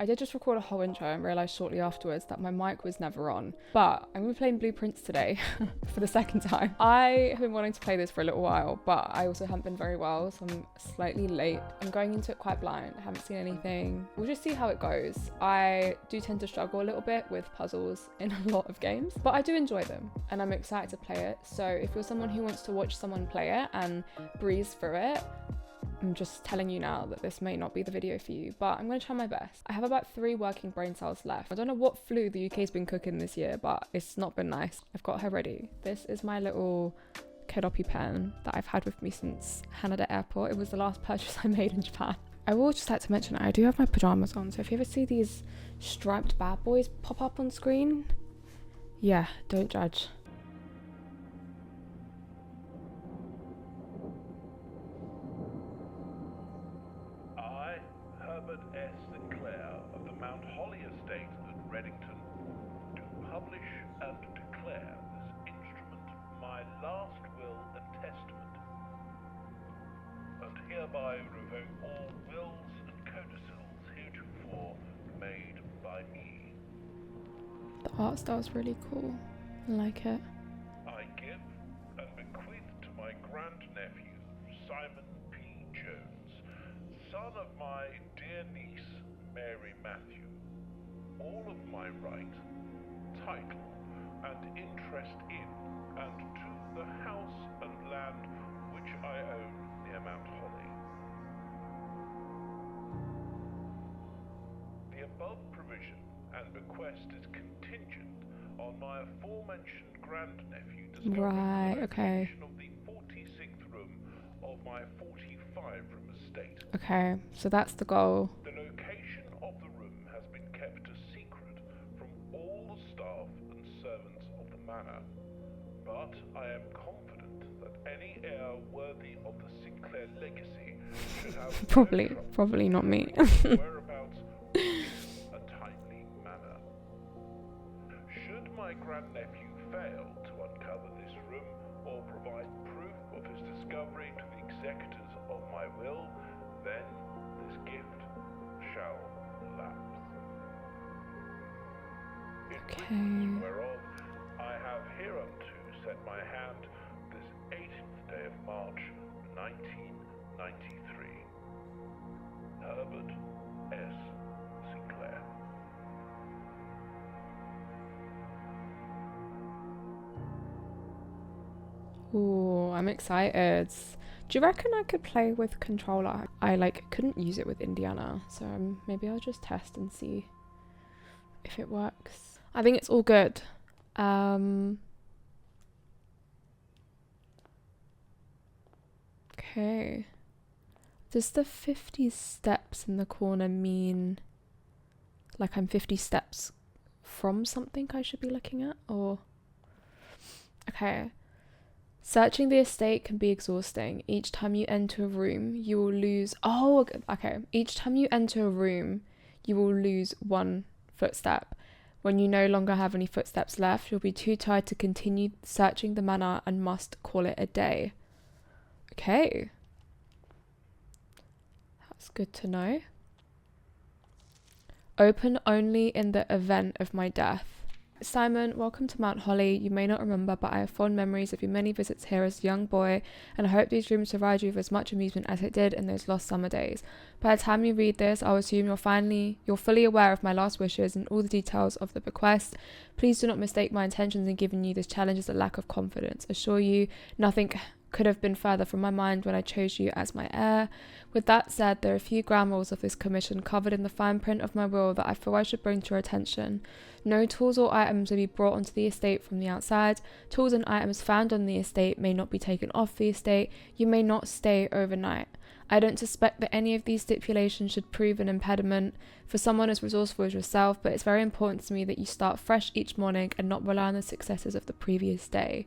I did just record a whole intro and realised shortly afterwards that my mic was never on. But I'm going to be playing Blueprints today for the second time. I have been wanting to play this for a little while, but I also haven't been very well, so I'm slightly late. I'm going into it quite blind. I haven't seen anything. We'll just see how it goes. I do tend to struggle a little bit with puzzles in a lot of games, but I do enjoy them and I'm excited to play it. So if you're someone who wants to watch someone play it and breeze through it, I'm just telling you now that this may not be the video for you, but I'm going to try my best. I have about 3 working brain cells left. I don't know what flu the UK's been cooking this year, but it's not been nice. I've got her ready. This is my little Kedopi pen that I've had with me since Haneda Airport. It was the last purchase I made in Japan. I will just like to mention I do have my pajamas on, so if you ever see these striped bad boys pop up on screen, yeah, don't judge. Herbert S. Sinclair of the Mount Holly Estate at Reddington, do publish and declare this instrument my last will and testament, and hereby revoke all wills and codicils heretofore made by me. The art style's really cool. I like it. I give and bequeath to my grandnephew, Simon P. Jones, son of my dear niece, Mary Matthew, all of my right, title, and interest in and to the house and land which I own near Mount Holly. The above provision and bequest is contingent on my aforementioned grandnephew discovering the location of the 46th room of my 45-room estate. Okay, so that's the goal. The location of the room has been kept a secret from all the staff and servants of the manor, but I am confident that any heir worthy of the Sinclair legacy should have probably not me. whereabouts in a timely manner. Should my grandnephew fail to uncover this room or provide proof of his discovery to the executors of my will, then this gift shall lapse. In witness whereof I have hereunto set my hand this 18th day of March, 1993. Herbert S. Sinclair. Ooh, I'm excited. Do you reckon I could play with controller? I couldn't use it with Indiana, so maybe I'll just test and see if it works. I think it's all good. Okay. Does the 50 steps in the corner mean like I'm 50 steps from something I should be looking at, or? Okay. Searching the estate can be exhausting. Each time you enter a room, you will lose... Oh, okay. Each time you enter a room, you will lose 1 footstep. When you no longer have any footsteps left, you'll be too tired to continue searching the manor and must call it a day. Okay. That's good to know. Open only in the event of my death. Simon, welcome to Mount Holly. You may not remember, but I have fond memories of your many visits here as a young boy, and I hope these rooms provide you with as much amusement as it did in those lost summer days. By the time you read this, I'll assume you're fully aware of my last wishes and all the details of the bequest. Please do not mistake my intentions in giving you this challenge as a lack of confidence. Assure you, nothing could have been further from my mind when I chose you as my heir. With that said, there are a few ground rules of this commission covered in the fine print of my will that I feel I should bring to your attention. No tools or items will be brought onto the estate from the outside. Tools and items found on the estate may not be taken off the estate. You may not stay overnight. I don't suspect that any of these stipulations should prove an impediment for someone as resourceful as yourself, but it's very important to me that you start fresh each morning and not rely on the successes of the previous day.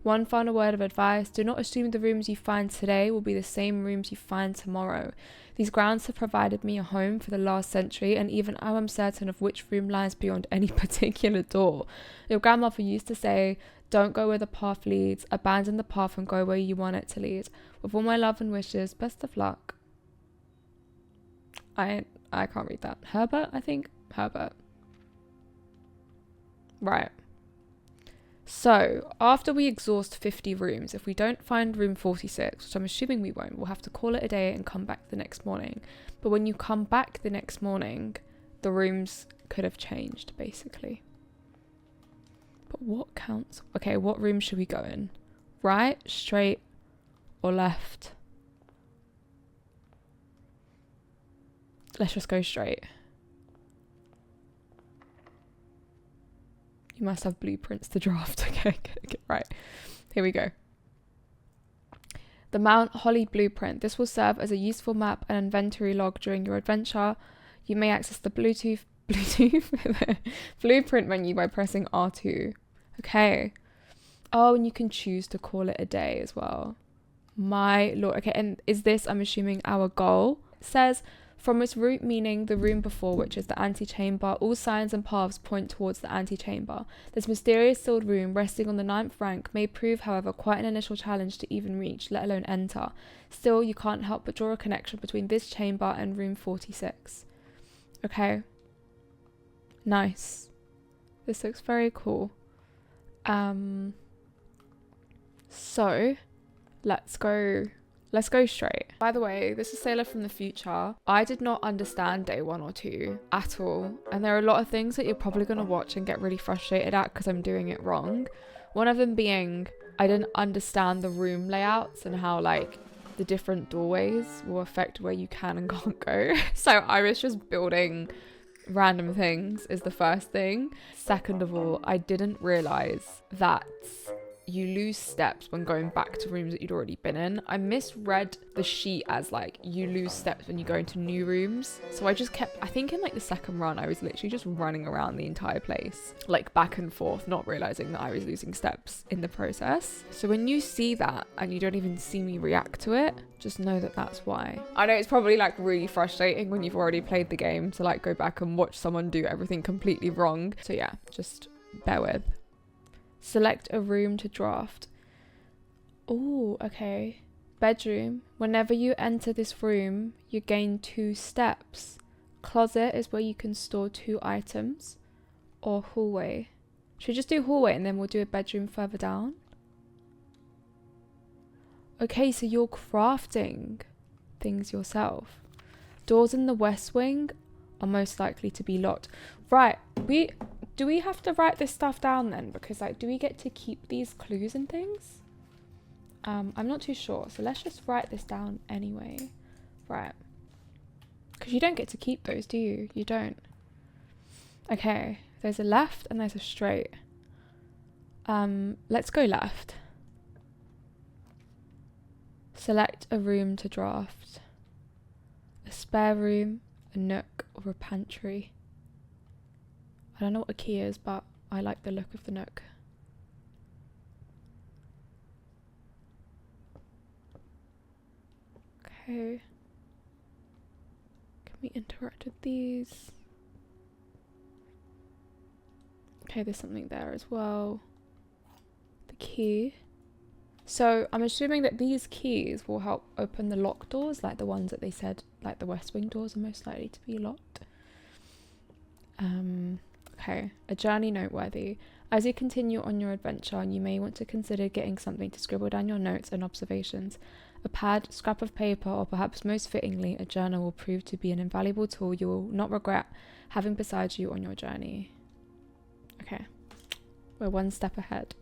One final word of advice: do not assume the rooms you find today will be the same rooms you find tomorrow. These grounds have provided me a home for the last century, and even I am certain of which room lies beyond any particular door. Your grandmother used to say, don't go where the path leads, abandon the path and go where you want it to lead. With all my love and wishes, best of luck. I I can't read that. Herbert, I think. Herbert. Right. So, after we exhaust 50 rooms, if we don't find room 46, which I'm assuming we won't, we'll have to call it a day and come back the next morning. But when you come back the next morning, the rooms could have changed, basically. But what counts? Okay, what room should we go in? Right, straight, or left? Let's just go straight. You must have blueprints to draft. Okay, right. Here we go. The Mount Holly blueprint. This will serve as a useful map and inventory log during your adventure. You may access the Bluetooth blueprint menu by pressing R2. Okay. Oh, and you can choose to call it a day as well. My lord. Okay, and is this, I'm assuming, our goal? It says, from its root meaning, the room before, which is the antechamber, all signs and paths point towards the antechamber. This mysterious sealed room, resting on the 9th rank, may prove, however, quite an initial challenge to even reach, let alone enter. Still, you can't help but draw a connection between this chamber and room 46. Okay. Nice. This looks very cool. So, let's go straight. By the way, this is Sailor from the future. I did not understand day 1 or 2 at all. And there are a lot of things that you're probably going to watch and get really frustrated at because I'm doing it wrong. One of them being, I didn't understand the room layouts and how like the different doorways will affect where you can and can't go. So I was just building random things is the first thing. Second of all, I didn't realize that you lose steps when going back to rooms that you'd already been in. I misread the sheet as like you lose steps when you go into new rooms. So I just kept, I think in like the second run, I was literally just running around the entire place, like back and forth, not realizing that I was losing steps in the process. So when you see that and you don't even see me react to it, just know that that's why. I know it's probably like really frustrating when you've already played the game to like go back and watch someone do everything completely wrong. So yeah, just bear with. Select a room to draft. Oh, okay. Bedroom. Whenever you enter this room, you gain 2 steps. Closet is where you can store 2 items. Or hallway. Should we just do hallway and then we'll do a bedroom further down? Okay, so you're crafting things yourself. Doors in the west wing are most likely to be locked. Right, do we have to write this stuff down then? Because like, do we get to keep these clues and things? I'm not too sure. So let's just write this down anyway. Right. Because you don't get to keep those, do you? You don't. Okay. There's a left and there's a straight. Let's go left. Select a room to draft. A spare room, a nook, or a pantry. I don't know what a key is, but I like the look of the nook. Okay. Can we interact with these? Okay, there's something there as well. The key. So I'm assuming that these keys will help open the locked doors, like the ones that they said, like the West Wing doors are most likely to be locked. Okay, a journey noteworthy. As you continue on your adventure, you may want to consider getting something to scribble down your notes and observations. A pad, scrap of paper, or perhaps most fittingly, a journal will prove to be an invaluable tool you will not regret having beside you on your journey. Okay, we're one step ahead.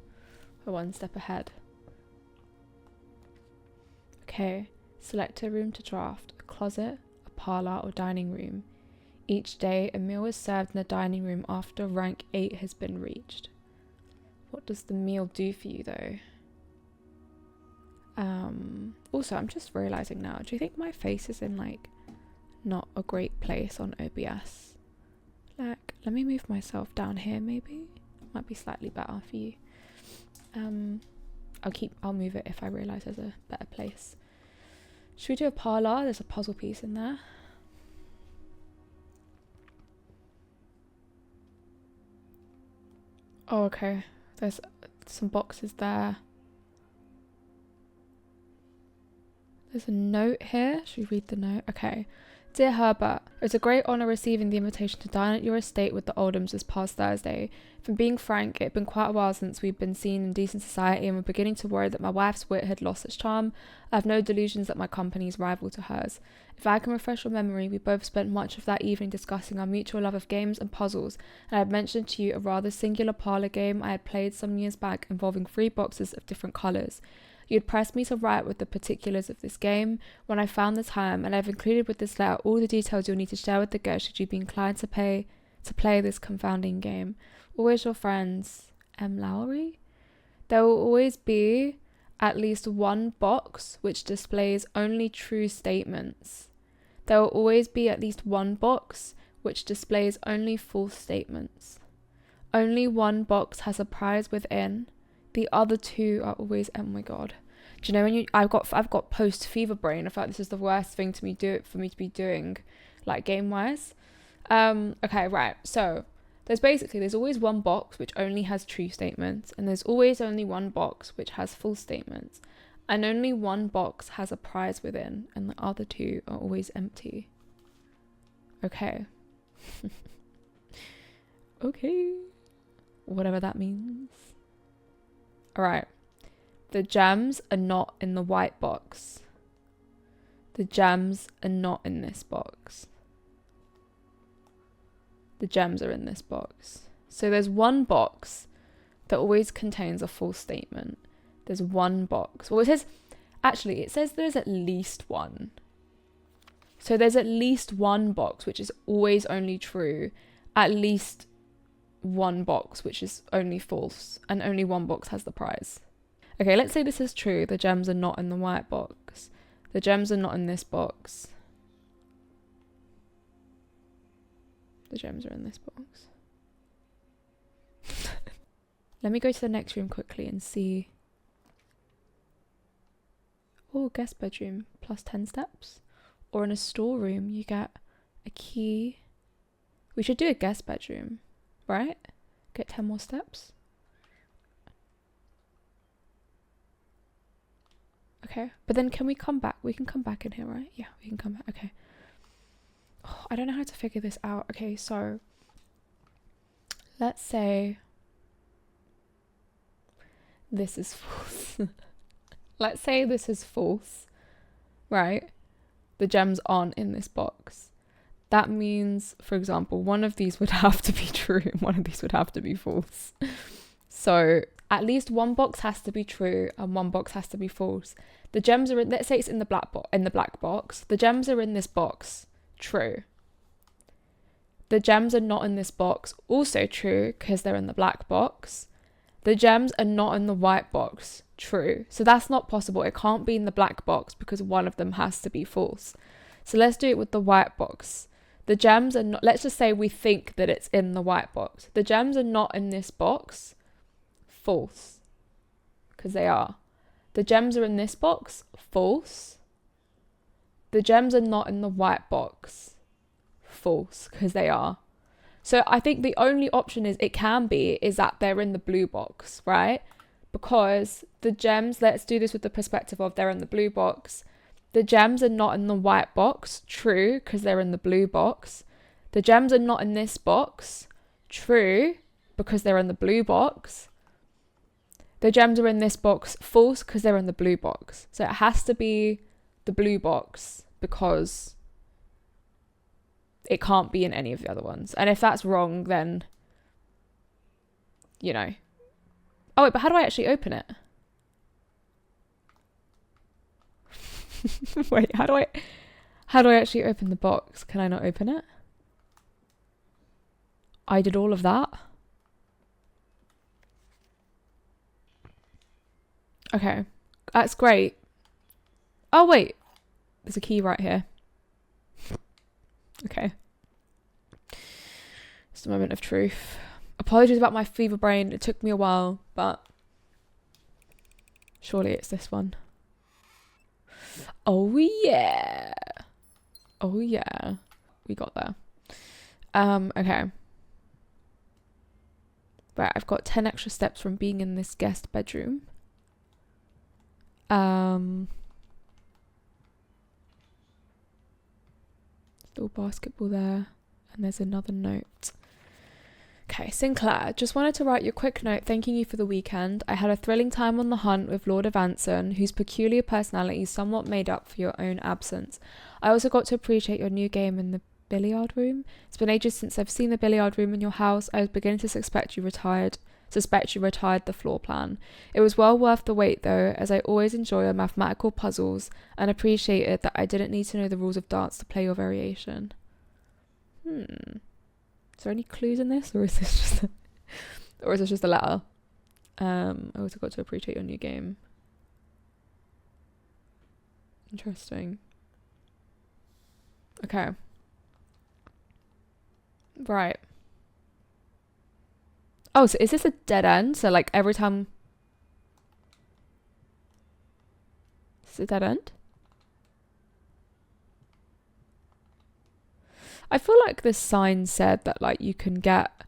We're one step ahead. Okay, select a room to draft, a closet, a parlour, or dining room. Each day, a meal is served in the dining room after rank 8 has been reached. What does the meal do for you, though? Also, I'm just realising now, do you think my face is in, like, not a great place on OBS? Like, let me move myself down here, maybe? Might be slightly better for you. I'll move it if I realise there's a better place. Should we do a parlour? There's a puzzle piece in there. Oh, okay. There's some boxes there. There's a note here. Should we read the note? Okay. Dear Herbert, it was a great honour receiving the invitation to dine at your estate with the Oldhams this past Thursday. If I'm being frank, it had been quite a while since we'd been seen in decent society and were beginning to worry that my wife's wit had lost its charm. I have no delusions that my company is rival to hers. If I can refresh your memory, we both spent much of that evening discussing our mutual love of games and puzzles, and I had mentioned to you a rather singular parlour game I had played some years back involving 3 boxes of different colours. You had pressed me to write with the particulars of this game when I found the time, and I have included with this letter all the details you'll need to share with the guest should you be inclined to play this confounding game. Always your friends, M. Lowry. There will always be at least one box which displays only true statements. There will always be at least one box which displays only false statements. Only one box has a prize within. The other 2 are always, oh my god. Do you know when I've got post fever brain. I feel like this is the worst thing for me to be doing, like game wise. Okay, right. So there's always one box which only has true statements, and there's always only one box which has false statements, and only one box has a prize within, and the other 2 are always empty. Okay. Okay. Whatever that means. Alright, the gems are not in the white box. The gems are not in this box. The gems are in this box. So there's one box that always contains a false statement. There's one box. Well, it says there's at least one. So there's at least one box which is always only true. At least one box which is only false, and only one box has the prize. Okay, let's say this is true. The gems are not in the white box. The gems are not in this box. The gems are in this box. Let me go to the next room quickly and see. Oh, guest bedroom plus 10 steps. Or in a storeroom you get a key. We should do a guest bedroom. Right? Get 10 more steps. Okay. But then can we come back? We can come back in here, right? Yeah, we can come back. Okay. Oh, I don't know how to figure this out. Okay, so let's say this is false. Let's say this is false, right? The gems aren't in this box. That means, for example, one of these would have to be true and one of these would have to be false. So at least one box has to be true and one box has to be false. The gems are in, let's say it's in the black box. The gems are in this box. True. The gems are not in this box. Also true, because they're in the black box. The gems are not in the white box. True. So that's not possible. It can't be in the black box because one of them has to be false. So let's do it with the white box. The gems are not, let's just say we think that it's in the white box. The gems are not in this box. False. Because they are. The gems are in this box. False. The gems are not in the white box. False. Because they are. So I think the only option is that they're in the blue box, right? Because the gems, let's do this with the perspective of they're in the blue box. The gems are not in the white box. True, because they're in the blue box. The gems are not in this box. True, because they're in the blue box. The gems are in this box. False, because they're in the blue box. So it has to be the blue box because it can't be in any of the other ones. And if that's wrong, then, you know. Oh, wait, but how do I actually open it? Wait, how do I actually open the box? Can I not open it? I did all of that. Okay, that's great. Oh wait, there's a key right here. Okay. It's a moment of truth. Apologies about my fever brain. It took me a while, but surely it's this one. Oh yeah. Oh yeah. We got there. Okay. Right, I've got 10 extra steps from being in this guest bedroom. Little basketball there. And there's another note. Okay, Sinclair, just wanted to write you a quick note thanking you for the weekend. I had a thrilling time on the hunt with Lord of Anson, whose peculiar personality somewhat made up for your own absence. I also got to appreciate your new game in the billiard room. It's been ages since I've seen the billiard room in your house. I was beginning to suspect you retired the floor plan. It was well worth the wait though, as I always enjoy your mathematical puzzles and appreciated that I didn't need to know the rules of dance to play your variation. Is there any clues in this, or is this just a letter? I also got to appreciate your new game. Interesting. Okay. Right. Oh, so is this a dead end? So like every time... Is it a dead end? I feel like this sign said that like you can get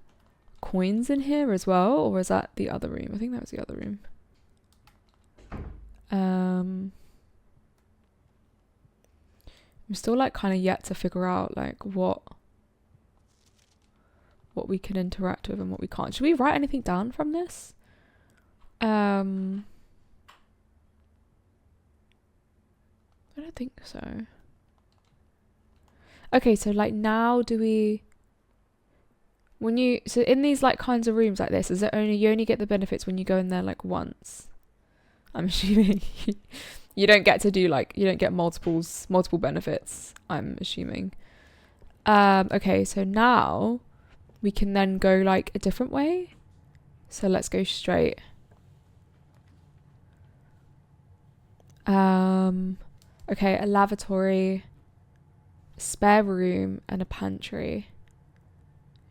coins in here as well, or is that the other room? I think that was the other room. I'm still like kind of yet to figure out like what we can interact with and what we can't. Should we write anything down from this? I don't think so. Okay, so like now so in these like kinds of rooms like this, is it you only get the benefits when you go in there like once? I'm assuming you don't get to do like, you don't get multiple benefits, I'm assuming. Okay, so now we can then go like a different way. So let's go straight. Okay, a lavatory, spare room, and a pantry.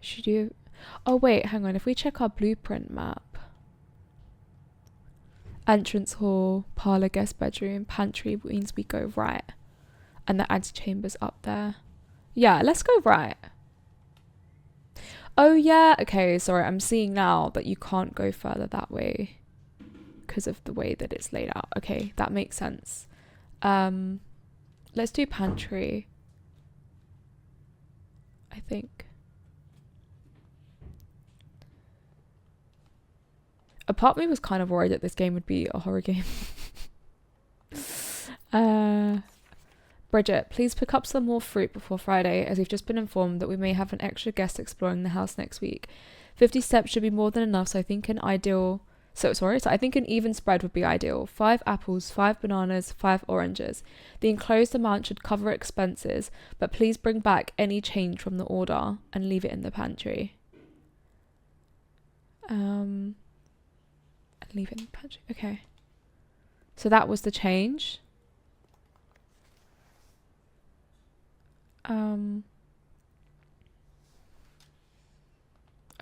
Should you... Oh wait, hang on. If we check our blueprint map. Entrance hall, parlour, guest bedroom, pantry means we go right. And the antechamber's up there. Yeah, let's go right. Oh yeah, okay, sorry. I'm seeing now that you can't go further that way because of the way that it's laid out. Okay, that makes sense. Let's do pantry, I think. A part of me was kind of worried that this game would be a horror game. Bridget, please pick up some more fruit before Friday, as we've just been informed that we may have an extra guest exploring the house next week. 50 steps should be more than enough, so I think an even spread would be ideal. 5 apples, 5 bananas, 5 oranges. The enclosed amount should cover expenses, but please bring back any change from the order and leave it in the pantry. Leave it in the pantry. Okay. So that was the change.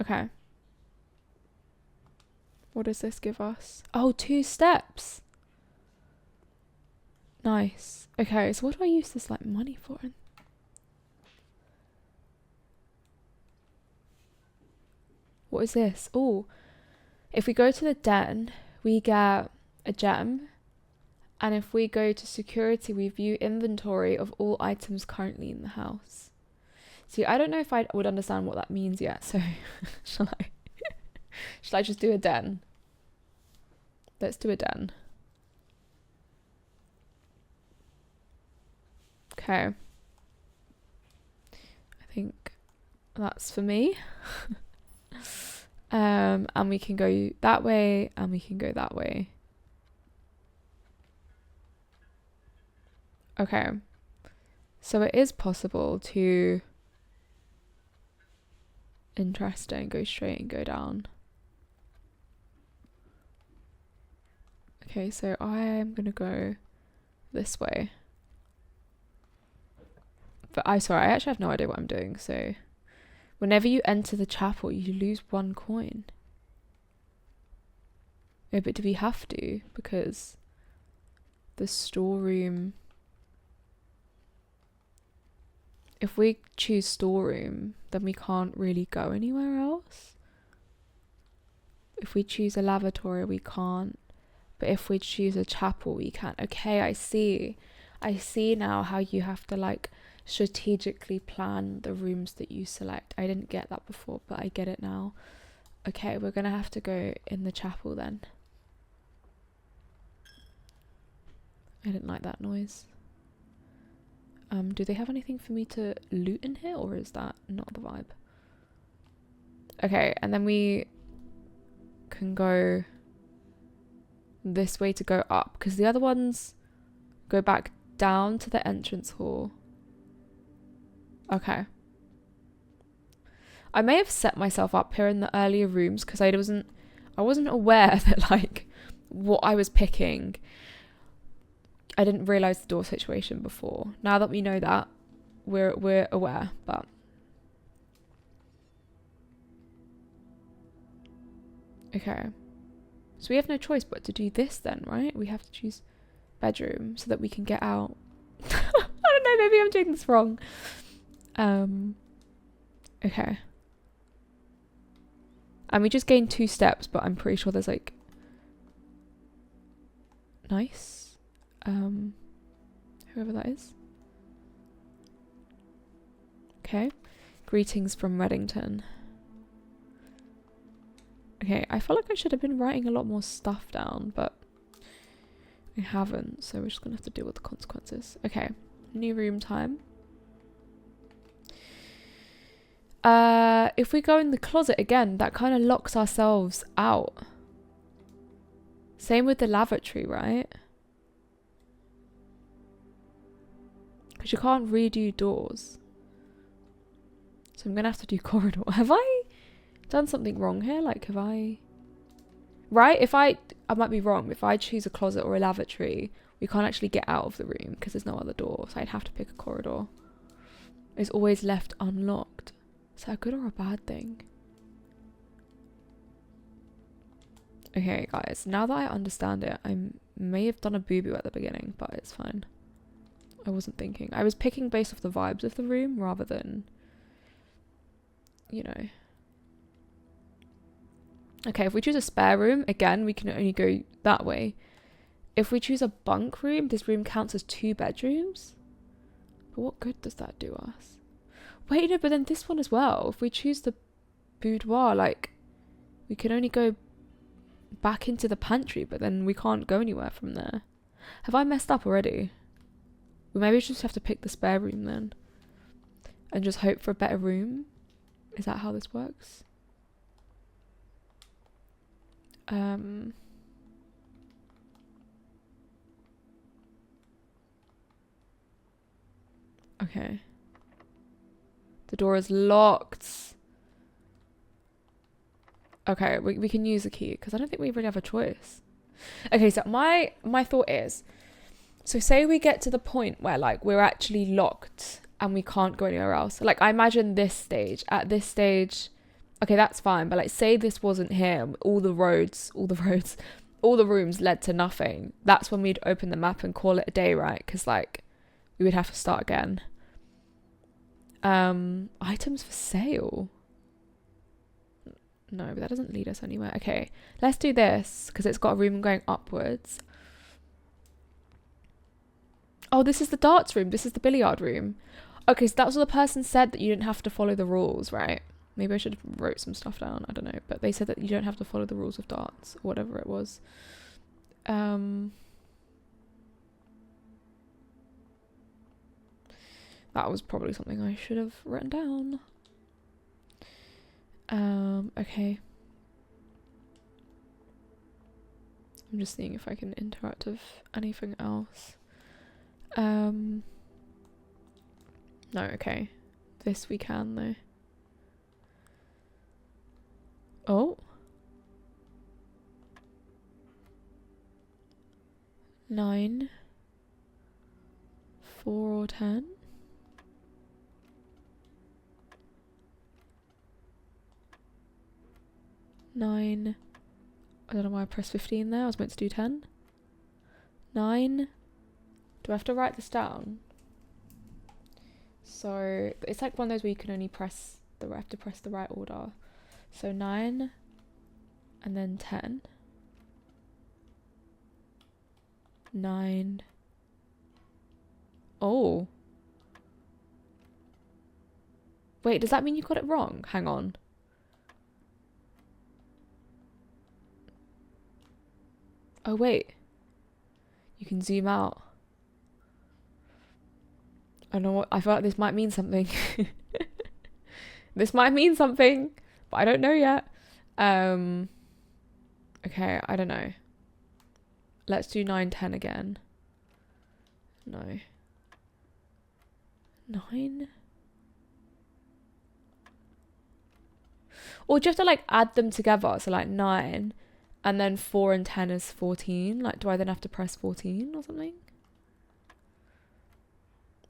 Okay. What does this give us? Oh, 2 steps. Nice. Okay, so what do I use this like money for? What is this? Oh, if we go to the den, we get a gem. And if we go to security, we view inventory of all items currently in the house. See, I don't know if I would understand what that means yet. So shall I just do a den? Let's do a den. Okay. I think that's for me. And we can go that way and we can go that way. Okay. So it is possible to... Interesting. Go straight and go down. Okay, so I'm going to go this way. But I actually have no idea what I'm doing, so... Whenever you enter the chapel, you lose 1 coin. Yeah, but do we have to? Because the storeroom... If we choose storeroom, then we can't really go anywhere else. If we choose a lavatory, we can't. But if we choose a chapel, we can. Okay, I see. I see now how you have to like strategically plan the rooms that you select. I didn't get that before, but I get it now. Okay, we're gonna have to go in the chapel then. I didn't like that noise. Do they have anything for me to loot in here, or is that not the vibe? Okay, and then we can go this way to go up, because the other ones go back down to the entrance hall. Okay. I may have set myself up here in the earlier rooms because I wasn't aware that like what I was picking. I didn't realize the door situation before. Now that we know that, we're aware, but okay. So we have no choice but to do this then, right? We have to choose bedroom so that we can get out. I don't know, maybe I'm doing this wrong. Okay. And we just gained 2 steps, but I'm pretty sure there's like nice. Whoever that is. Okay. Greetings from Reddington. Okay, I feel like I should have been writing a lot more stuff down, but I haven't, so we're just gonna have to deal with the consequences. Okay, new room time. If we go in the closet again, that kind of locks ourselves out. Same with the lavatory, right? Because you can't redo doors. So I'm gonna have to do corridor. Have I done something wrong here? Like, have I... Right? I might be wrong. If I choose a closet or a lavatory, we can't actually get out of the room because there's no other door. So I'd have to pick a corridor. It's always left unlocked. Is that a good or a bad thing? Okay, guys. Now that I understand it, I may have done a boo-boo at the beginning, but it's fine. I wasn't thinking. I was picking based off the vibes of the room rather than, you know. Okay, if we choose a spare room, again, we can only go that way. If we choose a bunk room, this room counts as 2 bedrooms. But what good does that do us? Wait, no, but then this one as well. If we choose the boudoir, like, we can only go back into the pantry, but then we can't go anywhere from there. Have I messed up already? We maybe just have to pick the spare room then. And just hope for a better room. Is that how this works? Okay. The door is locked. Okay, we can use the key because I don't think we really have a choice. Okay, so my thought is, so say we get to the point where like we're actually locked and we can't go anywhere else. Like I imagine this stage, at this stage, okay, that's fine. But like say this wasn't here, all the rooms led to nothing. That's when we'd open the map and call it a day, right? Because like we would have to start again. Items for sale. No, but that doesn't lead us anywhere. Okay, let's do this because it's got a room going upwards. Oh, this is the darts room. This is the billiard room. Okay, so that's what the person said, that you didn't have to follow the rules, right? Maybe I should have wrote some stuff down. I don't know. But they said that you don't have to follow the rules of darts or whatever it was. That was probably something I should have written down. Okay. I'm just seeing if I can interact with anything else. No, okay. This we can though. Oh. 9, 4 or 10. 9. I don't know why I pressed 15 there. I was meant to do 10. 9. Do I have to write this down? So it's like one of those where you can only press the right order. So 9 and then 10. 9. Oh. Wait, does that mean you got it wrong? Hang on. Oh, wait. You can zoom out. I don't know what, I feel like this might mean something. This might mean something, but I don't know yet. Okay, I don't know. Let's do 9, 10 again. No. 9? Or do you have to like add them together? So like 9 and then 4 and 10 is 14. Like, do I then have to press 14 or something?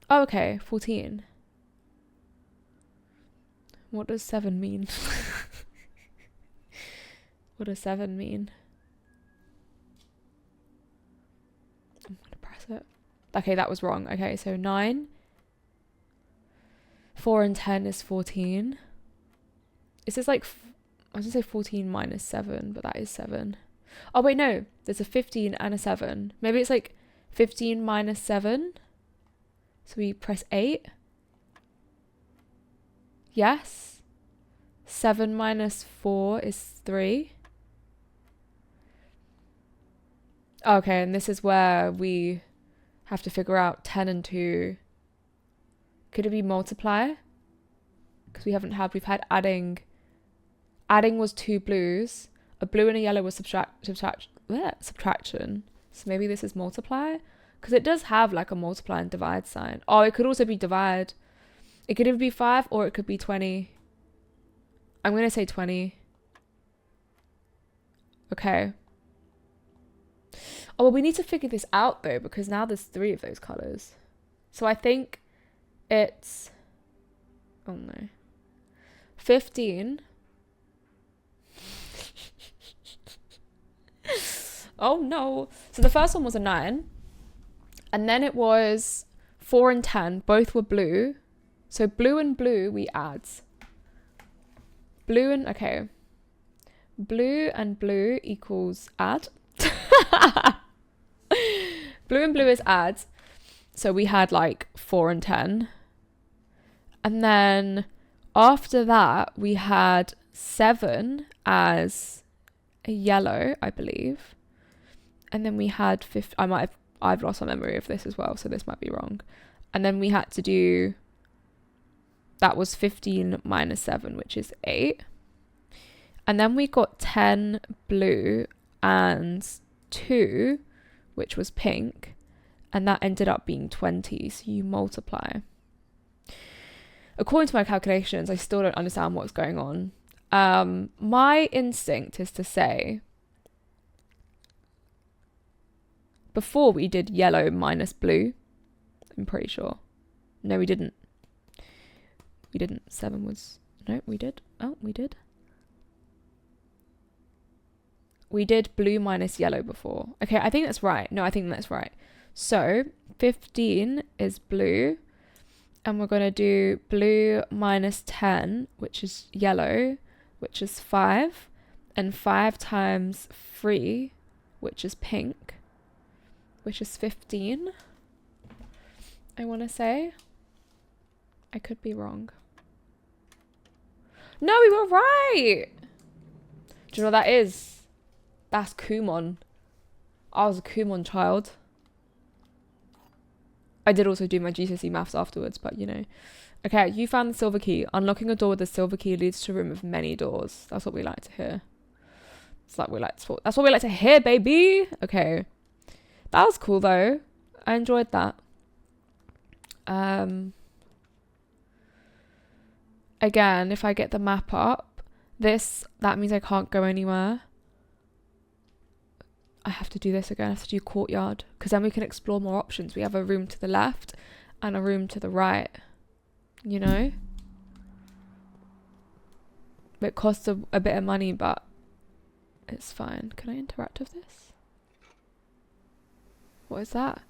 Oh, okay, 14. What does 7 mean? What does 7 mean? I'm gonna press it. Okay, that was wrong. Okay, so 9. 4 and 10 is 14. Is this like, I was gonna say 14 minus 7, but that is 7. Oh wait, no, there's a 15 and a 7. Maybe it's like 15 minus 7. So we press 8. Yes. 7 minus 4 is 3. Okay, and this is where we have to figure out 10 and 2. Could it be multiply? Because we've had adding. Adding was 2 blues. A blue and a yellow was subtraction. So maybe this is multiply? Because it does have like a multiply and divide sign. Oh, it could also be divide. It could either be 5 or it could be 20. I'm going to say 20. Okay. Oh, well, we need to figure this out though, because now there's 3 of those colours. So I think it's, oh no, 15. Oh no. So the first one was a 9. And then it was 4 and 10. Both were blue. So blue and blue we add. Blue and, okay. Blue and blue equals add. Blue and blue is add. So we had like 4 and 10. And then after that, we had 7 as a yellow, I believe. And then we had I've lost my memory of this as well, so this might be wrong. And then we had to do, that was 15 minus 7, which is 8. And then we got 10 blue and 2, which was pink. And that ended up being 20, so you multiply. According to my calculations, I still don't understand what's going on. My instinct is to say, before we did yellow minus blue, I'm pretty sure. No, we didn't. We didn't. 7 was, no, we did. Oh, we did. We did blue minus yellow before. Okay, I think that's right. No, I think that's right. So 15 is blue. And we're going to do blue minus 10, which is yellow, which is 5. And 5 times 3, which is pink, which is 15. I want to say. I could be wrong. No, we were right. Do you know what that is? That's Kumon. I was a Kumon child. I did also do my GCSE maths afterwards, but you know. Okay, you found the silver key. Unlocking a door with a silver key leads to a room with many doors. That's what we like to hear. That's what we like to hear, baby. Okay. That was cool though. I enjoyed that. Again, if I get the map up, that means I can't go anywhere. I have to do this again. I have to do courtyard, because then we can explore more options. We have a room to the left and a room to the right, you know? It costs a bit of money, but it's fine. Can I interact with this? What is that?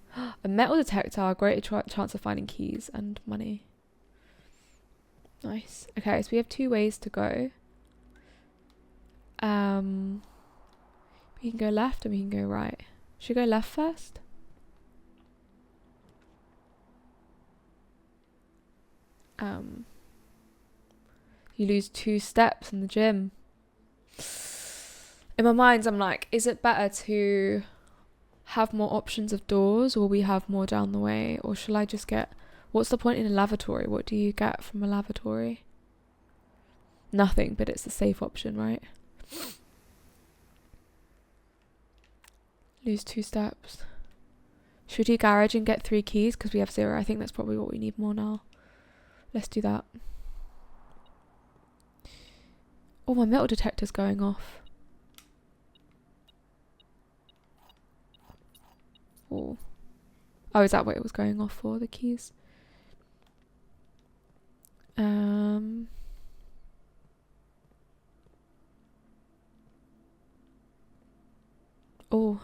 A metal detector, greater chance of finding keys and money. Nice. Okay, so we have 2 ways to go. We can go left and we can go right. Should we go left first? You lose 2 steps in the gym. In my mind, I'm like, is it better to have more options of doors, or we have more down the way? Or shall I just get... What's the point in a lavatory? What do you get from a lavatory? Nothing, but it's the safe option, right? Lose 2 steps. Should we do garage and get 3 keys? Because we have 0. I think that's probably what we need more now. Let's do that. Oh, my metal detector's going off. Oh. Oh, is that what it was going off for, the keys? Oh.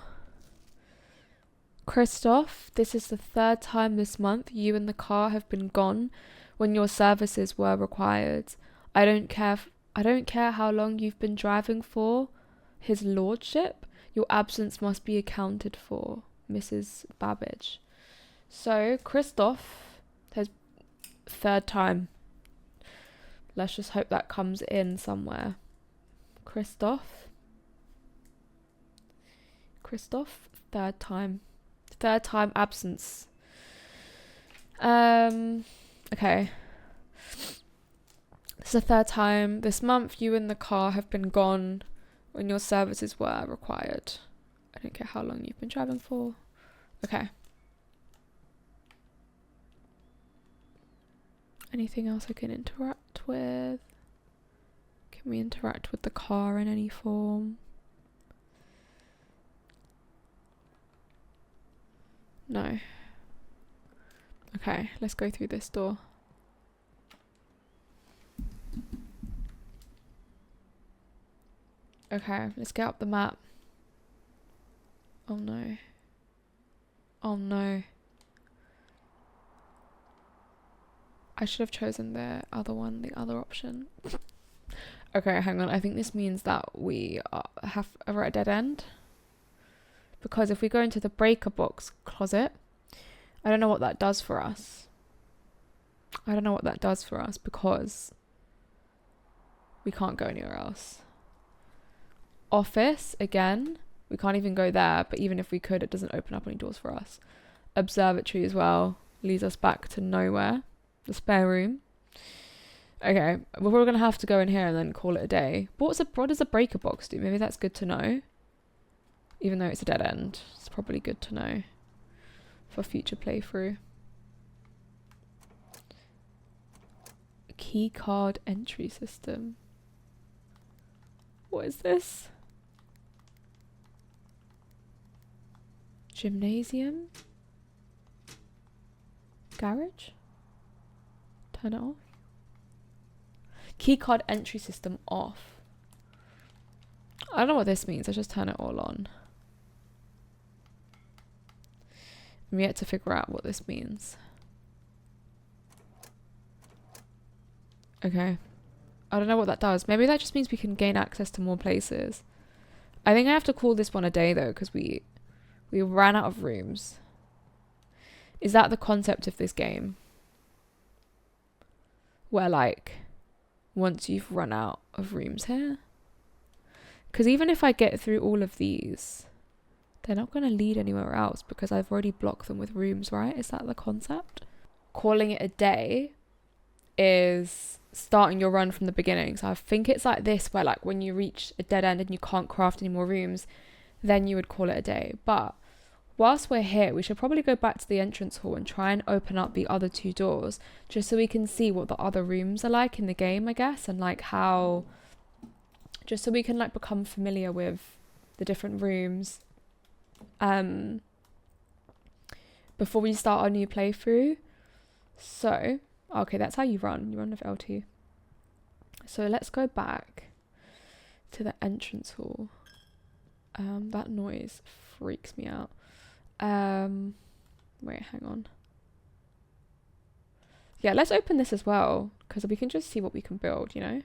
Christoph, this is the 3rd time this month you and the car have been gone when your services were required. I don't care how long you've been driving for, his lordship. Your absence must be accounted for, Mrs. Babbage. So, Christoph has 3rd time. Let's just hope that comes in somewhere. Christoph, 3rd time. 3rd time absence. Okay. This is the 3rd time this month you and the car have been gone when your services were required. I don't care how long you've been driving for. Okay. Anything else I can interact with? Can we interact with the car in any form? No. Okay, let's go through this door. Okay, let's get up the map. Oh no. Oh no. I should have chosen the other one, the other option. Okay, hang on. I think this means that we are at a dead end. Because if we go into the breaker box closet, I don't know what that does for us. Because we can't go anywhere else. Office, again, we can't even go there, but even if we could, it doesn't open up any doors for us. Observatory as well leads us back to nowhere. The spare room. Okay, we're probably going to have to go in here and then call it a day. But what does a breaker box do? Maybe that's good to know. Even though it's a dead end, it's probably good to know for future playthrough. Key card entry system. What is this? Gymnasium? Garage? Turn it off. Keycard entry system off. I don't know what this means. Let's just turn it all on. I'm yet to figure out what this means. Okay. I don't know what that does. Maybe that just means we can gain access to more places. I think I have to call this one a day though, because we ran out of rooms. Is that the concept of this game? Where like, once you've run out of rooms here? Because even if I get through all of these, they're not going to lead anywhere else because I've already blocked them with rooms, right? Is that the concept? Calling it a day is starting your run from the beginning. So I think it's like this, where like when you reach a dead end and you can't craft any more rooms, then you would call it a day. But whilst we're here, we should probably go back to the entrance hall and try and open up the other 2 doors just so we can see what the other rooms are like in the game, I guess, and like how, just so we can like become familiar with the different rooms before we start our new playthrough. So, okay, that's how you run with L2. So let's go back to the entrance hall. That noise freaks me out. Wait, hang on. Yeah, let's open this as well, because we can just see what we can build, you know?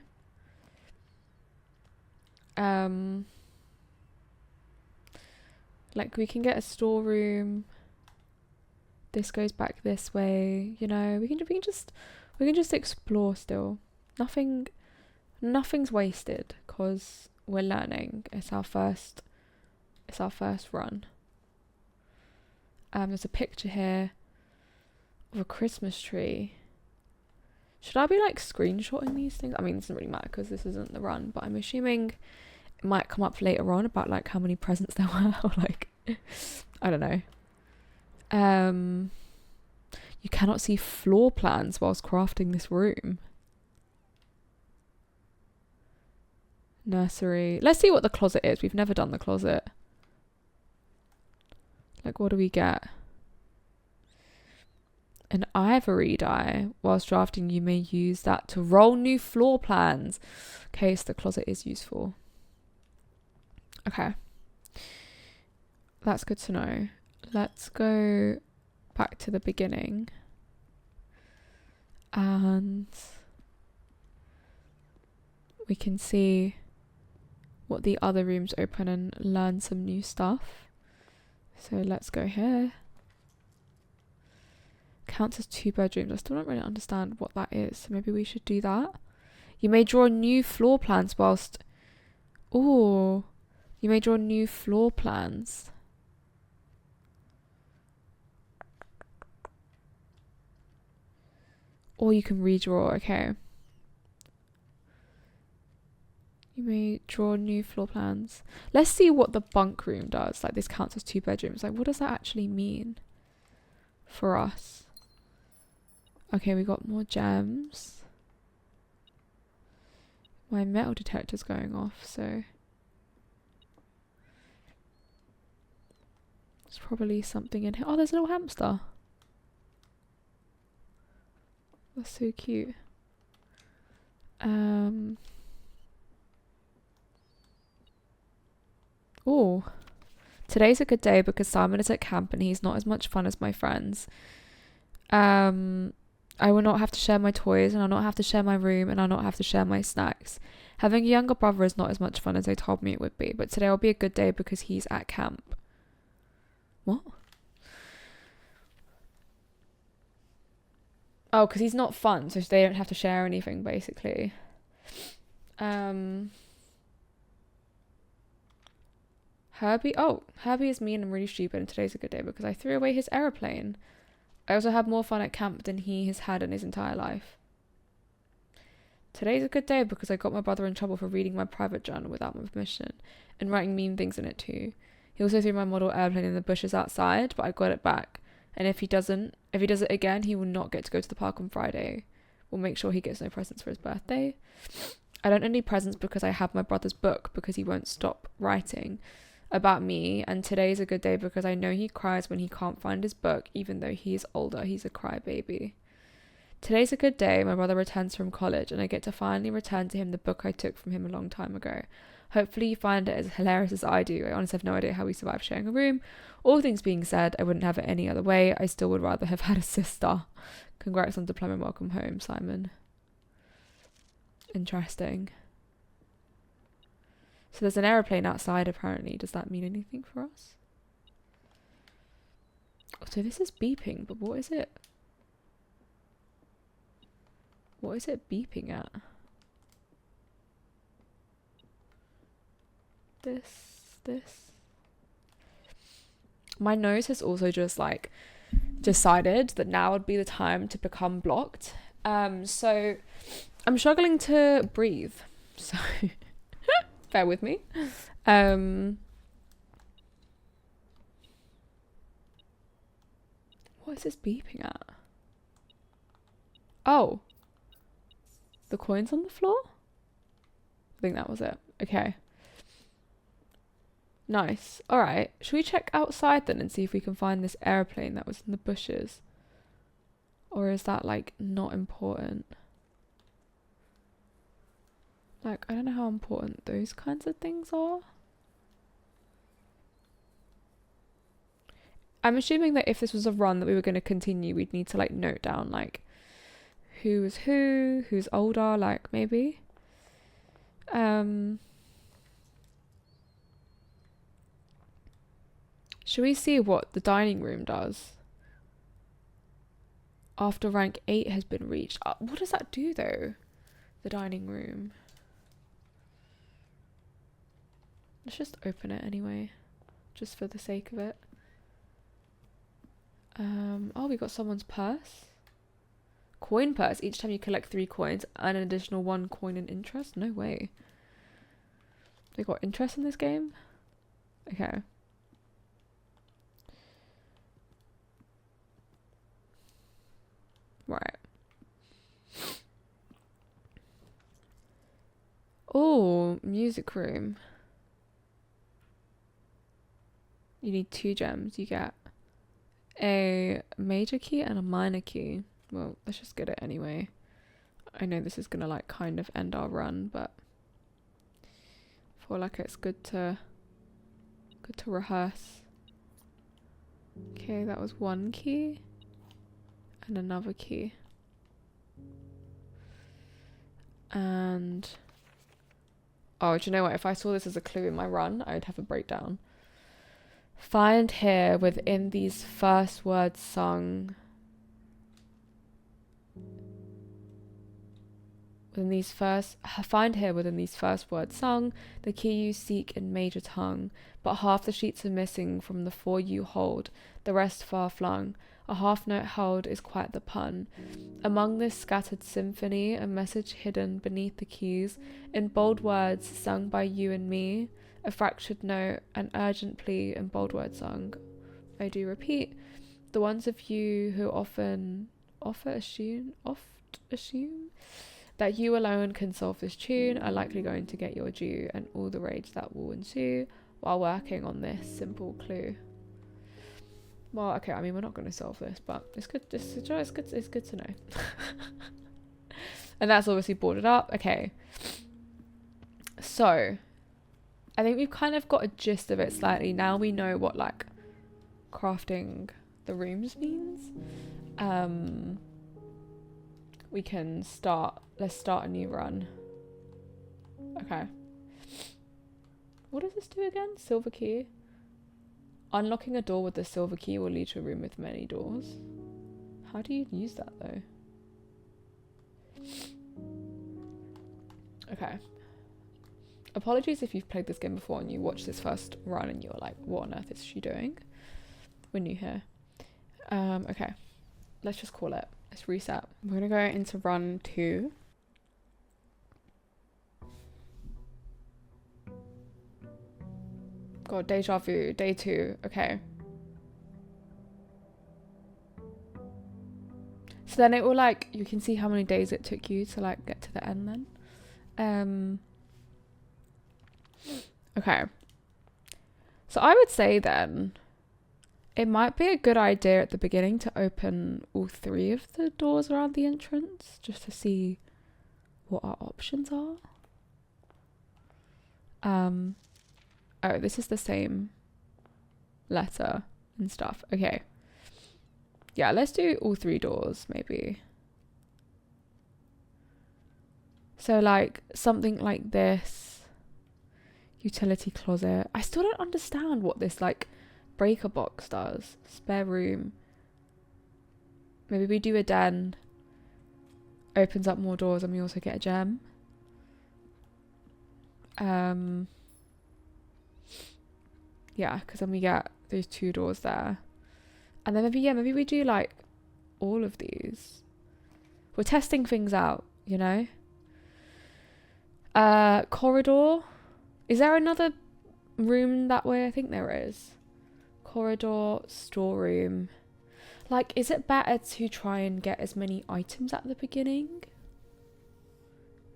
Like we can get a storeroom. This goes back this way, you know. We can just explore still. Nothing Nothing's wasted because we're learning. It's our first run. There's a picture here of a Christmas tree. Should I be like screenshotting these things? I mean, it doesn't really matter because this isn't the run, but I'm assuming it might come up later on about like how many presents there were, or like, I don't know. You cannot see floor plans whilst crafting this room. Nursery. Let's see what the closet is. We've never done the closet. Like, what do we get? An ivory die. Whilst drafting, you may use that to roll new floor plans. Okay, so the closet is useful. Okay. That's good to know. Let's go back to the beginning. And we can see what the other rooms open and learn some new stuff. So let's go here. Counts as 2 bedrooms. I still don't really understand what that is. So maybe we should do that. You may draw new floor plans whilst... Ooh. You may draw new floor plans. Or you can redraw. Okay. You may draw new floor plans. Let's see what the bunk room does. Like, this counts as 2 bedrooms. Like, what does that actually mean for us? Okay, we got more gems. My metal detector's going off, so there's probably something in here. Oh, there's a little hamster. That's so cute. Oh, today's a good day because Simon is at camp and he's not as much fun as my friends. I will not have to share my toys, and I'll not have to share my room, and I'll not have to share my snacks. Having a younger brother is not as much fun as they told me it would be, but today will be a good day because he's at camp. What? Oh, because he's not fun, so they don't have to share anything, basically. Herbie is mean and really stupid, and today's a good day because I threw away his aeroplane. I also had more fun at camp than he has had in his entire life. Today's a good day because I got my brother in trouble for reading my private journal without my permission and writing mean things in it too. He also threw my model airplane in the bushes outside, but I got it back. And if he does it again, he will not get to go to the park on Friday. We'll make sure he gets no presents for his birthday. I don't need presents because I have my brother's book because he won't stop writing about me, and today's a good day because I know he cries when he can't find his book, even though he is older. He's a crybaby. Today's a good day. My brother returns from college and I get to finally return to him the book I took from him a long time ago. Hopefully you find it as hilarious as I do. I honestly have no idea how we survived sharing a room. All things being said, I wouldn't have it any other way. I still would rather have had a sister. Congrats on diploma. Welcome home, Simon. Interesting. So there's an aeroplane outside apparently. Does that mean anything for us? Oh, so this is beeping, but what is it? What is it beeping at? This. My nose has also just like decided that now would be the time to become blocked. So I'm struggling to breathe. So bear with me. What is this beeping at? Oh. The coins on the floor? I think that was it. Okay. Nice. Alright. Should we check outside then and see if we can find this airplane that was in the bushes? Or is that like not important? Like, I don't know how important those kinds of things are. I'm assuming that if this was a run that we were going to continue, we'd need to like note down like who is who's older, like maybe. Should we see what the dining room does? After rank 8 has been reached. What does that do though? The dining room. Let's just open it anyway, just for the sake of it. Oh, we got someone's purse. Coin purse. Each time you collect 3 coins, earn an additional 1 coin in interest. No way. They got interest in this game? Okay. Right. Oh, music room. You need 2 gems. You get a major key and a minor key. Well, let's just get it anyway. I know this is gonna like kind of end our run, but I feel like it's good to rehearse. Okay, that was 1 key and another key. And oh, do you know what? If I saw this as a clue in my run, I'd have a breakdown. Find here within these first words sung. Find here within these first words sung the key you seek in major tongue, but half the sheets are missing from the 4 you hold, the rest far flung. A half note held is quite the pun. Among this scattered symphony, a message hidden beneath the keys, in bold words sung by you and me, a fractured note, an urgent plea in bold words sung. I do repeat, the ones of you who oft assume that you alone can solve this tune are likely going to get your due and all the rage that will ensue while working on this simple clue. Well, okay, I mean, we're not going to solve this, but it's good. It's good to know. And that's obviously boarded up. Okay. So, I think we've kind of got a gist of it slightly. Now we know what, like, crafting the rooms means. We can start. Let's start a new run. Okay. What does this do again? Silver key. Unlocking a door with the silver key will lead to a room with many doors. How do you use that though? Okay. Apologies if you've played this game before and you watched this first run and you're like, what on earth is she doing? We're new here. Okay. Let's just call it. Let's reset. We're gonna go into run 2. God, deja vu, day 2. Okay. So then it will like, you can see how many days it took you to like get to the end then. Okay. So I would say then, it might be a good idea at the beginning to open all 3 of the doors around the entrance, just to see what our options are. Oh, this is the same letter and stuff. Okay. Yeah, let's do all 3 doors, maybe. So, like, something like this. Utility closet. I still don't understand what this, like, breaker box does. Spare room. Maybe we do a den. Opens up more doors and we also get a gem. Yeah, because then we get those 2 doors there. And then maybe we do like all of these. We're testing things out, you know? Corridor. Is there another room that way? I think there is. Corridor, storeroom. Like, is it better to try and get as many items at the beginning?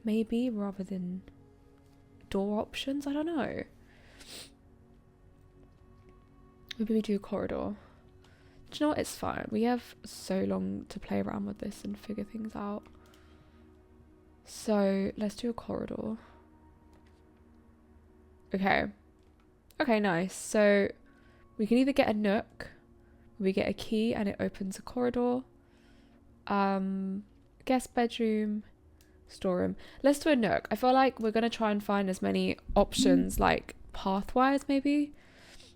Maybe, rather than door options? I don't know. Maybe we do a corridor. Do you know what? It's fine. We have so long to play around with this and figure things out. So, let's do a corridor. Okay. Okay, nice. So, we can either get a nook, we get a key and it opens a corridor. Guest bedroom, storeroom. Let's do a nook. I feel like we're going to try and find as many options, like pathwise maybe,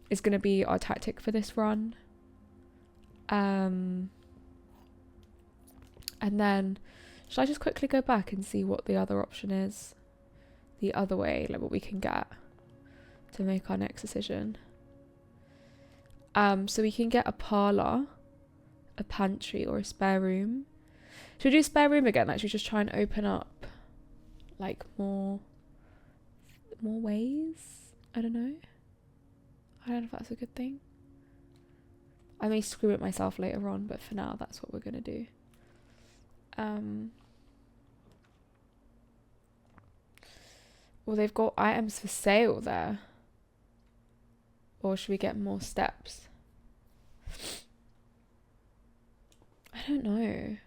is going to be our tactic for this run. And then, should I just quickly go back and see what the other option is? The other way, like what we can get. to make our next decision. So we can get a parlour, a pantry, or a spare room. Should we do spare room again? Like, should we just try and open up like more ways? I don't know if that's a good thing. I may screw it myself later on, but for now that's what we're gonna do. Well, they've got items for sale there. Or should we get more steps? I don't know.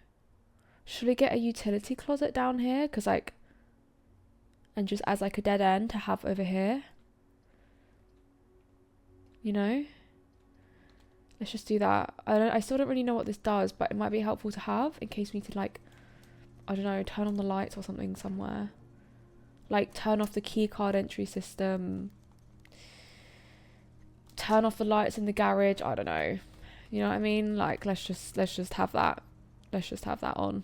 Should we get a utility closet down here? Because like, and just as like a dead end to have over here. You know? Let's just do that. I still don't really know what this does, but it might be helpful to have in case we need to like, I don't know, turn on the lights or something somewhere. Like turn off the key card entry system. Turn off the lights in the garage. I don't know. You know what I mean? Like let's just have that. Let's just have that on.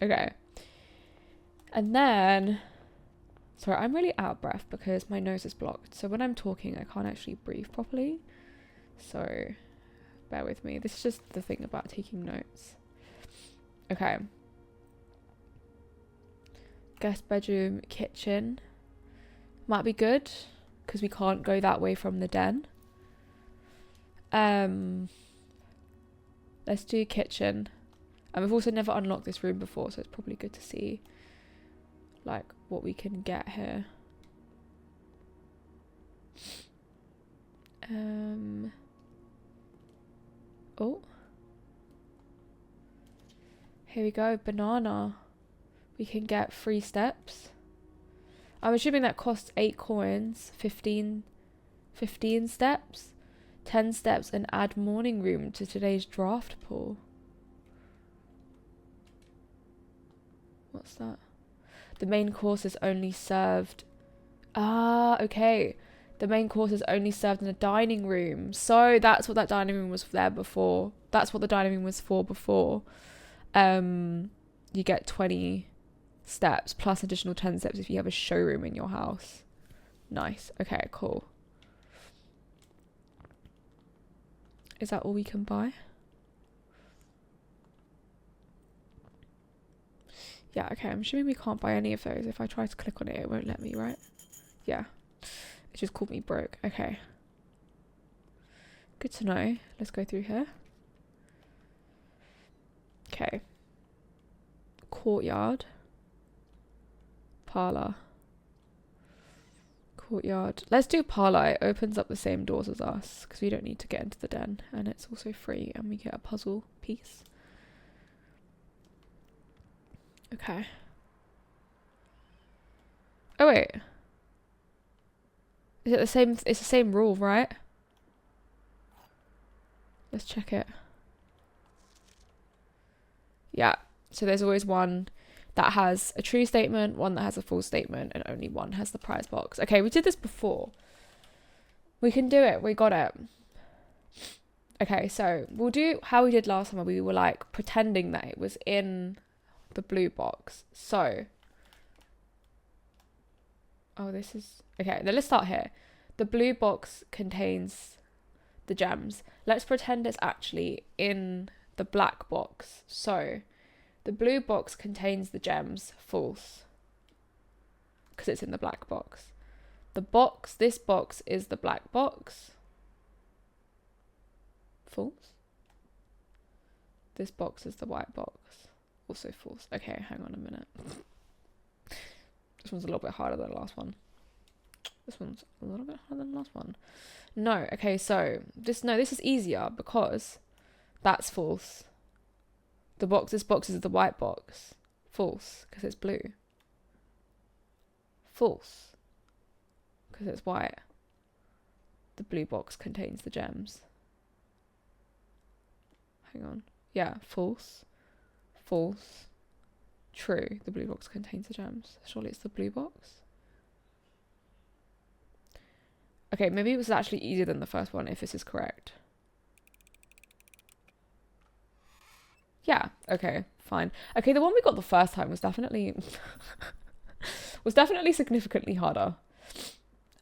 Okay. And then, sorry, I'm really out of breath because my nose is blocked. So when I'm talking, I can't actually breathe properly. So bear with me. This is just the thing about taking notes. Okay. Guest bedroom, kitchen. Might be good because we can't go that way from the den. Let's do kitchen. And we've also never unlocked this room before, so it's probably good to see like what we can get here. Oh, here we go. Banana. We can get 3 steps. I'm assuming that costs 8 coins. 15 steps. 10 steps and add morning room to today's draft pool. What's that? The main course is only served. Okay. The main course is only served in a dining room. So that's what that dining room was there before. That's what the dining room was for before. You get 20 steps plus additional 10 steps if you have a showroom in your house. Nice. Okay, cool. Is that all we can buy? Yeah, okay, I'm assuming we can't buy any of those. If I try to click on it, it won't let me, right? Yeah. It just called me broke. Okay. Good to know. Let's go through here. Okay. Courtyard. Parlour. Courtyard. Let's do parlour. It opens up the same doors as us because we don't need to get into the den, and it's also free, and we get a puzzle piece. Okay. Oh wait. Is it the same? It's the same rule, right? Let's check it. Yeah. So there's always one that has a true statement, one that has a false statement, and only one has the prize box. Okay, we did this before. We can do it. We got it. Okay, so we'll do how we did last time where we were like pretending that it was in the blue box. So, oh, this is, okay, then let's start here. The blue box contains the gems. Let's pretend it's actually in the black box. So, the blue box contains the gems. False. Because it's in the black box. This box is the black box. False. This box is the white box. Also false. Okay, hang on a minute. This one's a little bit harder than the last one. This one's a little bit harder than the last one. No, okay, so this is easier because that's false. This box is the white box. False, because it's blue. False, because it's white. The blue box contains the gems. Hang on. Yeah, false. False. True, the blue box contains the gems. Surely it's the blue box. Okay, maybe it was actually easier than the first one if this is correct. Yeah, okay, fine. Okay, the one we got the first time was definitely significantly harder.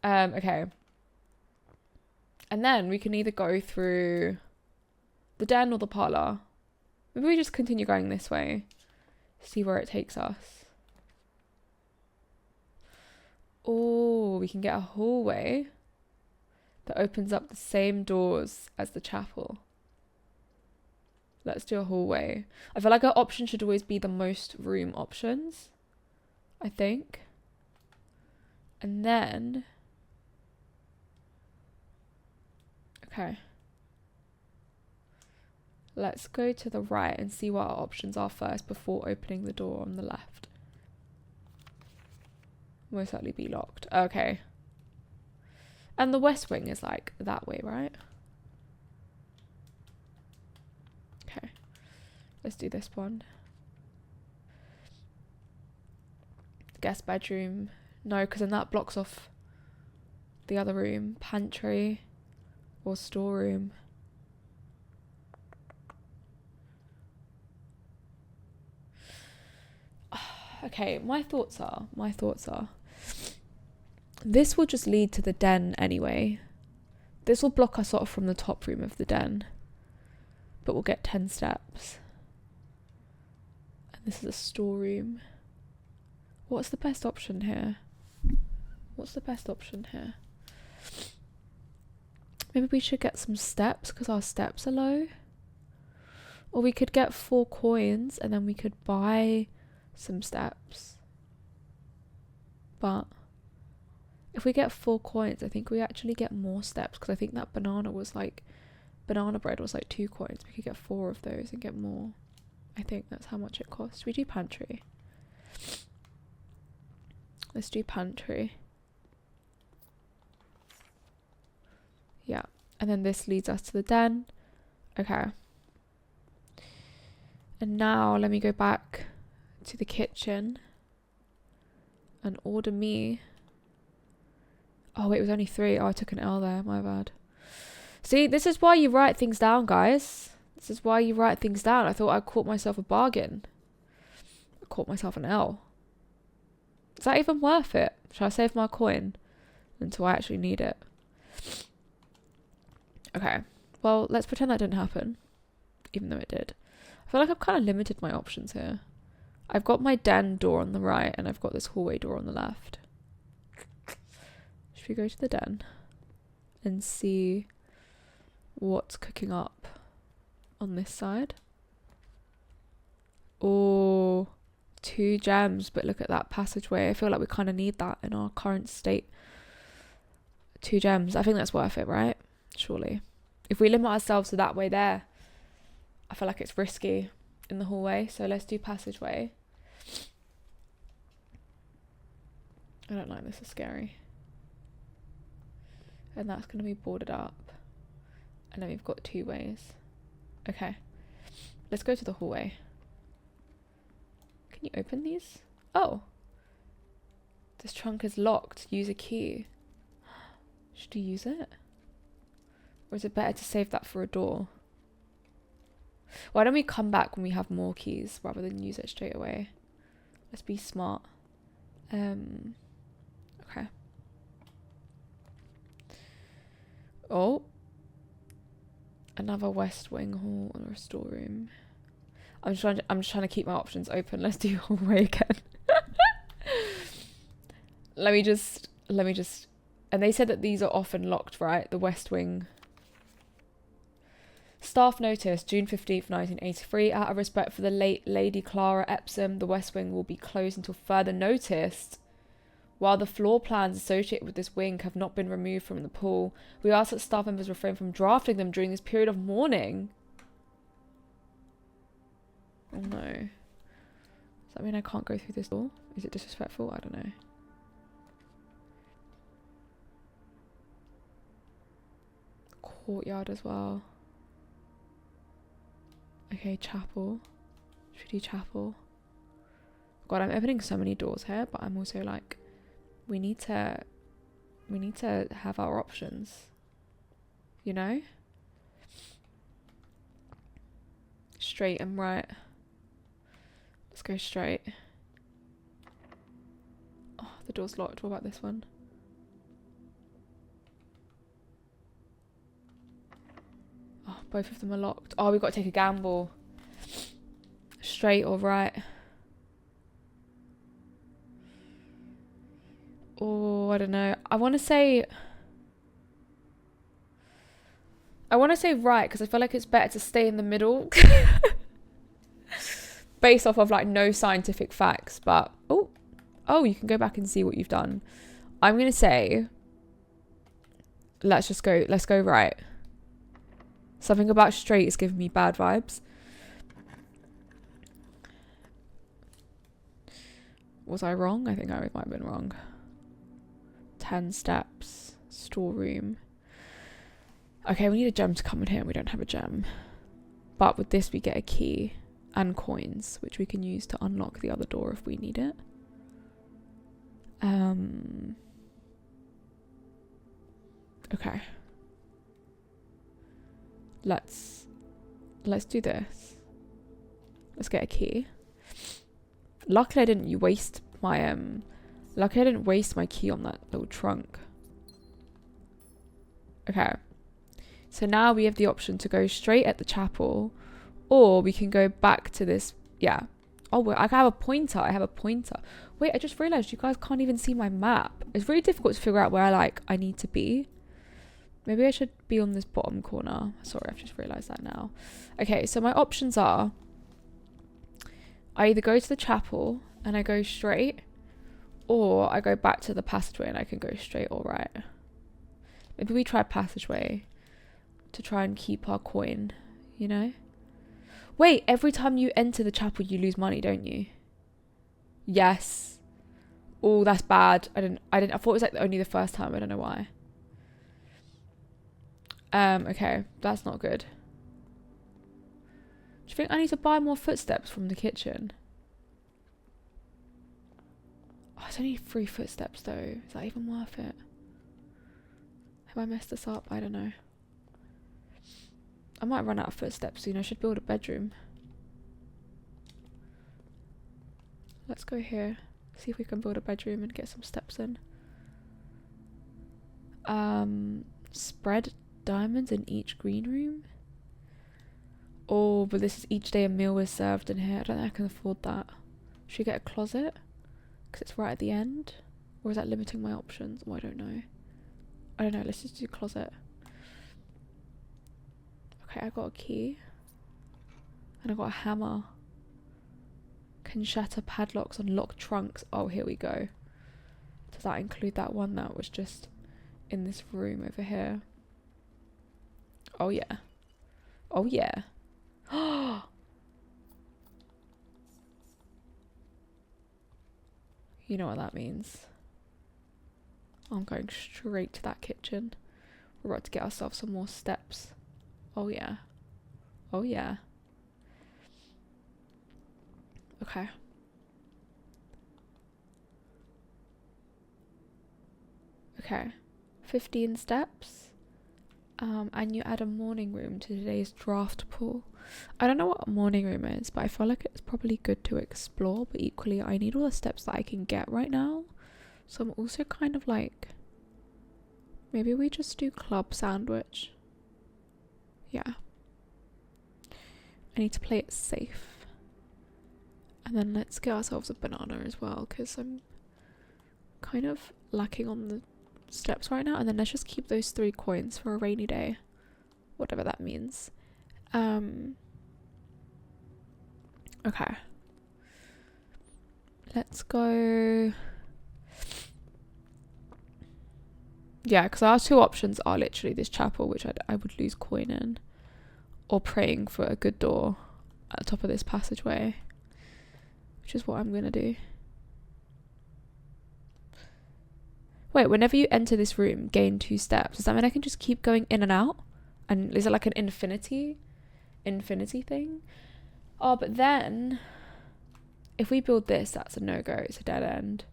Okay. And then we can either go through the den or the parlour. Maybe we just continue going this way. See where it takes us. Oh, we can get a hallway that opens up the same doors as the chapel. Let's do a hallway. I feel like our option should always be the most room options, I think. And then... Okay. Let's go to the right and see what our options are first before opening the door on the left. Most likely be locked. Okay. And the west wing is like that way, right? Okay. Let's do this one. Guest bedroom. No, because then that blocks off the other room. Pantry or storeroom. Okay, my thoughts are, this will just lead to the den anyway. This will block us off from the top room of the den, but we'll get 10 steps. And this is a storeroom. What's the best option here? Maybe we should get some steps because our steps are low. Or we could get 4 coins and then we could buy some steps. But if we get 4 coins, I think we actually get more steps because I think that banana bread was like 2 coins. We could get 4 of those and get more. I think that's how much it costs. We do pantry. Let's do pantry. Yeah. And then this leads us to the den. Okay. And now let me go back to the kitchen and order me. Oh wait, it was only 3. Oh, I took an L there, my bad. See, this is why you write things down, guys. This is why you write things down. I thought I caught myself a bargain. I caught myself an L. Is that even worth it? Should I save my coin until I actually need it? Okay, well, let's pretend that didn't happen, even though it did. I feel like I've kind of limited my options here. I've got my den door on the right and I've got this hallway door on the left. Should we go to the den and see what's cooking up on this side? Oh, 2 gems, but look at that passageway. I feel like we kind of need that in our current state. 2 gems. I think that's worth it, right? Surely. If we limit ourselves to that way there, I feel like it's risky in the hallway. So let's do passageway. I don't like this. Is scary. And that's going to be boarded up. And then we've got 2 ways. Okay. Let's go to the hallway. Can you open these? Oh. This trunk is locked. Use a key. Should you use it? Or is it better to save that for a door? Why don't we come back when we have more keys rather than use it straight away? Let's be smart. Okay. Oh. Another west wing hall or a storeroom. I'm just trying to keep my options open. Let's do hallway again. Let me just and they said that these are often locked, right? The west wing. Staff notice, June 15th, 1983. Out of respect for the late Lady Clara Epsom, the west wing will be closed until further notice. While the floor plans associated with this wing have not been removed from the pool, we ask that staff members refrain from drafting them during this period of mourning. Oh no. Does that mean I can't go through this door? Is it disrespectful? I don't know. Courtyard as well. Okay, chapel. Should we do chapel? God, I'm opening so many doors here, but I'm also like, we need to have our options, you know? Straight and right. Let's go straight. Oh, the door's locked. What about this one? Both of them are locked. Oh, we've got to take a gamble. Straight or right? Oh, I don't know. I want to say right, because I feel like it's better to stay in the middle. Based off of like no scientific facts. But, oh, you can go back and see what you've done. I'm going to say, let's go right. Something about straight is giving me bad vibes. Was I wrong? I think I might have been wrong. 10 steps. Storeroom. Okay, we need a gem to come in here and we don't have a gem. But with this we get a key and coins, which we can use to unlock the other door if we need it. Okay. Let's do this. Let's get a key. Luckily I didn't waste my key on that little trunk. Okay. So now we have the option to go straight at the chapel, or we can go back to this. Yeah. Oh, wait, I have a pointer. Wait, I just realized you guys can't even see my map. It's really difficult to figure out where I need to be. Maybe I should be on this bottom corner. Sorry, I've just realized that now. Okay, so my options are, I either go to the chapel and I go straight, or I go back to the passageway and I can go straight or right. Maybe we try passageway to try and keep our coin, you know? Wait, every time you enter the chapel you lose money, don't you? Yes. Oh, that's bad. I thought it was like only the first time. I don't know why. Okay, that's not good. Do you think I need to buy more footsteps from the kitchen? Oh, it's only 3 footsteps though. Is that even worth it? Have I messed this up? I don't know. I might run out of footsteps soon. I should build a bedroom. Let's go here. See if we can build a bedroom and get some steps in. Spread diamonds in each green room. Oh, but this is each day a meal is served in here. I don't think I can afford that. Should we get a closet? Because it's right at the end. Or is that limiting my options? Oh, I don't know. Let's just do closet. Okay, I got a key. And I got a hammer. Can shatter padlocks and lock trunks. Oh, here we go. Does that include that one that was just in this room over here? Oh, yeah. Oh, yeah. You know what that means. I'm going straight to that kitchen. We're about to get ourselves some more steps. Oh, yeah. Oh, yeah. Okay. Okay. 15 steps. And you add a morning room to today's draft pool. I don't know what a morning room is, but I feel like it's probably good to explore, but equally I need all the steps that I can get right now. So I'm also kind of like, maybe we just do club sandwich. Yeah. I need to play it safe. And then let's get ourselves a banana as well, because I'm kind of lacking on the steps right now. And then let's just keep those 3 coins for a rainy day, whatever that means. Okay, let's go. Yeah, because our 2 options are literally this chapel, which I would lose coin in, or praying for a good door at the top of this passageway, which is what I'm gonna do. Wait, whenever you enter this room, gain 2 steps. Does that mean I can just keep going in and out? And is it like an infinity thing? Oh, but then if we build this, that's a no-go. It's a dead end.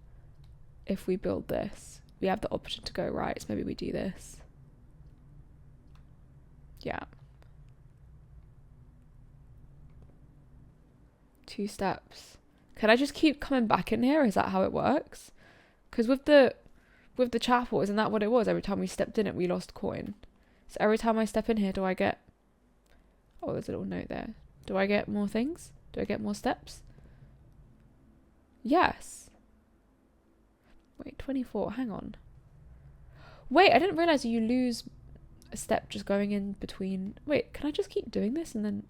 If we build this, we have the option to go right. So maybe we do this. Yeah. 2 steps. Can I just keep coming back in here? Is that how it works? Because with the chapel, isn't that what it was? Every time we stepped in it, we lost coin. So every time I step in here, do I get Oh, there's a little note there. Do I get more things? Do I get more steps? Yes. Wait, 24. Hang on. Wait, I didn't realise you lose a step just going in between. Wait, can I just keep doing this and then...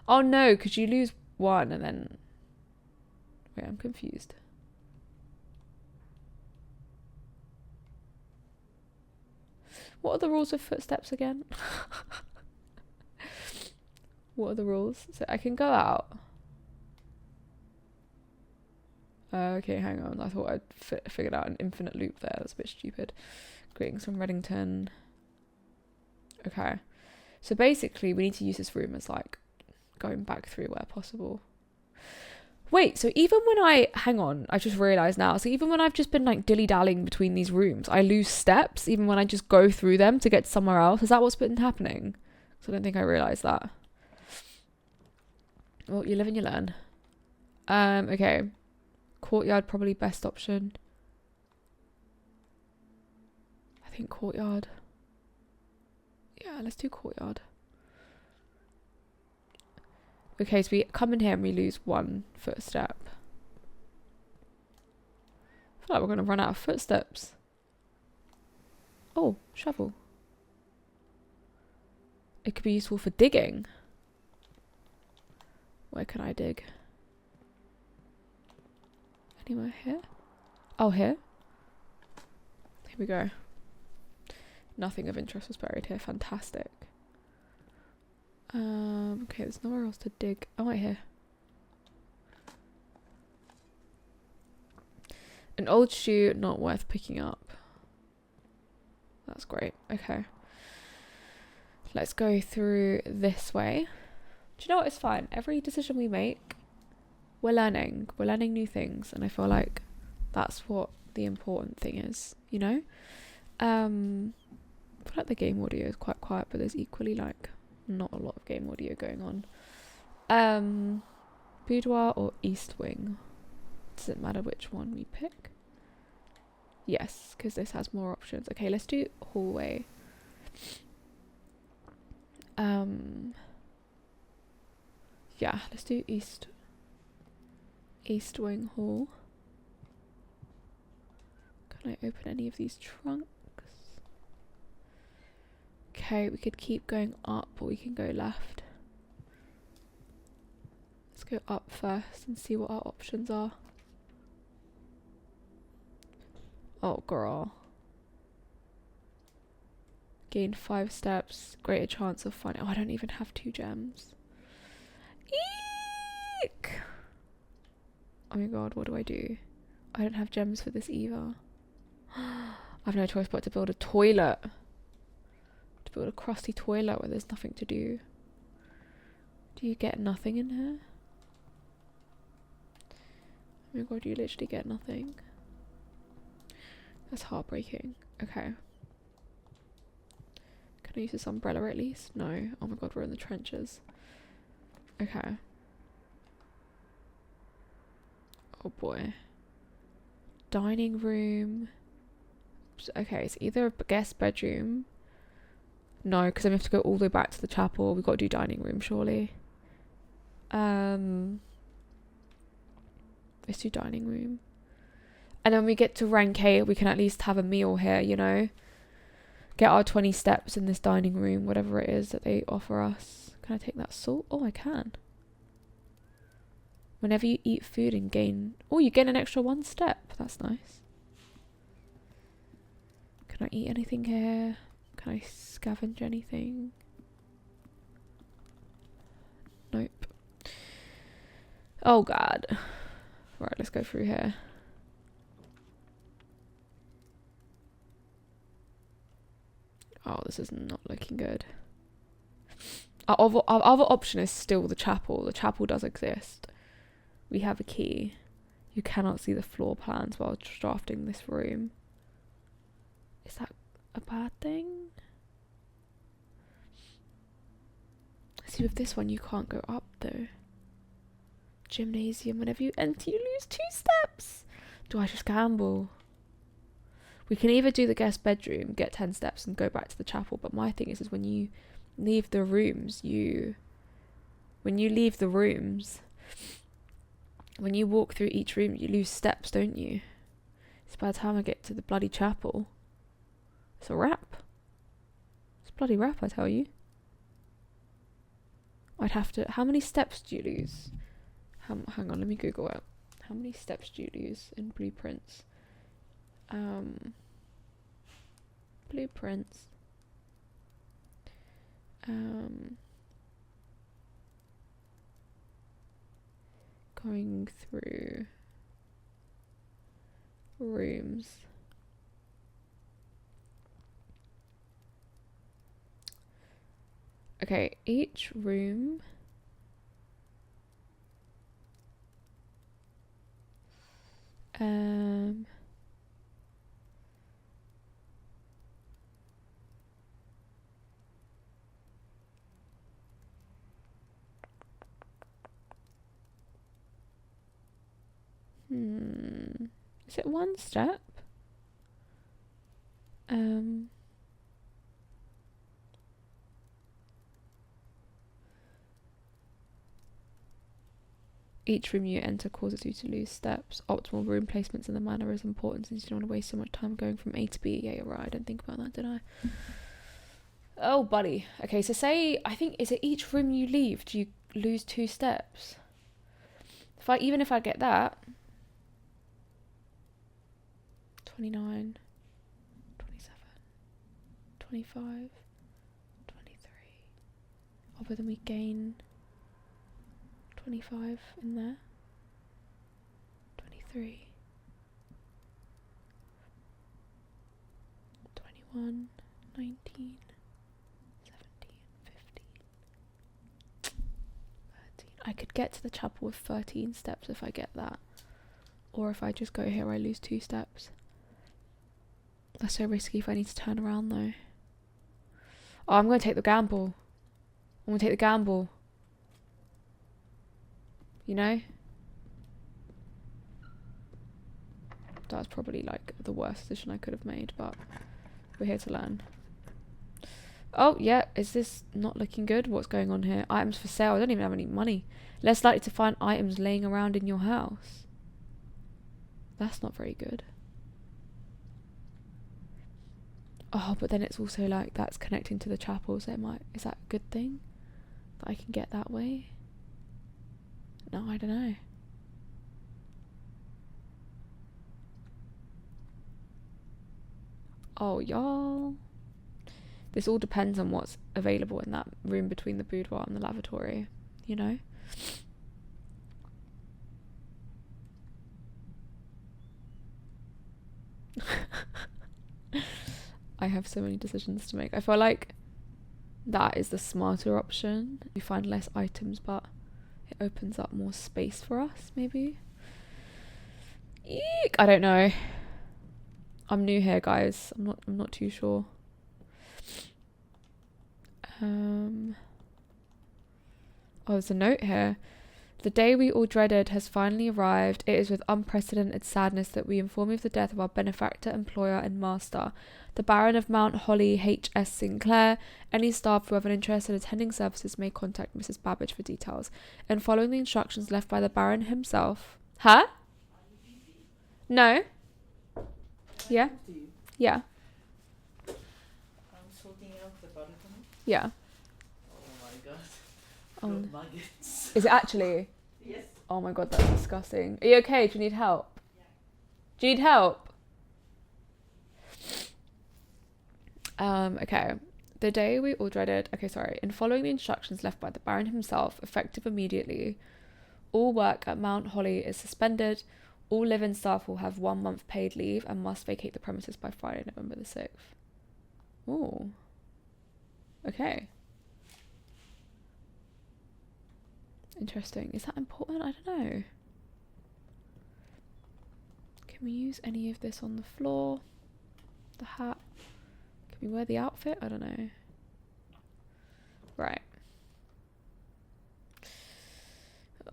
Oh no, because you lose one and then... Wait, I'm confused. What are the rules of footsteps again? What are the rules? So I can go out. Okay, hang on. I thought I'd figured out an infinite loop there. That's a bit stupid. Greetings from Reddington. Okay. So basically, we need to use this room as like going back through where possible. Wait, so even when hang on, I just realised now. So even when I've just been like dilly-dallying between these rooms, I lose steps even when I just go through them to get somewhere else. Is that what's been happening? So I don't think I realised that. Well, you live and you learn. Okay. Courtyard, probably best option. I think courtyard. Yeah, let's do courtyard. Okay, so we come in here and we lose one footstep. I feel like we're going to run out of footsteps. Oh, shovel. It could be useful for digging. Where can I dig? Anywhere here? Oh, here? Here we go. Nothing of interest was buried here. Fantastic. Okay, there's nowhere else to dig. Oh, right here. An old shoe, not worth picking up. That's great. Okay. Let's go through this way. Do you know what? It's fine. Every decision we make, we're learning. We're learning new things. And I feel like that's what the important thing is, you know? I feel like the game audio is quite quiet, but there's equally like not a lot of game audio going on. Boudoir or East Wing? Does it matter which one we pick? Yes, because this has more options. Okay, let's do hallway. Yeah, let's do East Wing Hall. Can I open any of these trunks? Okay, we could keep going up or we can go left. Let's go up first and see what our options are. Oh, girl. Gain 5 steps. Greater chance of finding... Oh, I don't even have 2 gems. Eek! Oh my god, what do I do? I don't have gems for this either. I have no choice but to build a toilet. To build a crusty toilet where there's nothing to do. Do you get nothing in here? Oh my god, you literally get nothing. That's heartbreaking. Okay. Can I use this umbrella at least? No. Oh my god, we're in the trenches. Okay. Oh boy. Dining room. Okay, it's either a guest bedroom. No, because I have to go all the way back to the chapel. We've got to do dining room, surely. Let's do dining room. And then when we get to rank 8, we can at least have a meal here, you know? Get our 20 steps in this dining room, whatever it is that they offer us. Can I take that salt? Oh, I can. Whenever you eat food and gain... Oh, you gain an extra 1 step. That's nice. Can I eat anything here? Can I scavenge anything? Nope. Oh, God. Right, let's go through here. Oh, this is not looking good. Our other option is still the chapel. The chapel does exist. We have a key. You cannot see the floor plans while drafting this room. Is that a bad thing? See, with this one, you can't go up, though. Gymnasium. Whenever you enter, you lose 2 steps. Do I just gamble? We can either do the guest bedroom, get 10 steps, and go back to the chapel. But my thing is when you leave the rooms, when you leave the rooms, when you walk through each room, you lose steps, don't you? So by the time I get to the bloody chapel, it's a wrap. It's a bloody wrap, I tell you. I'd have to... How many steps do you lose? Hang on, let me Google it. How many steps do you lose in blueprints? Blueprints. Going through rooms. Okay, each room is it one step? Each room you enter causes you to lose steps. Optimal room placements in the manor is important since you don't want to waste so much time going from A to B. Yeah, you're right. I didn't think about that, did I? Oh, buddy. Okay, so say, I think, is it each room you leave, do you lose 2 steps? Even if I get that, 29, 27, 25, 23. Oh, but then we gain 25 in there. 23. 21, 19, 17, 15, 13. I could get to the chapel with 13 steps if I get that. Or if I just go here, I lose 2 steps. That's so risky if I need to turn around though. Oh, I'm going to take the gamble. I'm going to take the gamble. You know? That's probably like the worst decision I could have made, but we're here to learn. Oh, yeah. Is this not looking good? What's going on here? Items for sale. I don't even have any money. Less likely to find items laying around in your house. That's not very good. Oh, but then it's also like that's connecting to the chapel, so it might... Is that a good thing? That I can get that way? No, I don't know. Oh, y'all. This all depends on what's available in that room between the boudoir and the lavatory, you know? I have so many decisions to make. I feel like that is the smarter option. We find less items, but it opens up more space for us, maybe. Eek, I don't know. I'm new here, guys. I'm not too sure. Oh, there's a note here. The day we all dreaded has finally arrived. It is with unprecedented sadness that we inform you of the death of our benefactor, employer, and master, the Baron of Mount Holly, H.S. Sinclair. Any staff who have an interest in attending services may contact Mrs. Babbage for details. And following the instructions left by the Baron himself... Huh? No? Yeah? Yeah. I'm sorting out the butter for me. Yeah. Oh my god. Oh. Got nuggets. Is it actually? Yes. Oh my god, that's disgusting. Are you okay? Do you need help? Yeah. Do you need help? Okay. The day we all dreaded... Okay, sorry. In following the instructions left by the Baron himself, effective immediately, all work at Mount Holly is suspended. All live-in staff will have 1 month paid leave and must vacate the premises by Friday, November the 6th. Ooh. Okay. Interesting. Is that important? I don't know. Can we use any of this on the floor? The hat? Can we wear the outfit? I don't know. Right.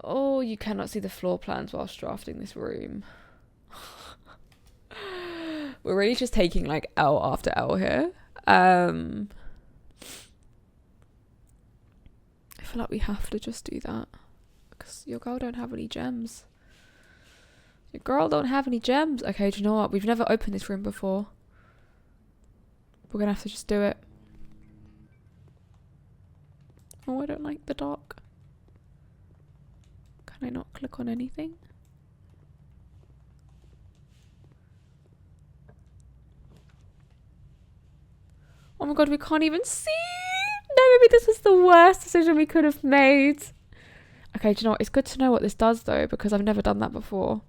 Oh, you cannot see the floor plans whilst drafting this room. We're really just taking like L after L here. feel like we have to just do that. Because your girl don't have any gems. Your girl don't have any gems. Okay, do you know what? We've never opened this room before. We're gonna have to just do it. Oh, I don't like the dark. Can I not click on anything? Oh my god, we can't even see! No, maybe this was the worst decision we could have made. Okay, do you know what? It's good to know what this does though, because I've never done that before.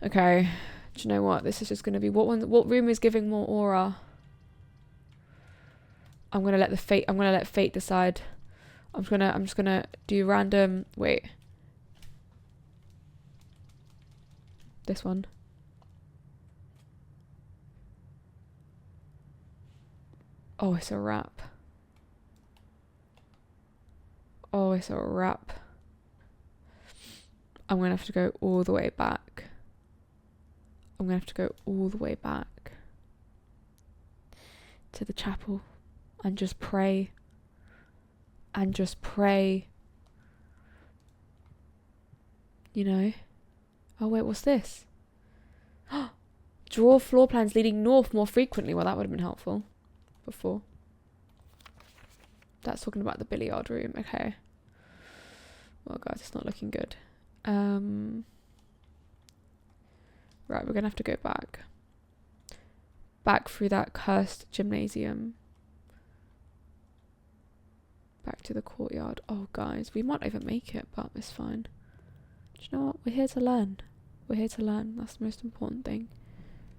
Okay, do you know what? This is just going to be... What room is giving more aura? I'm going to let fate decide. I'm just going to do random... Wait. This one. Oh, it's a wrap. Oh, it's a wrap. I'm going to have to go all the way back. I'm going to have to go all the way back to the chapel and just pray. And just pray. You know? Oh, wait, what's this? Draw floor plans leading north more frequently. Well, that would have been helpful before. That's talking about the billiard room. Okay. Well, guys, it's not looking good. Right, we're going to have to go back. Back through that cursed gymnasium. Back to the courtyard. Oh, guys, we might not even make it, but it's fine. Do you know what? We're here to learn. We're here to learn. That's the most important thing.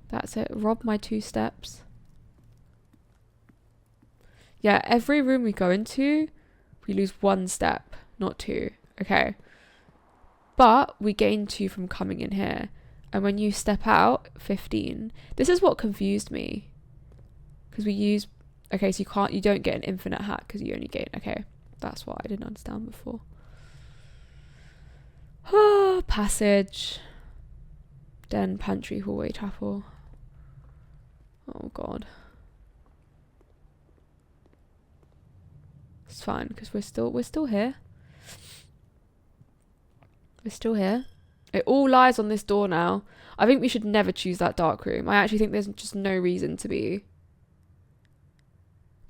That's it. Rob my 2 steps. Yeah, every room we go into, we lose 1 step, not 2. Okay. But we gain 2 from coming in here. And when you step out, 15. This is what confused me. Because we use... Okay, so you don't get an infinite hat because you only gain... Okay, that's what I didn't understand before. Passage. Den, pantry, hallway, chapel. Oh, God. It's fine because we're still here. We're still here. It all lies on this door now. I think we should never choose that dark room. I actually think there's just no reason to be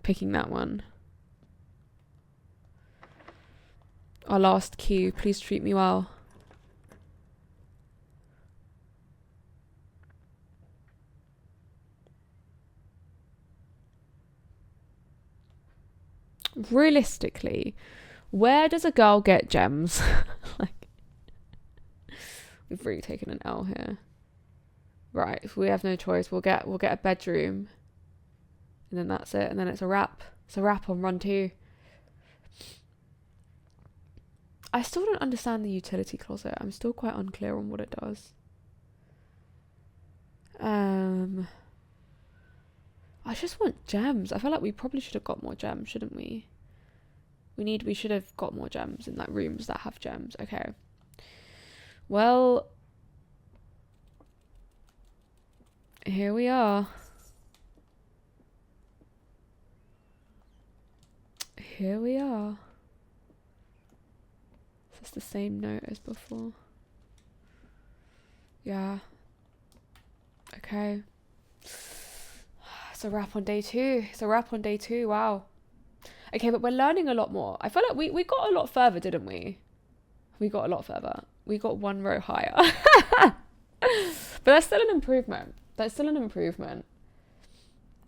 picking that one. Our last cue. Please treat me well. Realistically, where does a girl get gems? Like, we've really taken an L here. Right, if we have no choice, we'll get a bedroom. And then that's it. And then it's a wrap. It's a wrap on run 2. I still don't understand the utility closet. I'm still quite unclear on what it does. I just want gems. I feel like we probably should have got more gems, shouldn't we? We should have got more gems in like rooms that have gems. Okay. Well, here we are. Here we are. Is this the same note as before? Yeah. Okay. It's a wrap on day 2. It's a wrap on day 2. Wow. Okay, but we're learning a lot more. I feel like we got a lot further, didn't we? We got a lot further. We got 1 row higher. But that's still an improvement. That's still an improvement.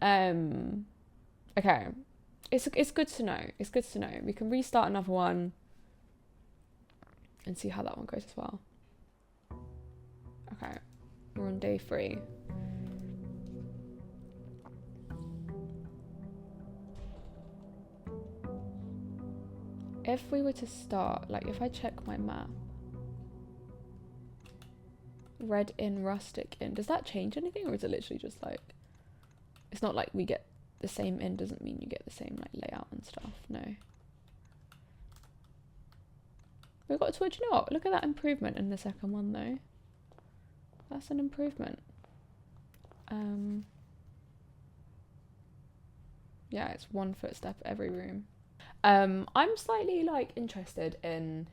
Okay. It's good to know. It's good to know. We can restart another one and see how that one goes as well. Okay. We're on day 3. If we were to start, like if I check my map, red in, rustic in, does that change anything, or is it literally just like, it's not like we get the same in doesn't mean you get the same like layout and stuff? No. We've got to, you know what, look at that improvement in the second one though. That's an improvement. Yeah, it's 1 footstep every room. I'm slightly like interested in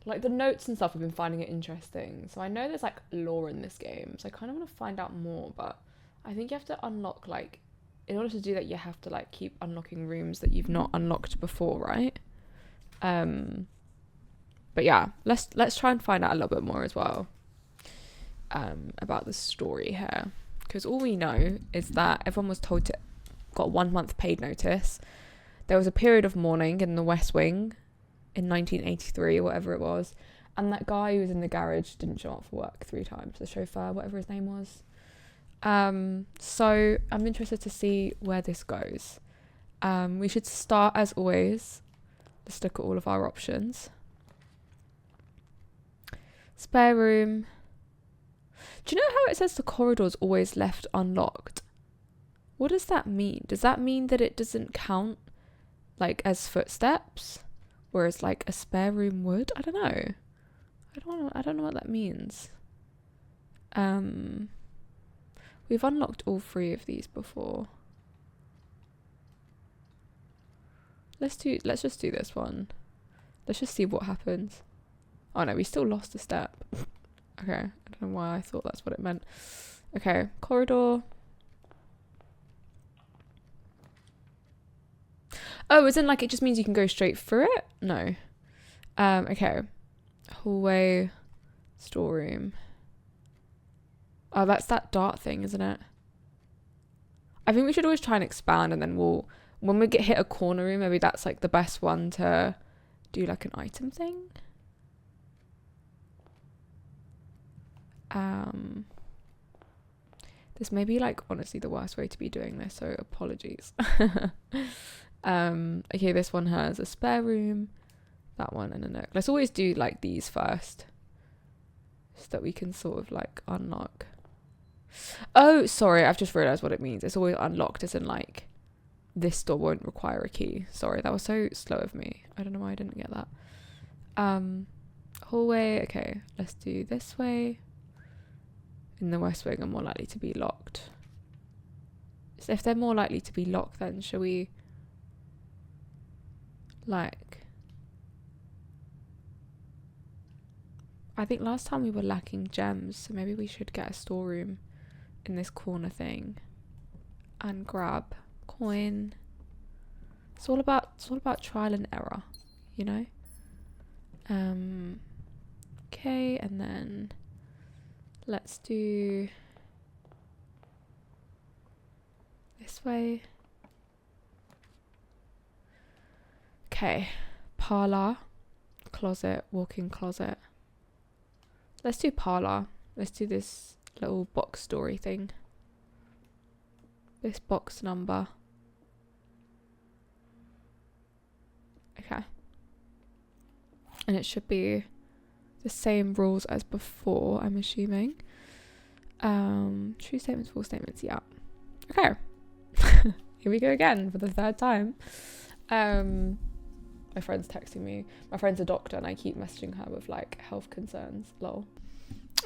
like the notes and stuff. I've been finding it interesting. So I know there's like lore in this game, so I kind of want to find out more, but I think you have to unlock like in order to do that you have to like keep unlocking rooms that you've not unlocked before, right? But yeah, let's try and find out a little bit more as well about the story here, because all we know is that everyone was told to got 1 month paid notice. There was a period of mourning in the West Wing in 1983 or whatever it was, and that guy who was in the garage didn't show up for work 3 times, the chauffeur, whatever his name was. So I'm interested to see where this goes. We should start as always. Let's look at all of our options. Spare room. Do you know how it says the corridor's always left unlocked? What does that mean? Does that mean that it doesn't count like as footsteps, whereas like a spare room would? I don't know. I don't know what that means. We've unlocked all 3 of these before. Let's just do this one. Let's just see what happens. Oh no, we still lost a step. Okay, I don't know why I thought that's what it meant. Okay, corridor. Oh, isn't like it just means you can go straight through it? No. Okay. Hallway, storeroom. Oh, that's that dart thing, isn't it? I think we should always try and expand, and then when we hit a corner room, maybe that's like the best one to do like an item thing. This may be like honestly the worst way to be doing this, so apologies. Okay, this one has a spare room, that one, and a nook. Let's always do like these first, so that we can sort of like unlock. Oh, sorry, I've just realised what it means. It's always unlocked as in like this door won't require a key. Sorry, that was so slow of me. I don't know why I didn't get that. Hallway, okay, let's do this way. In the West Wing are more likely to be locked. So if they're more likely to be locked, then shall we like, I think last time we were lacking gems, so maybe we should get a storeroom in this corner thing and grab coin. It's all about trial and error, you know. Okay, and then let's do this way. Okay, parlor, closet, walk-in closet. Let's do parlor. Let's do this little box story thing. This box number. Okay. And it should be the same rules as before, I'm assuming. True statements, false statements, yeah. Okay. Here we go again for the 3rd time. My friend's texting me. My friend's a doctor and I keep messaging her with like health concerns. Lol.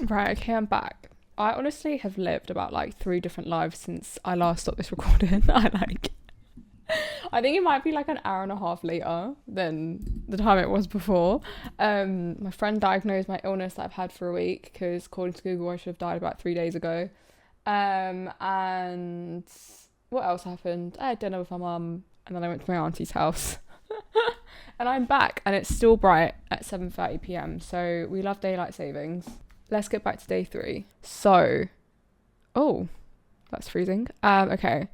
Right, okay, I'm back. I honestly have lived about like 3 different lives since I last stopped this recording. I think it might be like an hour and a half later than the time it was before. My friend diagnosed my illness that I've had for a week, because according to Google I should have died about 3 days ago. And what else happened? I had dinner with my mum and then I went to my auntie's house. And I'm back and it's still bright at 7:30 p.m. So we love daylight savings. Let's get back to day 3. So, oh, that's freezing. Okay.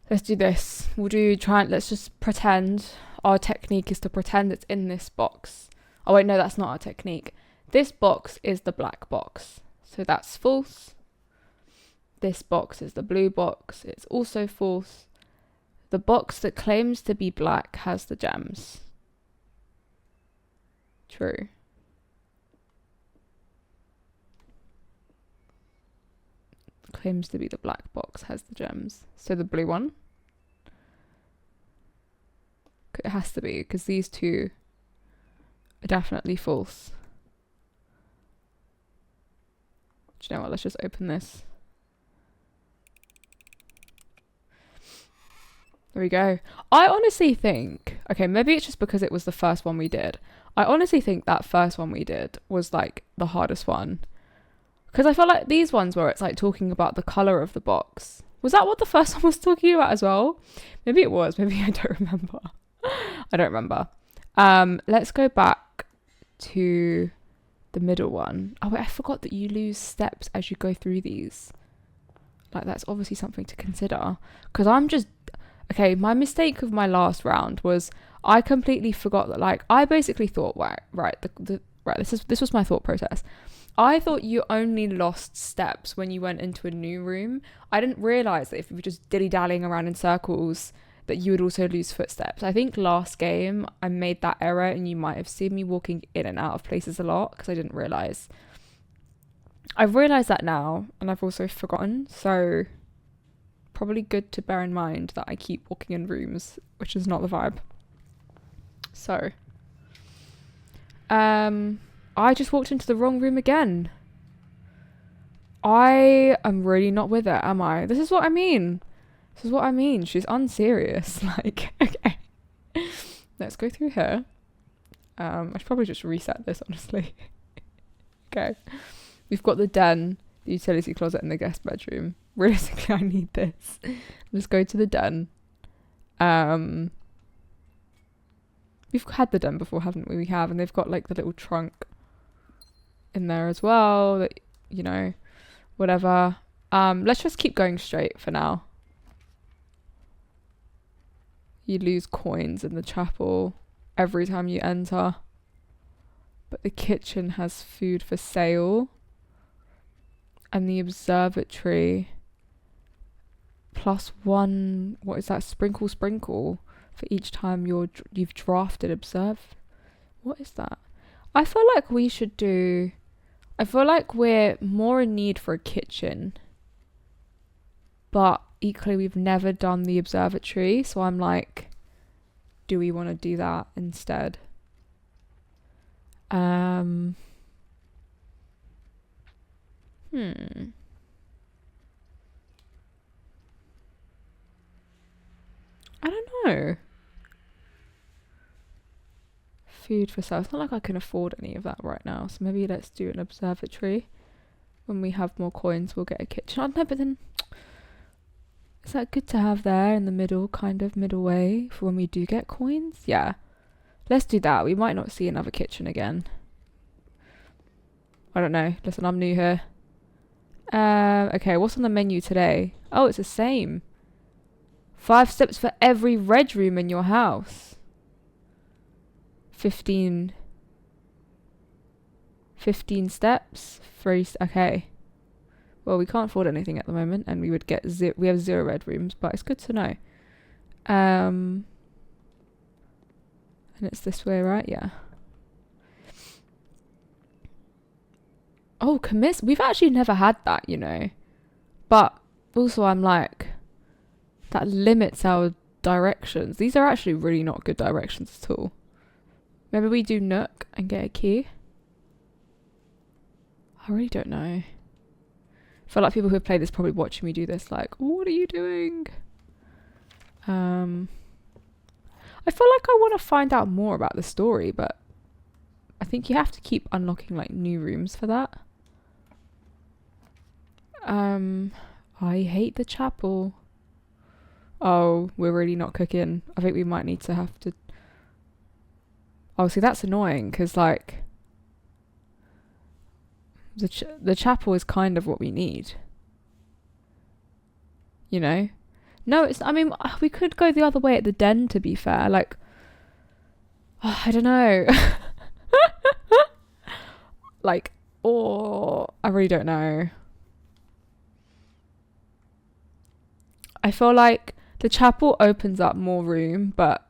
Let's do this. Let's just pretend our technique is to pretend it's in this box. Oh wait, no, that's not our technique. This box is the black box. So that's false. This box is the blue box. It's also false. The box that claims to be black has the gems. True. Claims to be the black box has the gems. So the blue one? It has to be, because these 2 are definitely false. Do you know what? Let's just open this. There we go. I honestly think, okay, maybe it's just because it was the first one we did. I honestly think that first one we did was like the hardest one. Because I feel like these ones where it's like talking about the colour of the box. Was that what the first one was talking about as well? Maybe it was. Maybe I don't remember. I don't remember. Let's go back to the middle one. Oh wait, I forgot that you lose steps as you go through these. Like that's obviously something to consider. Because okay, my mistake of my last round was I completely forgot that, like, I basically thought, this was my thought process. I thought you only lost steps when you went into a new room. I didn't realise that if you were just dilly-dallying around in circles that you would also lose footsteps. I think last game I made that error and you might have seen me walking in and out of places a lot because I didn't realise. I've realised that now and I've also forgotten, so probably good to bear in mind that I keep walking in rooms, which is not the vibe. So, I just walked into the wrong room again. I am really not with it, am I? This is what I mean. She's unserious. Like, okay. Let's go through here. I should probably just reset this, honestly. Okay. We've got the den, the utility closet, and the guest bedroom. Realistically, I need this. Let's go to the den. We've had the den before, haven't we? We have, and they've got like the little trunk in there as well. That, you know, whatever. Let's just keep going straight for now. You lose coins in the chapel every time you enter. But the kitchen has food for sale. And the observatory +1, what is that? Sprinkle for each time you've drafted observe. What is that? I feel like we're more in need for a kitchen. But equally we've never done the observatory, so I'm like, do we want to do that instead? I don't know. Food for sale. It's not like I can afford any of that right now, so maybe let's do an observatory. When we have more coins, we'll get a kitchen. I don't know, but then is that good to have there in the middle, kind of middle way for when we do get coins? Yeah. Let's do that. We might not see another kitchen again. I don't know. Listen, I'm new here. Okay, what's on the menu today? Oh, it's the same. 5 steps for every red room in your house. 15 steps. Okay. Well, we can't afford anything at the moment, and we would get we have 0 red rooms, but it's good to know. And it's this way, right? Yeah. Oh, commits. We've actually never had that, you know. But also I'm like, that limits our directions. These are actually really not good directions at all. Maybe we do Nook and get a key. I really don't know. I feel like people who have played this probably watching me do this like, what are you doing? I feel like I want to find out more about the story, but I think you have to keep unlocking like new rooms for that. I hate the chapel. Oh, we're really not cooking. I think we might need to have to... Oh, see, that's annoying, because, like, the chapel is kind of what we need. You know? No, it's... I mean, we could go the other way at the den, to be fair. Like, oh, I don't know. Like, or... I really don't know. I feel like the chapel opens up more room, but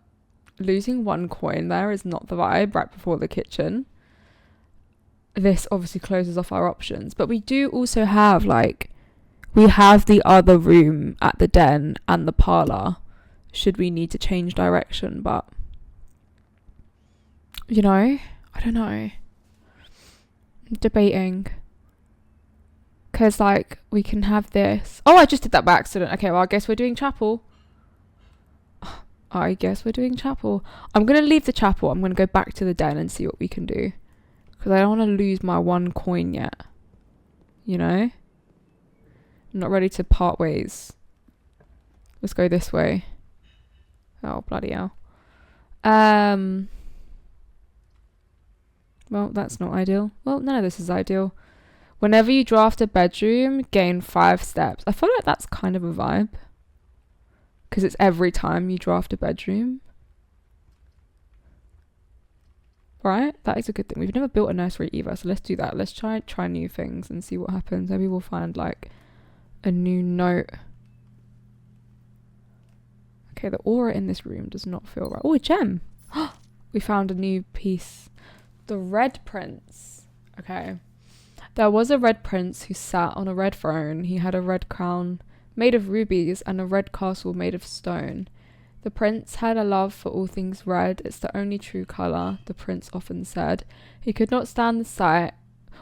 losing 1 coin there is not the vibe right before the kitchen. This obviously closes off our options, but we do also have, like, we have the other room at the den and the parlour should we need to change direction, but, you know, I don't know. I'm debating. Because, like, we can have this. Oh, I just did that by accident. Okay, well, I guess we're doing chapel. I guess we're doing chapel. I'm going to leave the chapel. I'm going to go back to the den and see what we can do. Because I don't want to lose my 1 coin yet. You know? I'm not ready to part ways. Let's go this way. Oh, bloody hell. Well, that's not ideal. Well, none of this is ideal. Whenever you draft a bedroom, gain 5 steps. I feel like that's kind of a vibe. Because it's every time you draft a bedroom. Right? That is a good thing. We've never built a nursery either, so let's do that. Let's try new things and see what happens. Maybe we'll find like a new note. Okay, the aura in this room does not feel right. Oh, a gem. We found a new piece. The Red Prince. Okay. There was a red prince who sat on a red throne. He had a red crown made of rubies and a red castle made of stone. The prince had a love for all things red. It's the only true colour, the prince often said. He could not stand the sight.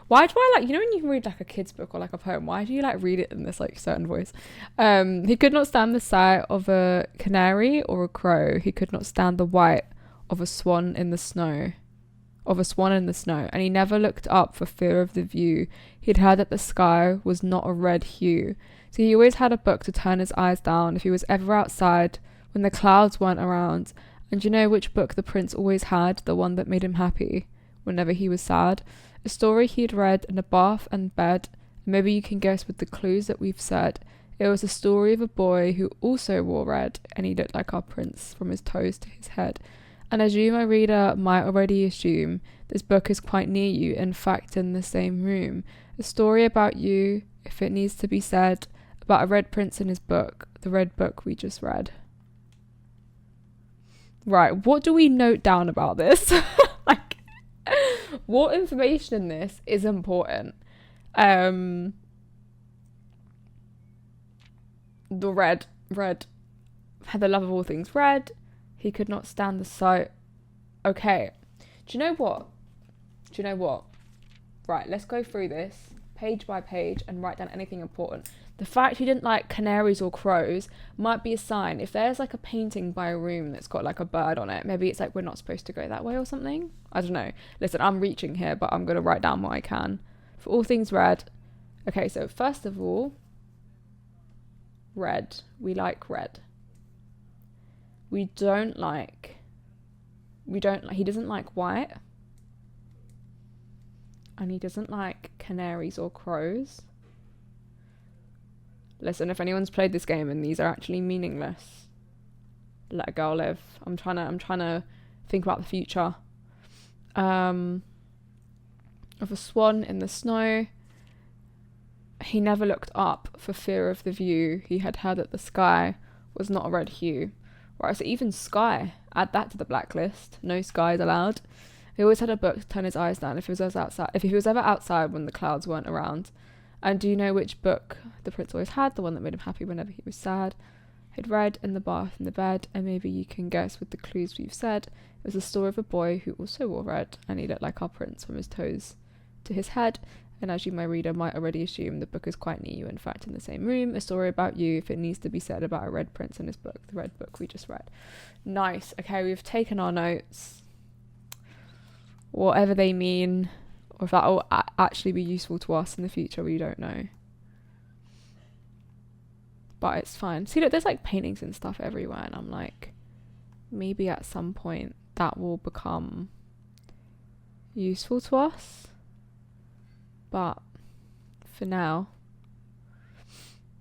Why do I like, you know when you read like a kid's book or like a poem, why do you like read it in this like certain voice? He could not stand the sight of a canary or a crow. He could not stand the white of a swan in the snow. And he never looked up for fear of the view. He'd heard that the sky was not a red hue. So he always had a book to turn his eyes down if he was ever outside when the clouds weren't around. And you know which book the prince always had? The one that made him happy whenever he was sad. A story he'd read in a bath and bed. Maybe you can guess with the clues that we've said. It was a story of a boy who also wore red, and he looked like our prince from his toes to his head. And as you, my reader, might already assume, this book is quite near you, in fact in the same room. A story about you, if it needs to be said, about a red prince in his book, the red book we just read. Right, what do we note down about this? Like, what information in this is important? The red had the love of all things red. He could not stand the sight. Okay. Do you know what? Right, let's go through this page by page and write down anything important. The fact he didn't like canaries or crows might be a sign. If there's like a painting by a room that's got like a bird on it, maybe it's like we're not supposed to go that way or something. I don't know. Listen, I'm reaching here, but I'm going to write down what I can. For all things red. Okay, so first of all, red. We like red. He doesn't like white. And he doesn't like canaries or crows. Listen, if anyone's played this game and these are actually meaningless, let a girl live. I'm trying to think about the future. Of a swan in the snow. He never looked up for fear of the view. He had heard that the sky was not a red hue. Right, so even sky, add that to the blacklist. No skies allowed. He always had a book to turn his eyes down if he was ever outside when the clouds weren't around. And do you know which book the prince always had? The one that made him happy whenever he was sad. He'd read in the bath in the bed, and maybe you can guess with the clues we've said. It was the story of a boy who also wore red, and he looked like our prince from his toes to his head. And as you, my reader, might already assume, the book is quite near you, in fact, in the same room. A story about you, if it needs to be said, about a red prince in his book, the red book we just read. Nice. Okay, we've taken our notes. Whatever they mean, or if that will actually be useful to us in the future, we don't know. But it's fine. See, look, there's like paintings and stuff everywhere, and I'm like, maybe at some point that will become useful to us. But for now,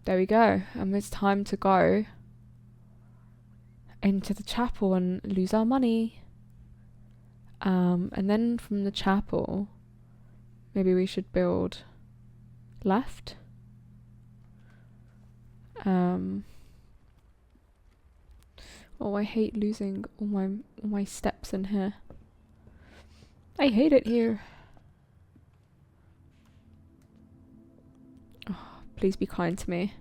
there we go. And it's time to go into the chapel and lose our money. And then from the chapel, maybe we should build left. Oh, I hate losing all my steps in here. I hate it here. Oh, please be kind to me.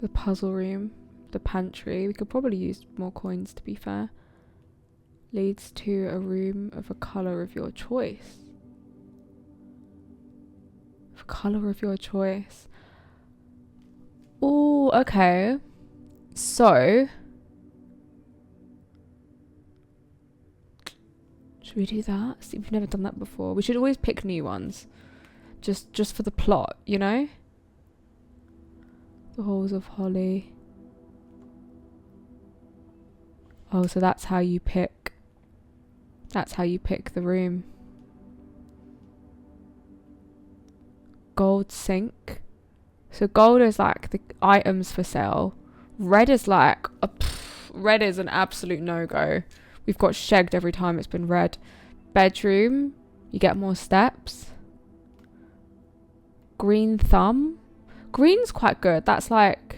The puzzle room, the pantry. We could probably use more coins, to be fair. Leads to a room of a colour of your choice. Colour of your choice. Oh, okay. So should we do that? See, we've never done that before. We should always pick new ones. Just for the plot, you know? The Halls of Holly. Oh, so that's how you pick. That's how you pick the room. Gold sink. So gold is like the items for sale. Red is like red is an absolute no-go. We've got shagged every time it's been red. Bedroom, you get more steps. Green thumb. Green's quite good. That's like...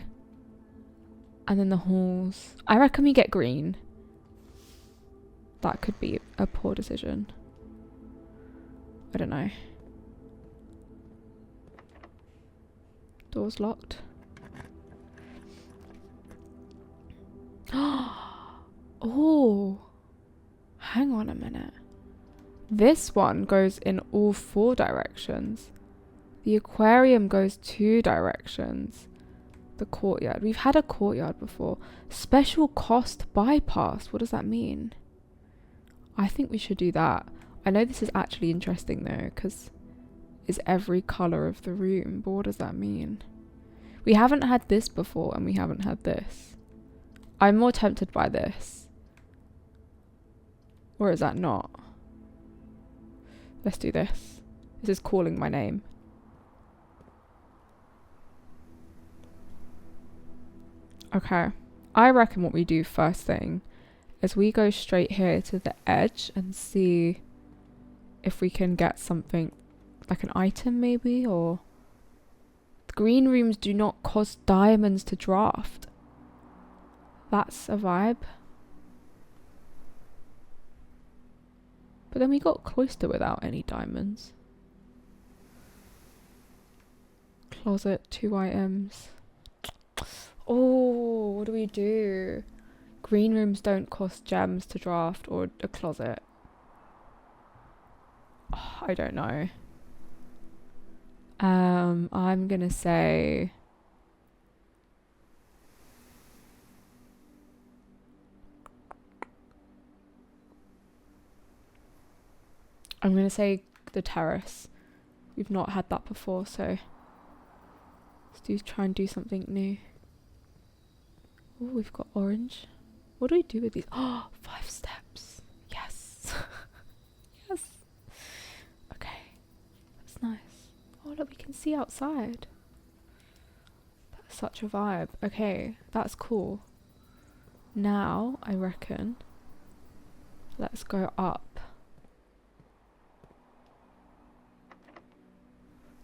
And then the halls. I reckon we get green. That could be a poor decision. I don't know. Door's locked. Oh. Hang on a minute. This one goes in all 4 directions. The aquarium goes 2 directions. The courtyard. We've had a courtyard before. Special cost bypass. What does that mean? I think we should do that. I know this is actually interesting though, because it's every colour of the room. But what does that mean? We haven't had this before and we haven't had this. I'm more tempted by this. Or is that not? Let's do this. This is calling my name. Okay. I reckon what we do first thing is we go straight here to the edge and see if we can get something like an item maybe, or... The green rooms do not cost diamonds to draft. That's a vibe. But then we got cloister without any diamonds. Closet, 2 items. Oh, what do we do? Green rooms don't cost gems to draft, or a closet. Oh, I don't know. I'm gonna say... I'm gonna say the terrace. We've not had that before, so let's try and do something new. Oh, we've got orange. What do we do with these? Oh, 5 steps. Yes. Yes. Okay. That's nice. Oh, look, we can see outside. That's such a vibe. Okay, that's cool. Now, I reckon, let's go up.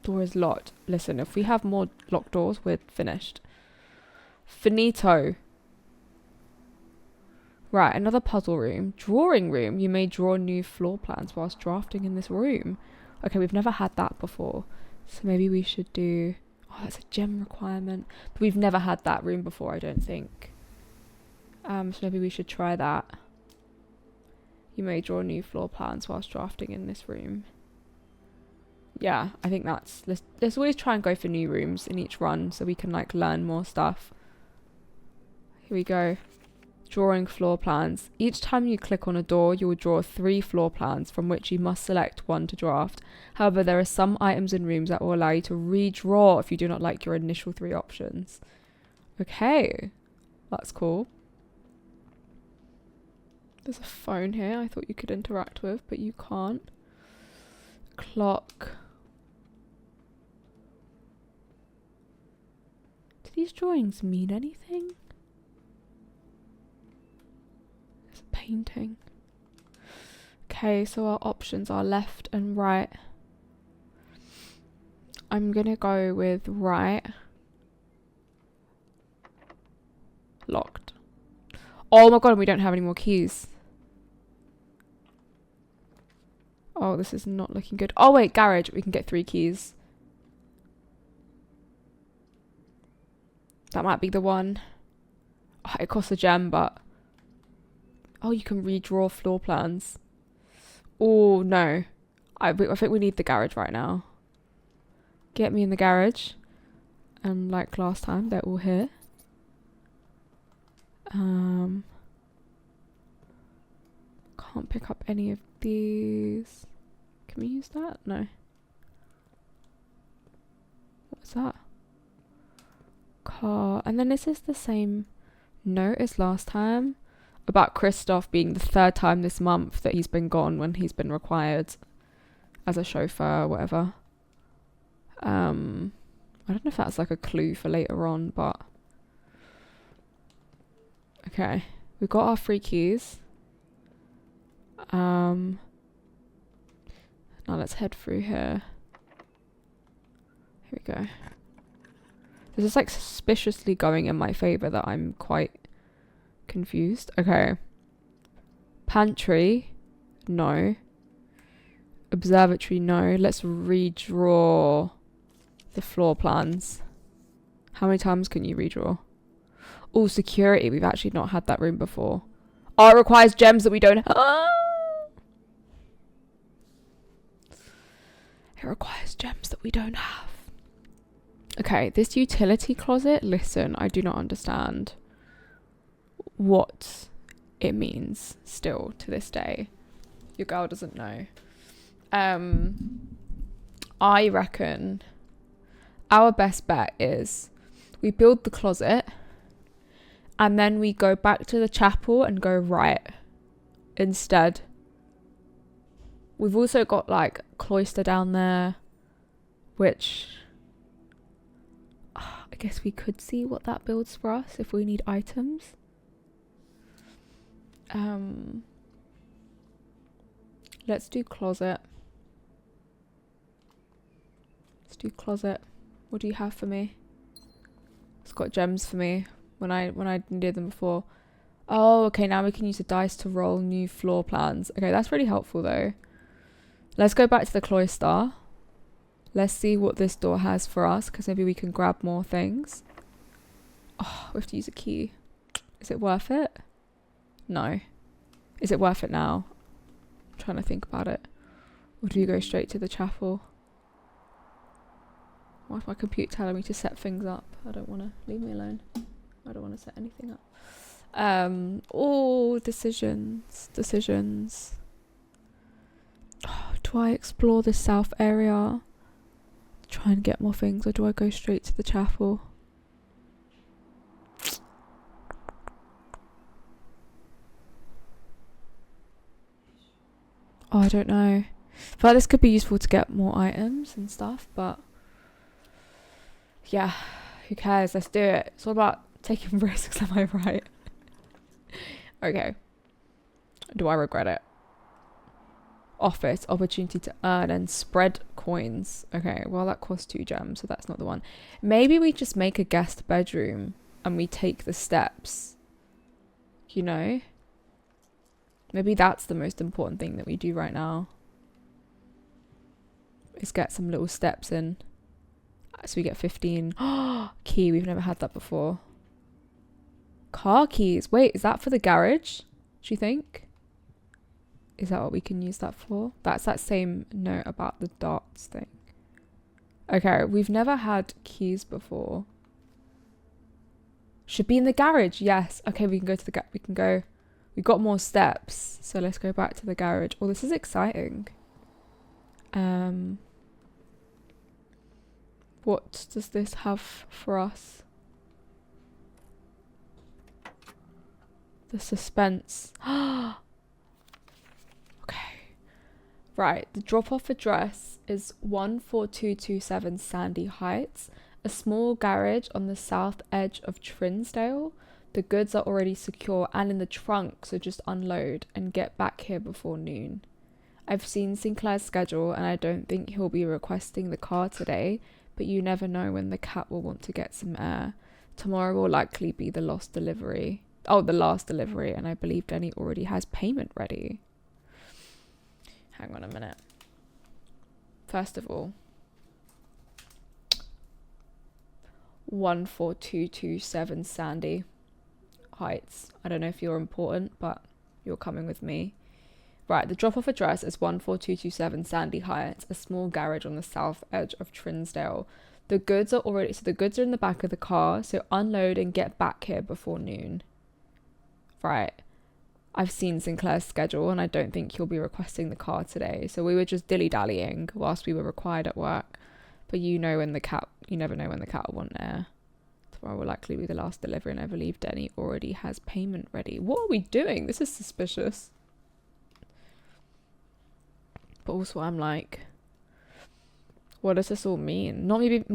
Door is locked. Listen, if we have more locked doors, we're finished. Finito. Right, another puzzle room. Drawing room. You may draw new floor plans whilst drafting in this room. Okay, we've never had that before. So maybe we should do... Oh, that's a gem requirement. But we've never had that room before, I don't think. So maybe we should try that. You may draw new floor plans whilst drafting in this room. Yeah, I think that's... Let's always try and go for new rooms in each run so we can, like, learn more stuff. Here we go. Drawing floor plans. Each time you click on a door, you will draw 3 floor plans from which you must select one to draft. However, there are some items in rooms that will allow you to redraw if you do not like your initial 3 options. Okay, that's cool. There's a phone here I thought you could interact with, but you can't. Clock. Do these drawings mean anything? There's a painting. Okay, so our options are left and right. I'm gonna go with right. Locked. Oh my god, we don't have any more keys. Oh, this is not looking good. Oh wait, garage. We can get 3 keys. That might be the one. Oh, it costs a gem, but... Oh, you can redraw floor plans. Oh, no. I think we need the garage right now. Get me in the garage. And like last time, they're all here. Can't pick up any of these. Can we use that? No. What's that? Car. And then is this the same note as last time? About Christoph being the 3rd time this month that he's been gone when he's been required as a chauffeur or whatever. I don't know if that's like a clue for later on, but okay. We've got our 3 keys. Now let's head through here. Here we go. This is like suspiciously going in my favour that I'm quite confused. Okay. Pantry. No. Observatory. No. Let's redraw the floor plans. How many times can you redraw? Oh, security. We've actually not had that room before. Oh, it requires gems that we don't have. It requires gems that we don't have. Okay, this utility closet. Listen, I do not understand what it means still to this day. Your girl doesn't know. I reckon our best bet is we build the closet and then we go back to the chapel and go right instead. We've also got like cloister down there, which I guess we could see what that builds for us if we need items. Let's do closet. Let's do closet. What do you have for me? It's got gems for me when I needed them before. Oh, okay, now we can use the dice to roll new floor plans. Okay, that's really helpful though. Let's go back to the cloister. Let's see what this door has for us, because maybe we can grab more things. Oh, we have to use a key. Is it worth it? No. Is it worth it now? I'm trying to think about it. Or do you go straight to the chapel? Why is my computer telling me to set things up? I don't want to. Leave me alone. I don't want to set anything up. Oh, decisions. Oh, do I explore this south area? Try and get more things, or do I go straight to the chapel? Oh, I don't know. But this could be useful to get more items and stuff, but yeah, who cares? Let's do it. It's all about taking risks, am I right? Okay. Do I regret it? Office, opportunity to earn and spread coins. Okay, well that costs 2 gems, so that's not the one. Maybe we just make a guest bedroom and we take the steps. You know? Maybe that's the most important thing that we do right now. Is get some little steps in. So we get 15. Key, we've never had that before. Car keys. Wait, is that for the garage? Do you think? Is that what we can use that for? That's that same note about the darts thing. Okay, we've never had keys before. Should be in the garage. Yes. Okay, we can go to the we can go. We got more steps, so let's go back to the garage. Oh, this is exciting. What does this have for us? The suspense. Okay. Right, the drop-off address is 14227 Sandy Heights, a small garage on the south edge of Trinsdale. The goods are already secure and in the trunk, so just unload and get back here before noon. I've seen Sinclair's schedule and I don't think he'll be requesting the car today, but you never know when the cat will want to get some air. Tomorrow will likely be the last delivery. Oh, the last delivery, and I believe Denny already has payment ready. Hang on a minute. First of all, 14227 Sandy Heights. I don't know if you're important, but you're coming with me. Right, the drop-off address is 14227 Sandy Heights, a small garage on the south edge of Trinsdale. The goods are in the back of the car, so unload and get back here before noon. right, I've seen Sinclair's schedule and I don't think he'll be requesting the car today. So we were just dilly-dallying whilst we were required at work. But you never know when the cat will want air. Tomorrow will likely be the last delivery, and I believe Denny already has payment ready. What are we doing? This is suspicious. But also I'm like, what does this all mean? Not me being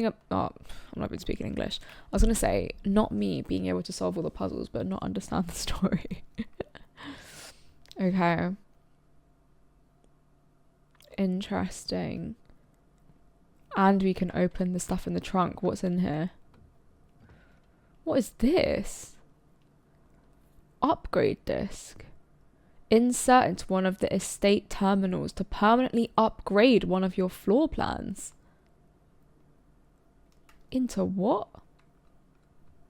I'm not even speaking English. I was gonna say, not me being able to solve all the puzzles but not understand the story. Okay. Interesting. And we can open the stuff in the trunk. What's in here? What is this? Upgrade disc. Insert into one of the estate terminals to permanently upgrade one of your floor plans. Into what?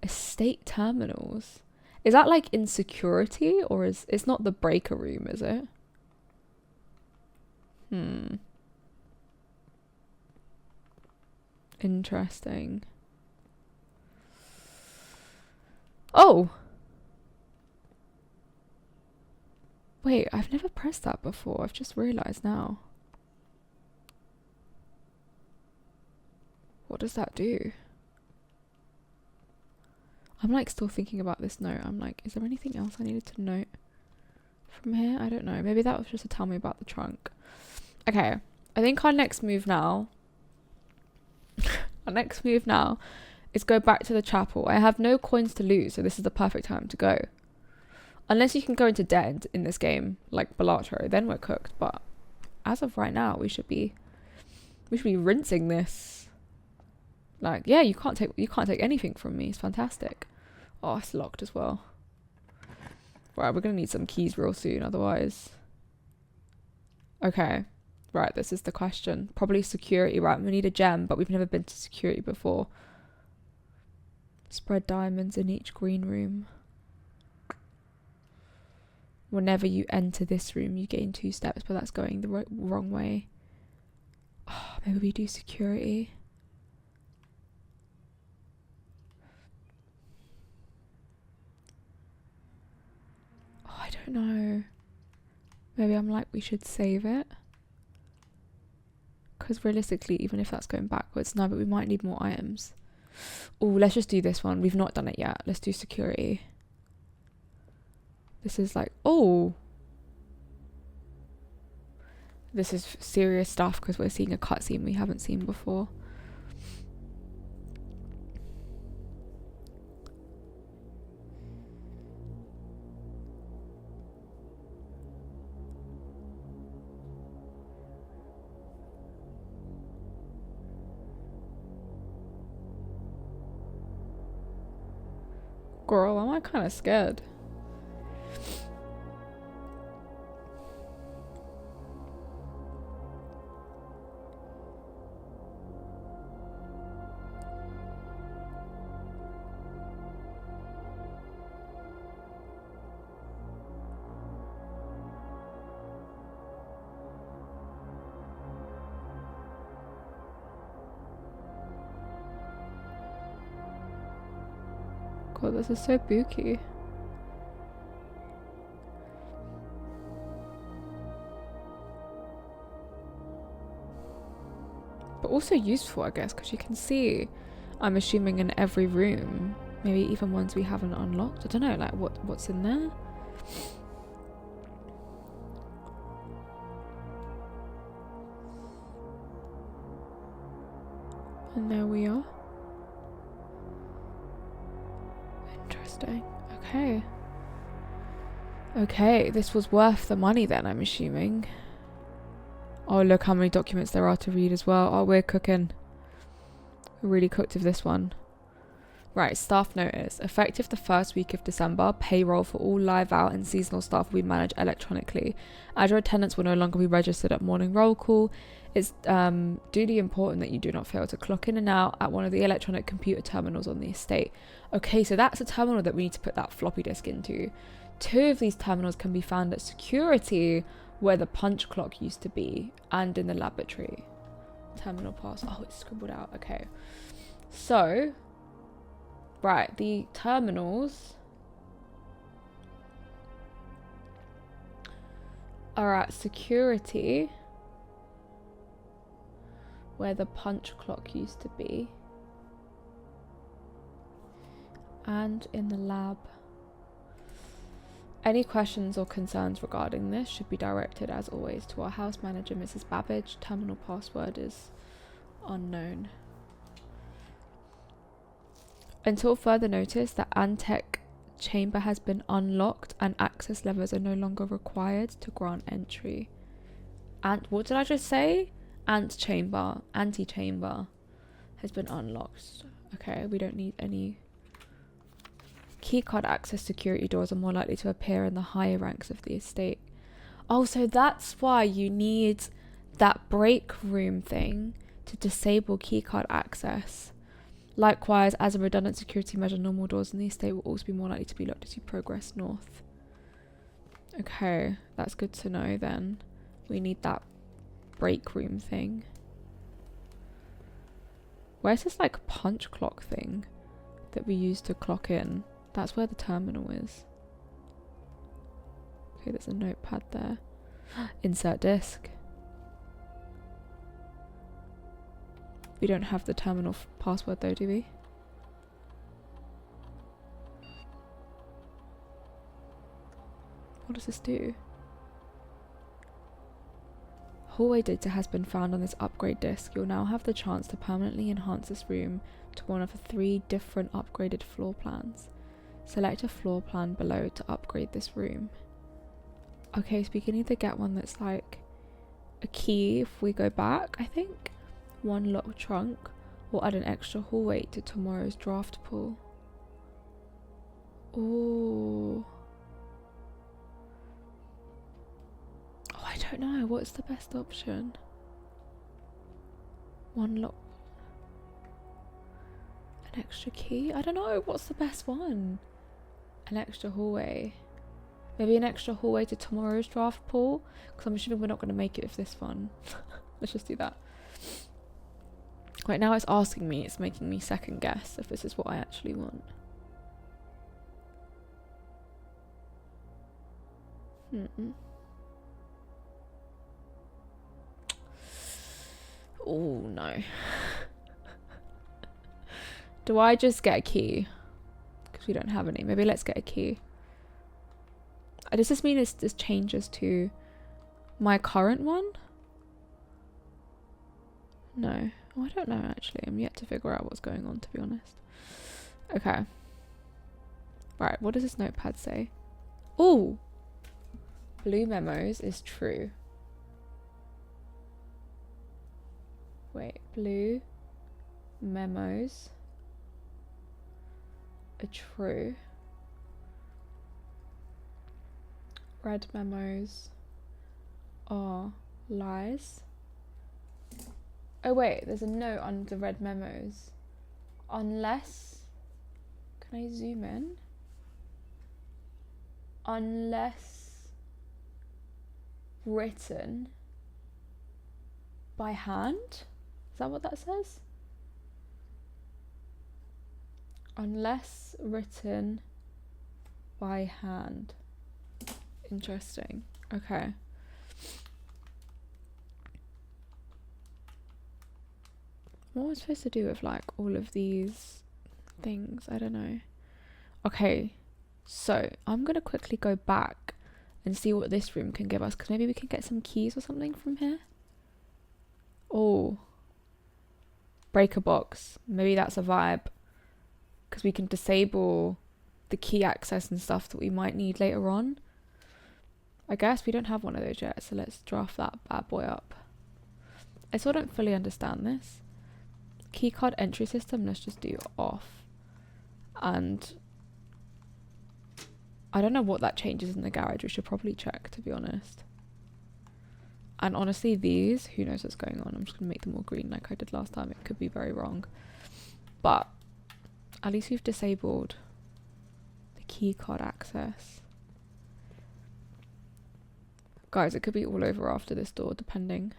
Estate terminals. Is that like in security, or it's not the breaker room, is it? Interesting. Oh! Wait, I've never pressed that before. I've just realised now. What does that do? I'm like still thinking about this note. I'm like, is there anything else I needed to note from here? I don't know. Maybe that was just to tell me about the trunk. Okay. I think our next move now is go back to the chapel. I have no coins to lose, so this is the perfect time to go. Unless you can go into debt in this game, like Balatro, then we're cooked. But as of right now, we should be rinsing this. Like, yeah, you can't take anything from me. It's fantastic. Oh, it's locked as well. Right, we're gonna need some keys real soon, otherwise. Okay. Right, this is the question. Probably security, right? We need a gem, but we've never been to security before. Spread diamonds in each green room. Whenever you enter this room, you gain 2 steps, but that's going the wrong way. Oh, maybe we do security. Oh, I don't know. Maybe I'm like, we should save it. Because realistically, even if that's going backwards, no, but we might need more items. Oh, let's just do this one. We've not done it yet. Let's do security. This is like, oh. This is serious stuff because we're seeing a cutscene we haven't seen before. Girl, am I kind of scared? God, this is so spooky. But also useful, I guess, because you can see, I'm assuming, in every room, maybe even ones we haven't unlocked. I don't know, like what's in there. And there we are. Interesting. Okay. Okay, this was worth the money then, I'm assuming. Oh, look how many documents there are to read as well. Oh, we're cooking. We're really cooked with this one. Right, staff notice. Effective the first week of December, payroll for all live out and seasonal staff will be managed electronically. As your attendance will no longer be registered at morning roll call, it's duly important that you do not fail to clock in and out at one of the electronic computer terminals on the estate. Okay, so that's a terminal that we need to put that floppy disk into. 2 of these terminals can be found at security, where the punch clock used to be, and in the laboratory. Terminal pass. Oh, it's scribbled out. Okay. So, right, the terminals are at security, where the punch clock used to be, and in the lab. Any questions or concerns regarding this should be directed, as always, to our house manager, Mrs. Babbage. Terminal password is unknown. Until further notice, the Antec chamber has been unlocked and access levels are no longer required to grant entry. What did I just say? Antechamber has been unlocked. Okay, we don't need any. Keycard access security doors are more likely to appear in the higher ranks of the estate. Oh, so that's why you need that break room thing to disable keycard access. Likewise, as a redundant security measure, normal doors in the estate will also be more likely to be locked as you progress north. Okay, that's good to know then. We need that break room thing. Where's this like punch clock thing that we use to clock in? That's where the terminal is. Okay, there's a notepad there. Insert disk. We don't have the terminal password though, do we? What does this do? Hallway data has been found on this upgrade disk. You'll now have the chance to permanently enhance this room to one of the 3 different upgraded floor plans. Select a floor plan below to upgrade this room. Okay, so we can either get one that's like a key if we go back, I think. 1 locked trunk, or add an extra hallway to tomorrow's draft pool. Ooh. Oh, I don't know. What's the best option? 1 lock. An extra key? I don't know. What's the best one? An extra hallway. Maybe an extra hallway to tomorrow's draft pool? Because I'm assuming we're not going to make it with this one. Let's just do that. Right now it's asking me, it's making me second guess if this is what I actually want. Oh no. Do I just get a key? Because we don't have any. Maybe let's get a key. Does this mean this changes to my current one? No. Oh, I don't know actually. I'm yet to figure out what's going on, to be honest. Okay. Right, what does this notepad say? Oh! Blue memos is true. Wait, blue memos are true. Red memos are lies. Oh wait, there's a note on the red memos. Unless, can I zoom in? Unless written by hand? Is that what that says? Unless written by hand. Interesting. Okay. What was I supposed to do with like all of these things? I don't know. Okay, so I'm gonna quickly go back and see what this room can give us, because maybe we can get some keys or something from here. Oh, breaker box. Maybe that's a vibe, because we can disable the key access and stuff that we might need later on. I guess we don't have one of those yet, so let's draft that bad boy up. I still don't fully understand this. Keycard entry system, let's just do off. And I don't know what that changes in the garage. We should probably check, to be honest. And honestly, these, who knows what's going on. I'm just going to make them all green like I did last time. It could be very wrong. But at least we've disabled the keycard access. Guys, it could be all over after this door, depending.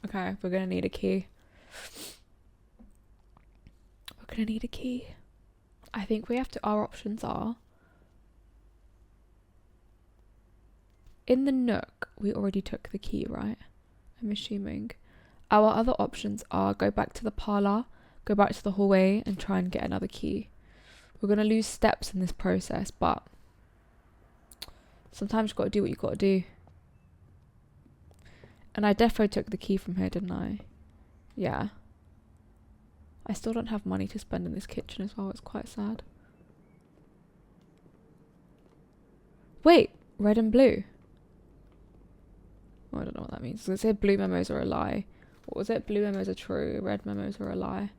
Okay, we're gonna need a key. We're gonna need a key. I think we have to, our options are, in the Nook, we already took the key, right? I'm assuming. Our other options are go back to the parlour, go back to the hallway and try and get another key. We're going to lose steps in this process, but sometimes you've got to do what you've got to do. And I defo took the key from here, didn't I? Yeah. I still don't have money to spend in this kitchen as well. It's quite sad. Wait, red and blue. Oh, I don't know what that means. So it said blue memos are a lie. What was it? Blue memos are true. Red memos are a lie.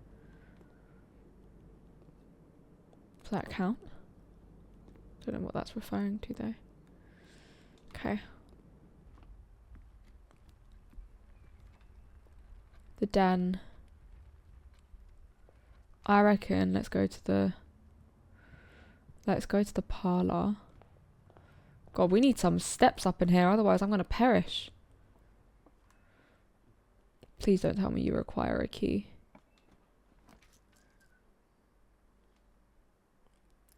Does that count? Don't know what that's referring to though. Okay. The den. I reckon let's go to the parlour. God, we need some steps up in here, otherwise I'm gonna perish. Please don't tell me you require a key.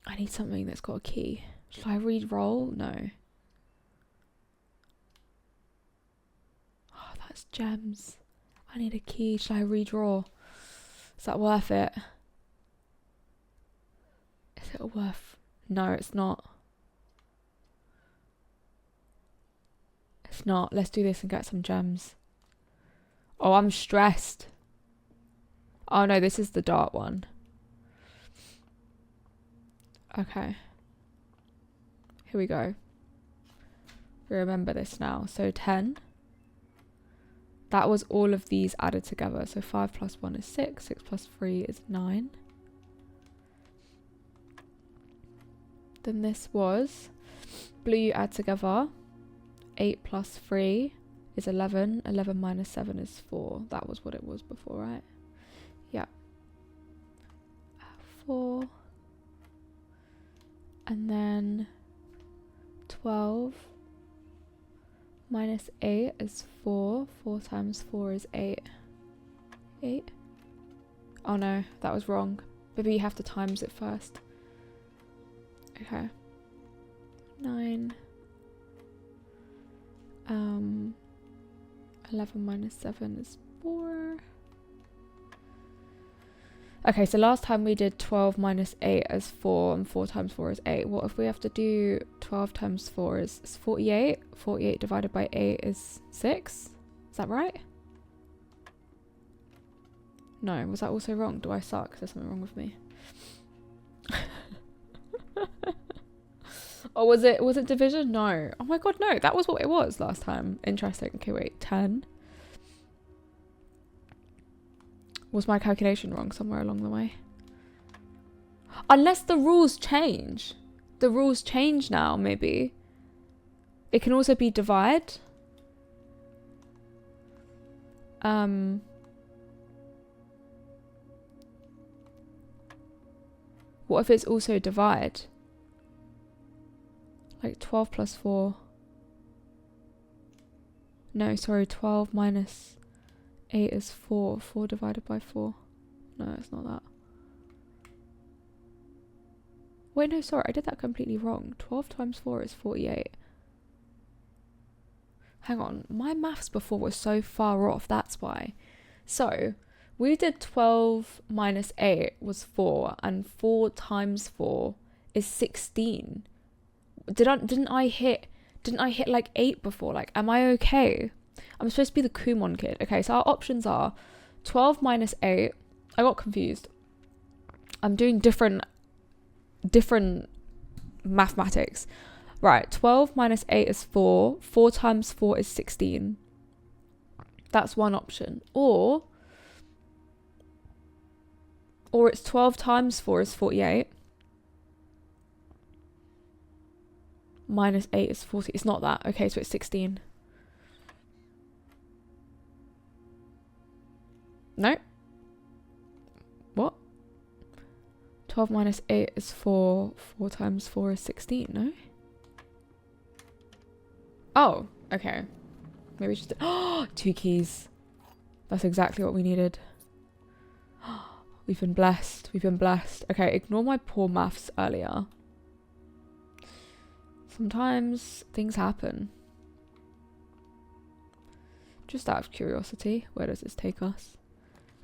I need something that's got a key. Should I re-roll? No. Oh, that's gems. I need a key. Should I redraw? Is that worth it? Is it worth... No, it's not. It's not. Let's do this and get some gems. Oh, I'm stressed. Oh no, this is the dart one. Okay. Here we go. We remember this now. So 10. That was all of these added together. So 5 plus 1 is 6. 6 plus 3 is 9. Then this was blue you add together. 8 plus 3 is 11. 11 minus 7 is 4. That was what it was before, right? Yeah. 4. And then 12 minus 8 is 4. 4 times 4 is 8. 8. Oh no, that was wrong. Maybe you have to times it first. Okay. 9. 11 minus 7 is 4. Okay, so last time we did 12 minus 8 as 4 and 4 times 4 is 8. What if we have to do 12 times 4 is 48? 48 divided by 8 is 6? Is that right? No, was that also wrong? Do I suck? Is there something wrong with me? Or was it division? No. Oh my god, no. That was what it was last time. Interesting. Okay, wait. 10. Was my calculation wrong somewhere along the way? Unless the rules change. The rules change now, maybe. It can also be divide. What if it's also divide? Like 12 plus 4. No, sorry, 12 minus 8 is 4. 4 divided by 4. No, it's not that. Wait, no, sorry, I did that completely wrong. 12 times 4 is 48. Hang on, my maths before was so far off, that's why. So, we did 12 minus 8 was 4, and 4 times 4 is 16. Didn't I hit like 8 before? Like, am I okay? I'm supposed to be the Kumon kid. Okay, so our options are 12 minus 8. I got confused. I'm doing different mathematics. Right, 12 minus 8 is 4. 4 times 4 is 16. That's one option. Or it's 12 times 4 is 48. Minus 8 is 40. It's not that. Okay, so it's 16. No. What? 12 minus 8 is 4. 4 times 4 is 16. No? Oh, okay. Maybe just... 2 keys. That's exactly what we needed. We've been blessed. We've been blessed. Okay, ignore my poor maths earlier. Sometimes things happen. Just out of curiosity, where does this take us?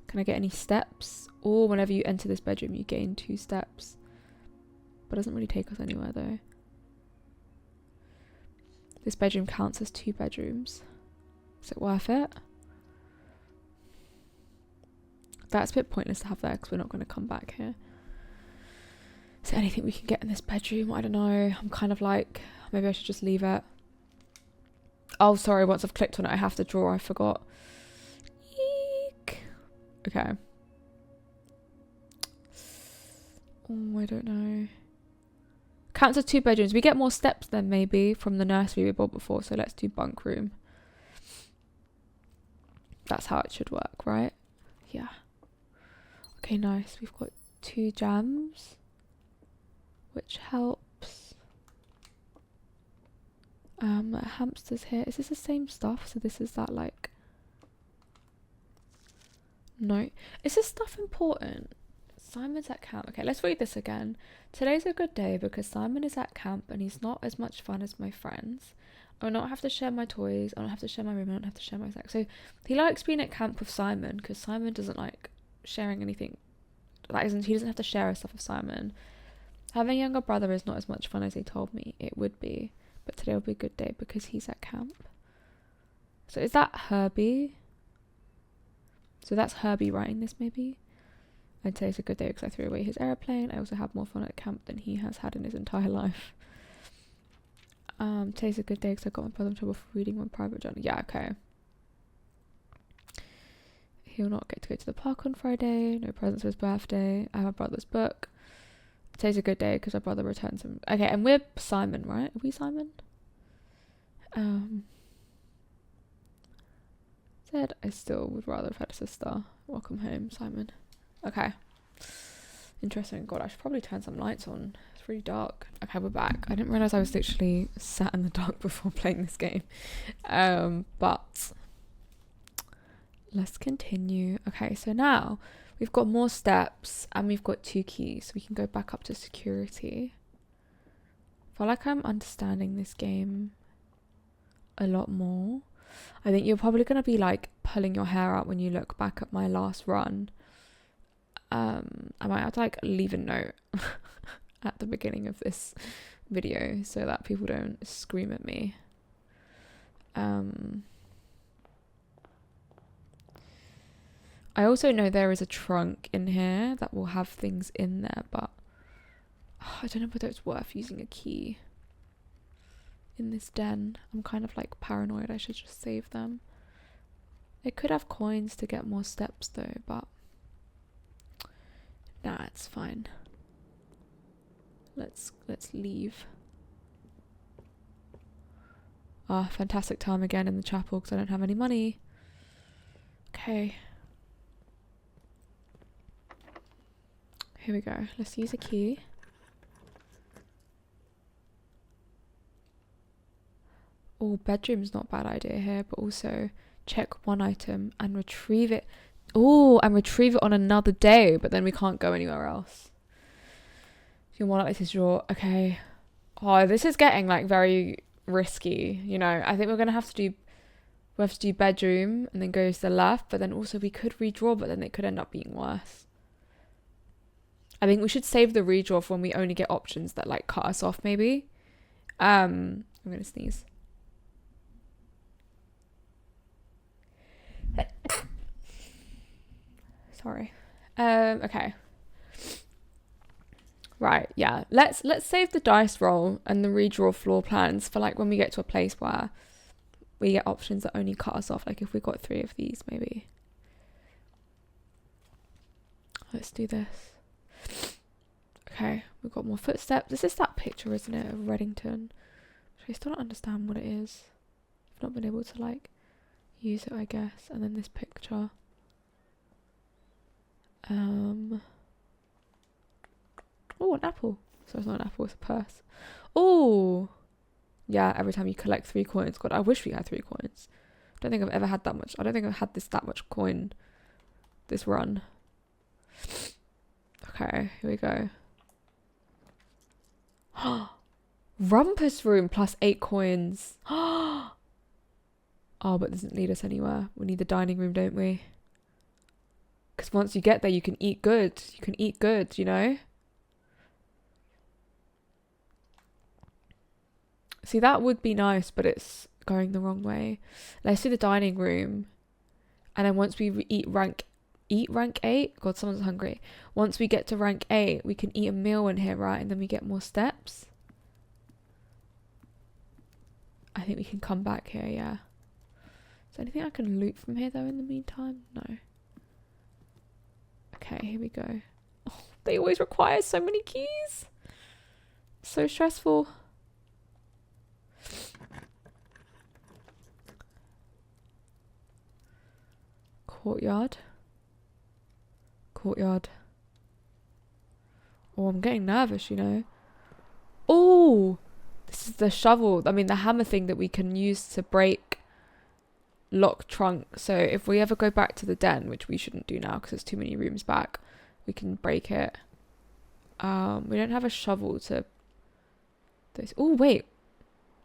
Can I get any steps? Or whenever you enter this bedroom, you gain 2 steps. But it doesn't really take us anywhere though. This bedroom counts as 2 bedrooms. Is it worth it? That's a bit pointless to have there because we're not going to come back here. Is there anything we can get in this bedroom? I don't know. I'm kind of like, maybe I should just leave it. Oh, sorry. Once I've clicked on it, I have to draw. I forgot. Eek. Okay. Oh, I don't know. Counts as 2 bedrooms. We get more steps then maybe from the nursery we bought before. So let's do bunk room. That's how it should work, right? Yeah. Okay, nice. We've got 2 jams, which helps. Hamsters here. Is this the same stuff? So this is that like... No. Is this stuff important? Simon's at camp. Okay, let's read this again. Today's a good day because Simon is at camp and he's not as much fun as my friends. I will not have to share my toys. I don't have to share my room. I don't have to share my sex. So he likes being at camp with Simon because Simon doesn't like sharing anything. He doesn't have to share his stuff with Simon. Having a younger brother is not as much fun as he told me it would be. But today will be a good day because he's at camp. So is that Herbie? So that's Herbie writing this maybe? And today's a good day because I threw away his airplane. I also have more fun at camp than he has had in his entire life. Today's a good day because I got my brother in trouble for reading my private journal. Yeah, okay. He'll not get to go to the park on Friday. No presents for his birthday. I have my brother's book. Today's a good day because my brother returns him. Okay, and we're Simon, right? Are we Simon? Said I still would rather have had a sister. Welcome home, Simon. Okay. Interesting. God, I should probably turn some lights on. It's really dark. Okay, we're back. I didn't realise I was literally sat in the dark before playing this game. But let's continue. Okay, so now we've got more steps and we've got 2 keys. So we can go back up to security. I feel like I'm understanding this game a lot more. I think you're probably going to be like pulling your hair out when you look back at my last run. I might have to like leave a note at the beginning of this video so that people don't scream at me. I also know there is a trunk in here that will have things in there, but I don't know whether it's worth using a key in this den. I'm kind of like paranoid. I should just save them. It could have coins to get more steps though, but nah, it's fine. Let's leave. Fantastic time again in the chapel because I don't have any money. Okay. Here we go. Let's use a key. Oh, bedroom's not a bad idea here, but also check one item and retrieve it. Oh, and retrieve it on another day, but then we can't go anywhere else. You're more likely to draw. Okay. Oh, this is getting like very risky. You know, I think we have to do bedroom and then go to the left, but then also we could redraw, but then it could end up being worse. I think we should save the redraw for when we only get options that like cut us off maybe. I'm gonna sneeze. Sorry. Okay. Right, yeah. Let's save the dice roll and the redraw floor plans for like when we get to a place where we get options that only cut us off. Like if we got 3 of these, maybe. Let's do this. Okay, we've got more footsteps. This is that picture, isn't it, of Reddington? I still don't understand what it is. I've not been able to like use it, I guess. And then this picture. Oh, an apple. So it's not an apple, it's a purse. Oh, yeah, every time you collect 3 coins. God, I wish we had 3 coins. I don't think I've ever had that much. I don't think I've had that much coin this run. Okay, here we go. Rumpus room plus 8 coins. Oh, but it doesn't lead us anywhere. We need the dining room, don't we? Because once you get there, you can eat good. You can eat good, you know? See, that would be nice, but it's going the wrong way. Let's do the dining room. And then once we eat rank 8? God, someone's hungry. Once we get to rank 8, we can eat a meal in here, right? And then we get more steps. I think we can come back here, yeah. Is there anything I can loot from here, though, in the meantime? No. Okay, here we go. Oh, they always require so many keys. So stressful. Courtyard. Oh, I'm getting nervous, you know. Oh, this is the shovel. I mean, the hammer thing that we can use to break lock trunk. So if we ever go back to the den, which we shouldn't do now because there's too many rooms back, we can break it. We don't have a shovel to this. Oh, wait.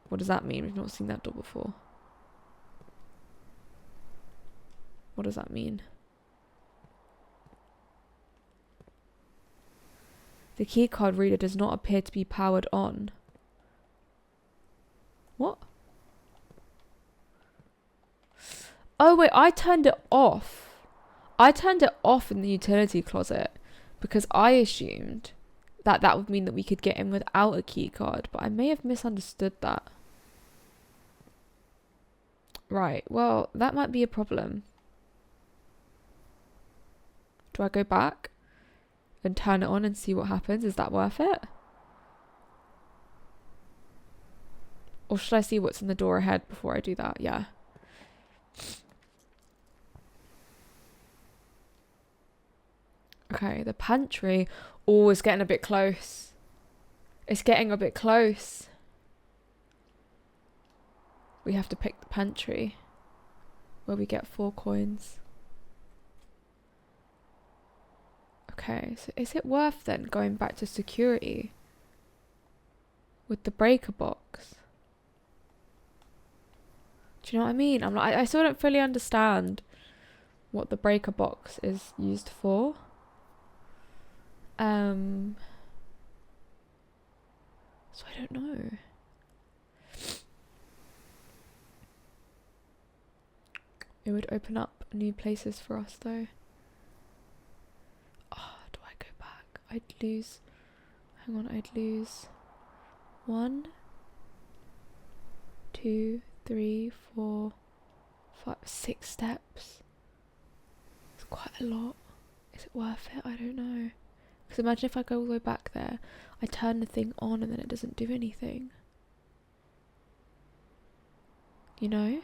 What does that mean? We've not seen that door before. What does that mean? The keycard reader does not appear to be powered on. What? Oh, wait, I turned it off. I turned it off in the utility closet because I assumed that that would mean that we could get in without a keycard, but I may have misunderstood that. Right, well, that might be a problem. Do I go back and turn it on and see what happens? Is that worth it? Or should I see what's in the door ahead before I do that? Yeah. Okay, the pantry. Oh, it's getting a bit close. It's getting a bit close. We have to pick the pantry where we get 4 coins. Okay, so is it worth then going back to security with the breaker box? Do you know what I mean? I still don't fully understand what the breaker box is used for. So I don't know. It would open up new places for us though. Oh, do I go back? I'd lose 1, 2, 3, 4, 5, 6 steps. It's quite a lot. Is it worth it? I don't know. Because imagine if I go all the way back there, I turn the thing on and then it doesn't do anything. You know?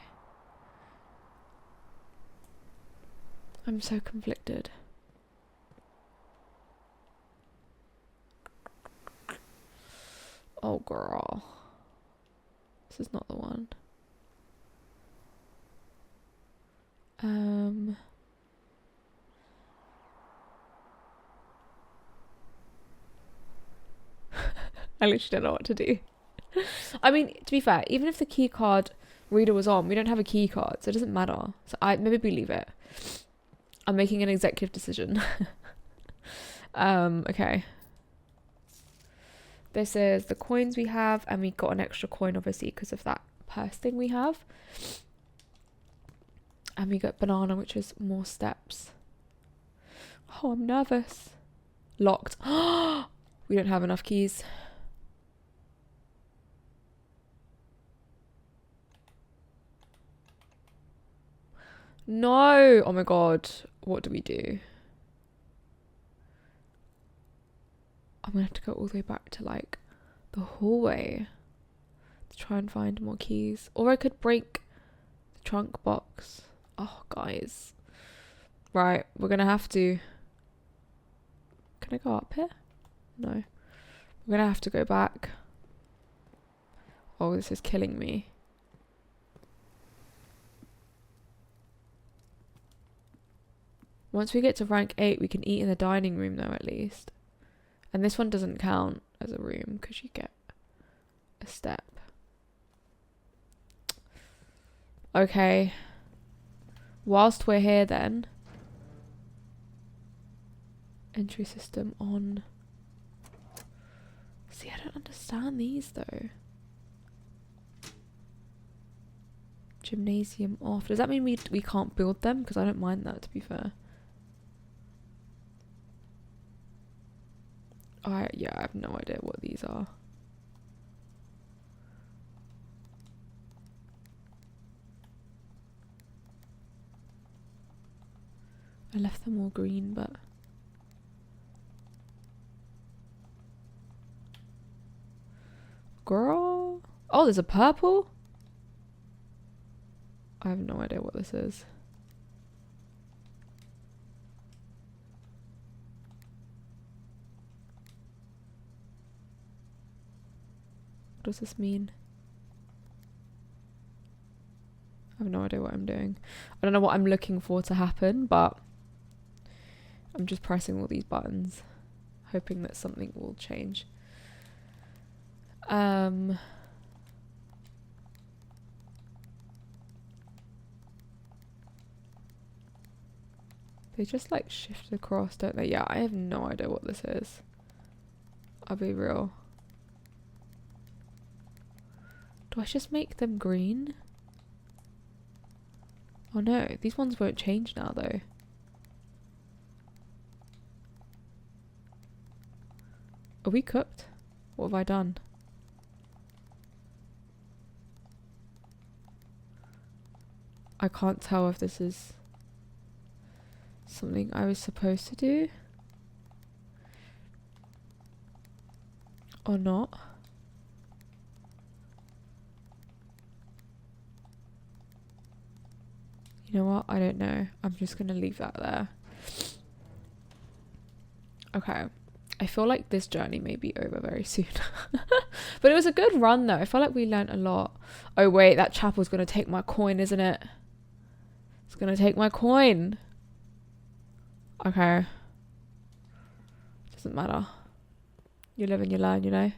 I'm so conflicted. Oh girl. This is not the one. I literally don't know what to do. I mean, to be fair, even if the key card reader was on, we don't have a key card, so it doesn't matter. So maybe we leave it. I'm making an executive decision. Okay. This is the coins we have, and we got an extra coin obviously because of that purse thing we have. And we got banana, which is more steps. Oh, I'm nervous. Locked. We don't have enough keys. No! Oh my god. What do we do? I'm gonna have to go all the way back to like the hallway to try and find more keys. Or I could break the trunk box. Oh, guys. Right, we're gonna have to... Can I go up here? No. We're gonna have to go back. Oh, this is killing me. Once we get to rank 8, we can eat in the dining room though, at least. And this one doesn't count as a room because you get a step. Okay. Whilst we're here then. Entry system on. See, I don't understand these though. Gymnasium off. Does that mean we can't build them? Because I don't mind that, to be fair. Yeah, I have no idea what these are. I left them all green, but girl. Oh, there's a purple? I have no idea what this is. What does this mean? I have no idea what I'm doing. I don't know what I'm looking for to happen, but I'm just pressing all these buttons, hoping that something will change. They just like shift across, don't they? Yeah, I have no idea what this is. I'll be real. Do I just make them green? Oh no, these ones won't change now though. Are we cooked? What have I done? I can't tell if this is something I was supposed to do or not. You know what? I don't know. I'm just gonna leave that there. Okay. I feel like this journey may be over very soon. But it was a good run though. I feel like we learnt a lot. Oh wait, that chapel's gonna take my coin, isn't it? It's gonna take my coin. Okay. Doesn't matter. You live and you learn, you know?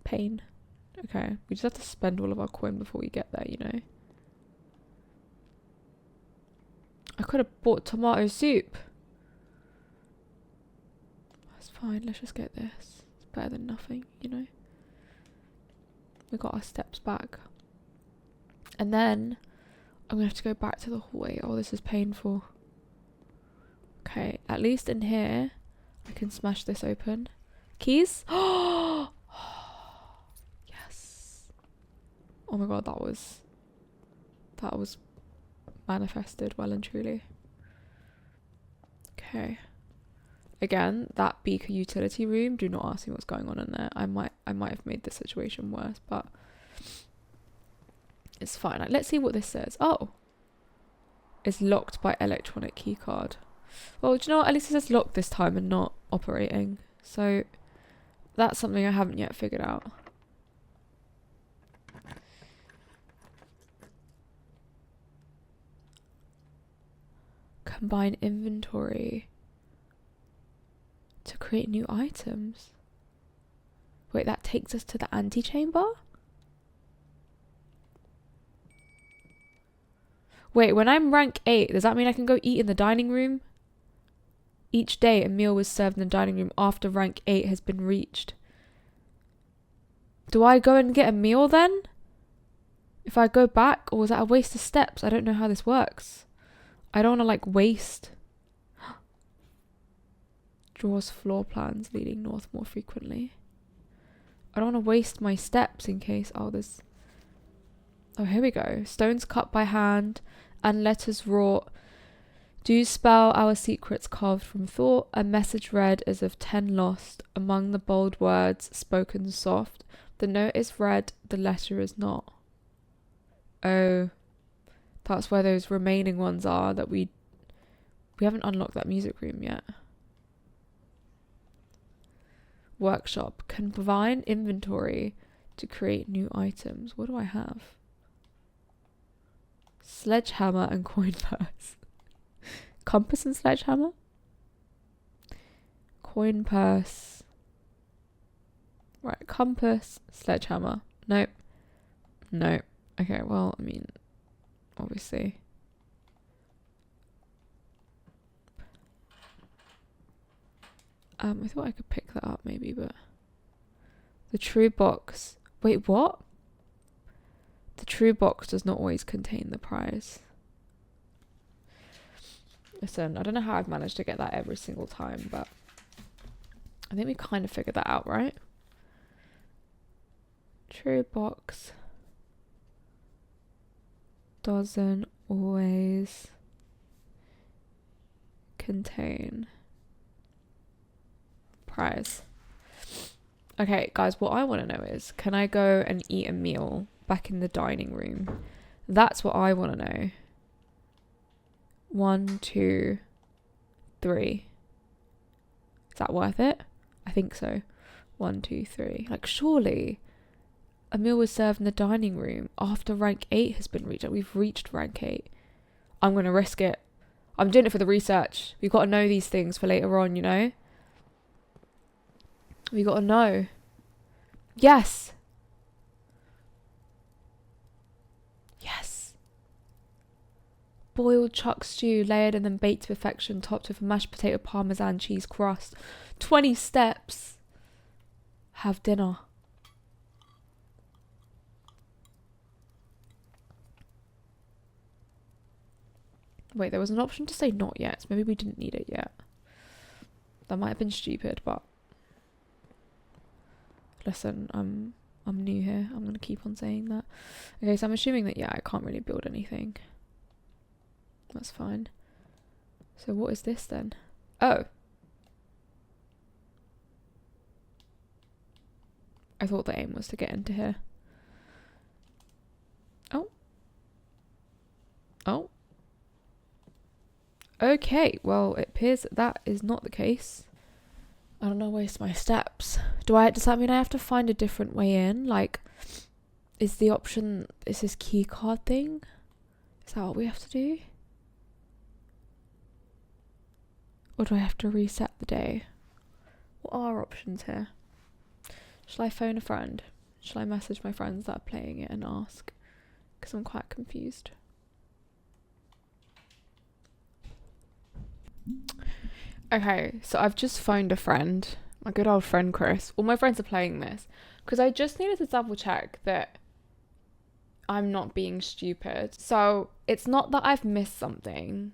Pain. Okay. We just have to spend all of our coin before we get there, you know? I could have bought tomato soup. That's fine. Let's just get this. It's better than nothing, you know? We got our steps back. And then I'm going to have to go back to the hallway. Oh, this is painful. Okay. At least in here, I can smash this open. Keys? Oh, yes. Oh my god, that was manifested well and truly. Okay. Again, that beaker utility room, do not ask me what's going on in there. I might have made the situation worse, but it's fine. Like, let's see what this says. Oh. It's locked by electronic key card. Well, do you know what? At least it says locked this time and not operating. So that's something I haven't yet figured out. Combine inventory to create new items. Wait, that takes us to the antechamber? Wait, when I'm rank 8, does that mean I can go eat in the dining room? Each day a meal was served in the dining room after rank 8 has been reached. Do I go and get a meal then? If I go back, or is that a waste of steps? I don't know how this works. I don't want to like waste. Draws floor plans leading north more frequently. I don't want to waste my steps in case. Oh, there's. Oh, here we go. Stones cut by hand and letters wrought. Do spell our secrets carved from thought. A message read as of 10 lost. Among the bold words spoken soft. The note is read, the letter is not. Oh. That's where those remaining ones are that we haven't unlocked that music room yet. Workshop. Combine inventory to create new items. What do I have? Sledgehammer and coin purse. Compass and sledgehammer? coin purse. Right, compass, sledgehammer. Nope. Nope. Okay, well, I mean, obviously. I thought I could pick that up maybe, but the true box. Wait, what? The true box does not always contain the prize. Listen, I don't know how I've managed to get that every single time, but I think we kind of figured that out, right? True box doesn't always contain prize. Okay, guys, what I want to know is, can I go and eat a meal back in the dining room? That's what I want to know. 1, 2, 3. Is that worth it? I think so. 1, 2, 3. Like, surely a meal was served in the dining room after rank 8 has been reached. Like, we've reached rank 8. I'm going to risk it. I'm doing it for the research. We've got to know these things for later on, you know? We got to know. Yes. Yes. Boiled chuck stew, layered and then baked to perfection, topped with a mashed potato parmesan cheese crust. 20 steps. Have dinner. Wait, there was an option to say not yet. So maybe we didn't need it yet. That might have been stupid, but listen, I'm new here. I'm gonna keep on saying that. Okay, so I'm assuming that I can't really build anything. That's fine. So what is this then? Oh. I thought the aim was to get into here. Oh. Oh. Okay, well, it appears that is not the case. I don't know, waste my steps. Does that mean I have to find a different way in? Like, is this key card thing? Is that what we have to do? Or do I have to reset the day? What are our options here? Shall I phone a friend? Shall I message my friends that are playing it and ask? Because I'm quite confused. Okay, so I've just phoned a friend, my good old friend Chris. All my friends are playing this because I just needed to double check that I'm not being stupid. So it's not that I've missed something.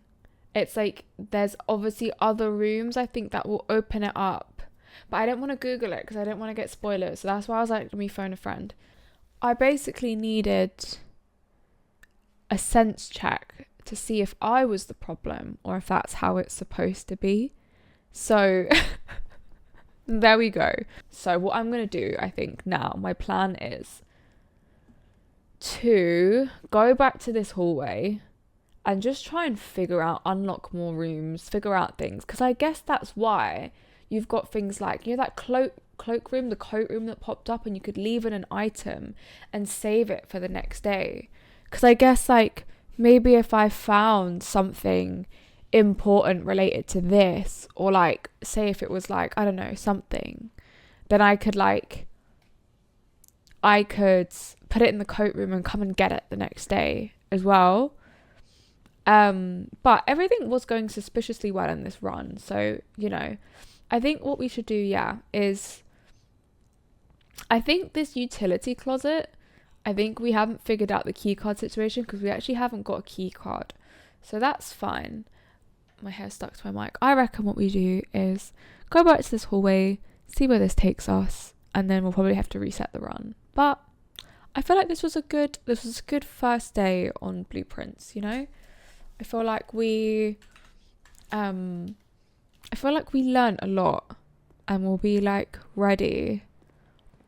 It's like there's obviously other rooms I think that will open it up, but I don't want to Google it because I don't want to get spoilers. So that's why I was like, let me phone a friend. I basically needed a sense check to see if I was the problem or if that's how it's supposed to be. So there we go. So what I'm going to do, I think now, my plan is to go back to this hallway and just try and unlock more rooms, figure out things. Because I guess that's why you've got things like, you know, that cloak room, the coat room that popped up, and you could leave in an item and save it for the next day. Because I guess, like, maybe if I found something important related to this, or like, say if it was like, I don't know, something, then I could put it in the coat room and come and get it the next day as well. But everything was going suspiciously well in this run. So, you know, I think what we should do, is I think this utility closet, I think we haven't figured out the key card situation because we actually haven't got a key card. So that's fine. My hair stuck to my mic. I reckon what we do is go back to this hallway, see where this takes us, and then we'll probably have to reset the run. But I feel like this was a good first day on Blueprints, you know? I feel like we learned a lot, and we'll be like ready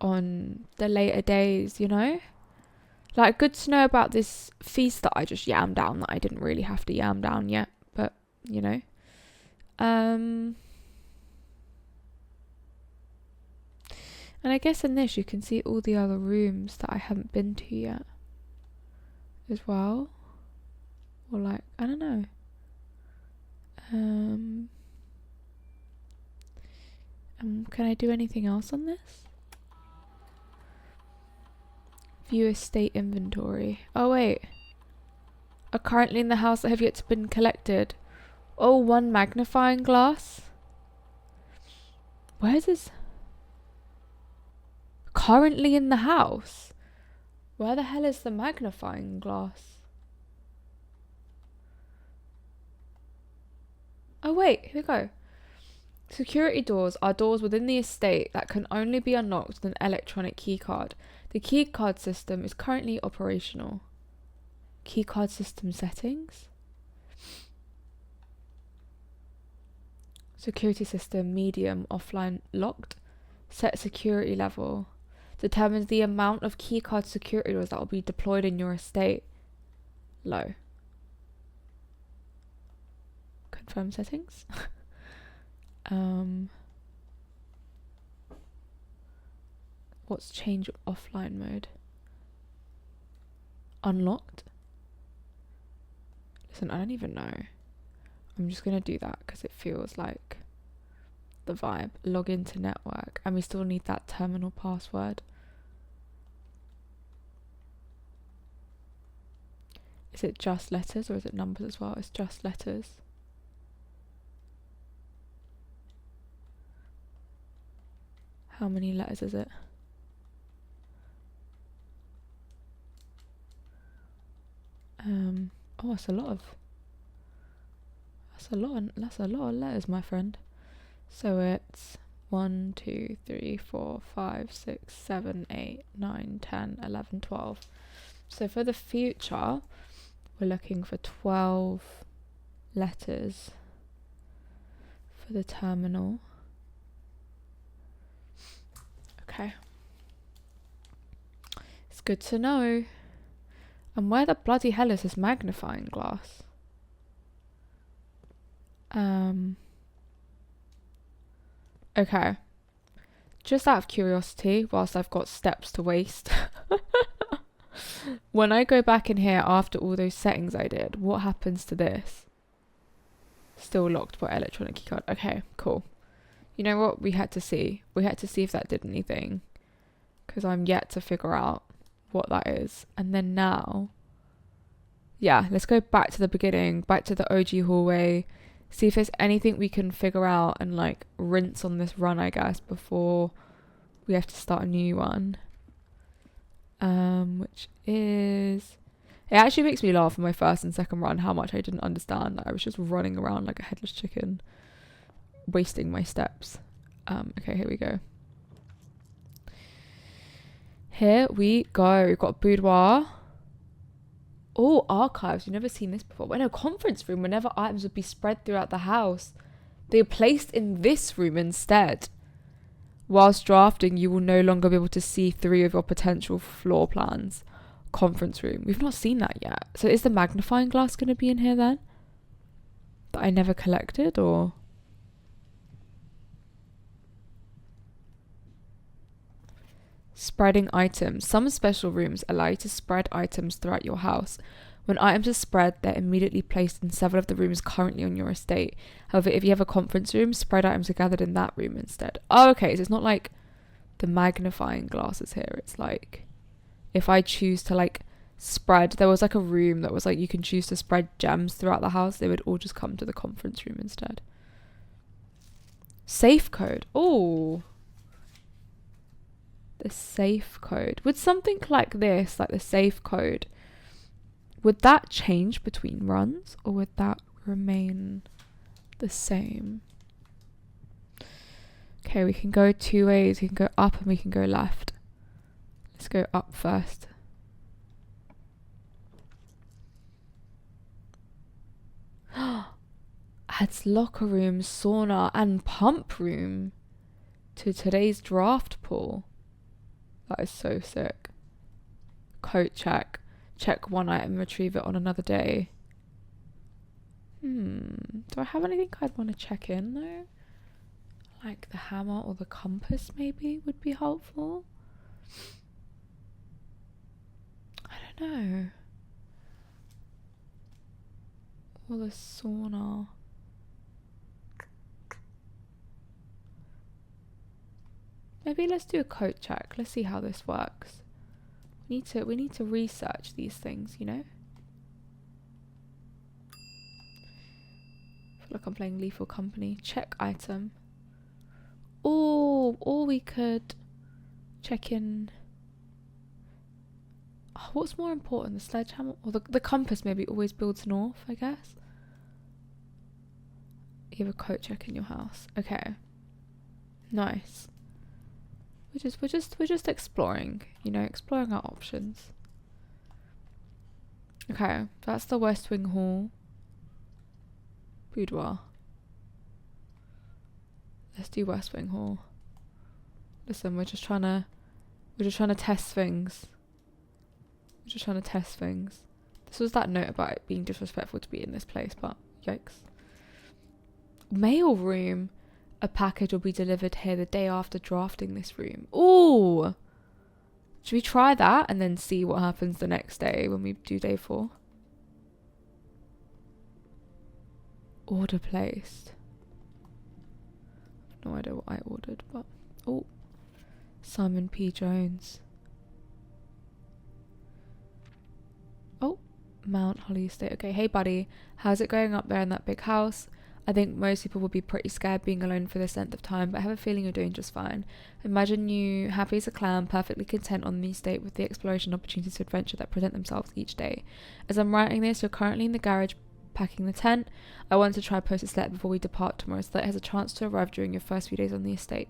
on the later days, you know? Like, good to know about this feast that I just yammed down that I didn't really have to yam down yet, but you know. And I guess in this you can see all the other rooms that I haven't been to yet as well. Or like, I don't know. Can I do anything else on this? View estate inventory. Oh wait. Are currently in the house that have yet to been collected. Oh, 1 magnifying glass. Where is this? Currently in the house? Where the hell is the magnifying glass? Oh wait, here we go. Security doors are doors within the estate that can only be unlocked with an electronic keycard. The keycard system is currently operational. Keycard system settings. Security system medium offline locked. Set security level. Determines the amount of keycard security doors that will be deployed in your estate. Low. Confirm settings. What's change offline mode? Unlocked? Listen, I don't even know. I'm just gonna do that because it feels like the vibe. Log into network, and we still need that terminal password. Is it just letters or is it numbers as well? It's just letters. How many letters is it? Oh, that's a lot of letters, my friend. So it's 1, 2, 3, 4, 5, 6, 7, 8, 9, 10, 11, 12. So for the future, we're looking for 12 letters for the terminal. Okay. It's good to know. And where the bloody hell is this magnifying glass? Okay. Just out of curiosity, whilst I've got steps to waste, when I go back in here after all those settings I did, what happens to this? Still locked by electronic keycard. Okay, cool. You know what? We had to see. We had to see if that did anything. Because I'm yet to figure out what that is. And then now, yeah, let's go back to the beginning, back to the OG hallway, see if there's anything we can figure out and like rinse on this run, I guess, before we have to start a new one. Which is, it actually makes me laugh in my first and second run how much I didn't understand. I was just running around like a headless chicken, wasting my steps. Okay, here we go. Here we go. We've got boudoir. Oh, archives. You've never seen this before. Well, no, conference room. Whenever items would be spread throughout the house, they are placed in this room instead. Whilst drafting, you will no longer be able to see 3 of your potential floor plans. Conference room. We've not seen that yet. So is the magnifying glass going to be in here then? That I never collected, or? Spreading items. Some special rooms allow you to spread items throughout your house. When items are spread, they're immediately placed in several of the rooms currently on your estate. However, if you have a conference room, spread items are gathered in that room instead. Oh, okay, so it's not like the magnifying glasses here. It's like, if I choose to like spread, there was like a room that was like, you can choose to spread gems throughout the house. They would all just come to the conference room instead. Safe code. Oh. The safe code. Would something like this, like the safe code, would that change between runs or would that remain the same? Okay, we can go 2 ways. We can go up and we can go left. Let's go up first. Adds locker room, sauna and pump room to today's draft pool. That is so sick. Coat check. Check one item, retrieve it on another day. Do I have anything I'd want to check in though? Like the hammer or the compass maybe would be helpful. I don't know. Or the sauna. Maybe let's do a code check. Let's see how this works. We need to research these things, you know? I feel like I'm playing Lethal Company. Check item. Or we could check in. Oh, what's more important, the sledgehammer or the compass? Maybe always builds north, I guess. You have a coat check in your house. Okay. Nice. We're just exploring, you know, exploring our options. Okay, that's the West Wing Hall. Boudoir. Let's do West Wing Hall. Listen, we're just trying to test things. We're just trying to test things. This was that note about it being disrespectful to be in this place, but yikes. Mail room. A package will be delivered here the day after drafting this room. Ooh! Should we try that and then see what happens the next day when we do day 4? Order placed. No idea what I ordered, but... Oh. Simon P. Jones. Oh. Mount Holly Estate. Okay, hey buddy. How's it going up there in that big house? I think most people would be pretty scared being alone for this length of time, but I have a feeling you're doing just fine. Imagine you happy as a clam, perfectly content on the estate with the exploration opportunities to adventure that present themselves each day. As I'm writing this, you're currently in the garage packing the tent. I want to try post a letter before we depart tomorrow so that it has a chance to arrive during your first few days on the estate.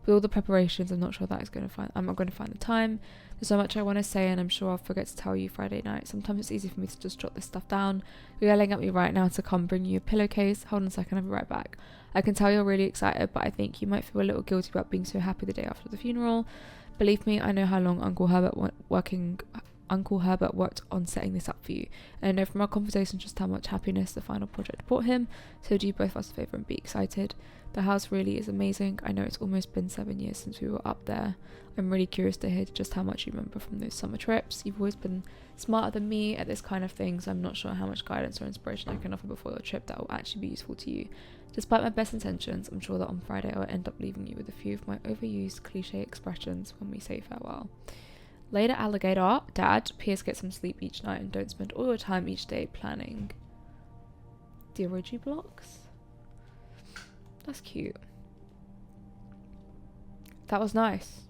With all the preparations, I'm not going to find the time. There's so much I want to say, and I'm sure I'll forget to tell you Friday night. Sometimes it's easy for me to just jot this stuff down. You're yelling at me right now to come bring you a pillowcase. Hold on a second, I'll be right back. I can tell you're really excited, but I think you might feel a little guilty about being so happy the day after the funeral. Believe me, I know how long Uncle Herbert worked on setting this up for you, and I know from our conversation just how much happiness the final project brought him. So do you both us a favour and be excited. The house really is amazing. I know it's almost been 7 years since we were up there. I'm really curious to hear just how much you remember from those summer trips. You've always been smarter than me at this kind of thing, so I'm not sure how much guidance or inspiration I can offer before your trip that will actually be useful to you. Despite my best intentions, I'm sure that on Friday I will end up leaving you with a few of my overused cliche expressions when we say farewell. Later, alligator. Dad, P.S. get some sleep each night and don't spend all your time each day planning dirigy blocks. That's cute. That was nice.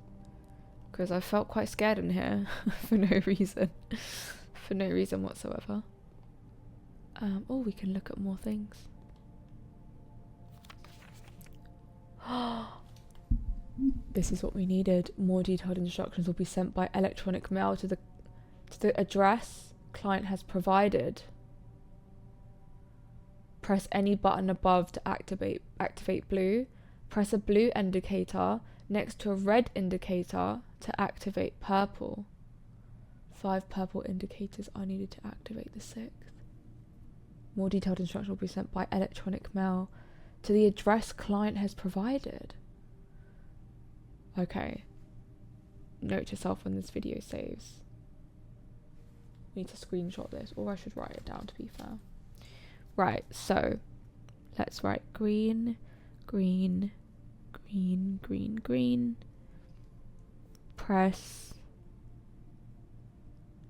Because I felt quite scared in here for no reason. For no reason whatsoever. Oh, we can look at more things. This is what we needed. More detailed instructions will be sent by electronic mail to the address client has provided. Press any button above to activate blue. Press a blue indicator next to a red indicator to activate purple. 5 purple indicators are needed to activate the 6th. More detailed instructions will be sent by electronic mail to the address client has provided. Okay. Note to self when this video saves. We need to screenshot this, or I should write it down to be fair. Right, so let's write green, green, green, green, green. Press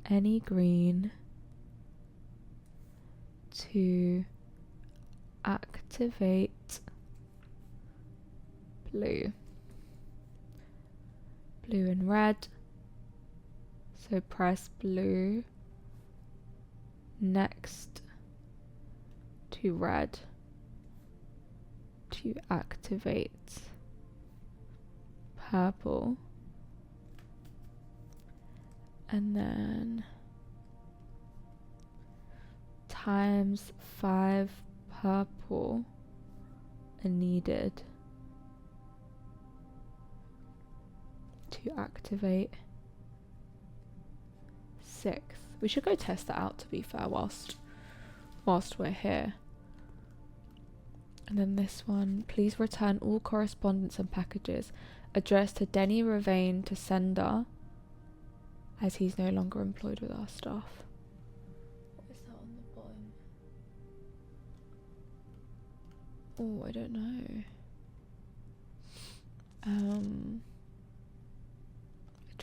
any green to activate blue. Blue and red. So press blue next to red to activate purple, and then times 5 purple are needed to activate 6th. We should go test that out, to be fair, whilst we're here. And then this one, please return all correspondence and packages addressed to Denny Ravane to sender, as he's no longer employed with our staff. What is that on the bottom? Oh, I don't know.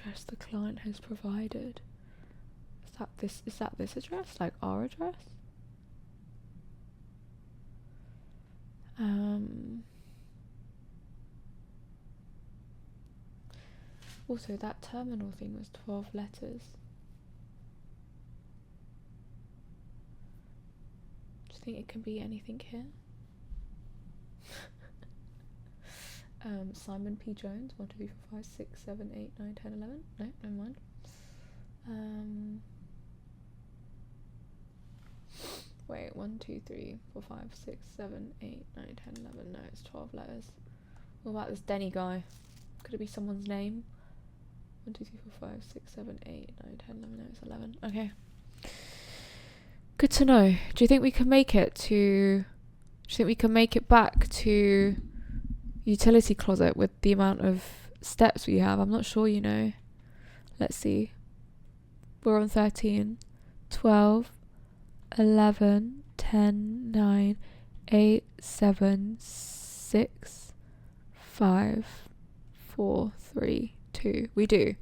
address the client has provided. Is that this address? Like our address? Also, that terminal thing was 12 letters. Do you think it can be anything here? Simon P. Jones, 1, 2, 3, 4, 5, 6, 7, 8, 9, 10, 11. No, never mind. Wait, 1, 2, 3, 4, 5, 6, 7, 8, 9, 10, 11. No, it's 12 letters. What about this Denny guy? Could it be someone's name? 1, 2, 3, 4, 5, 6, 7, 8, 9, 10, 11. No, it's 11. Okay. Good to know. Do you think we can make it back to utility closet with the amount of steps we have? I'm not sure, you know. Let's see. We're on 13, 12, 11, 10, 9, 8, 7, 6, 5, 4, 3, 2. We do.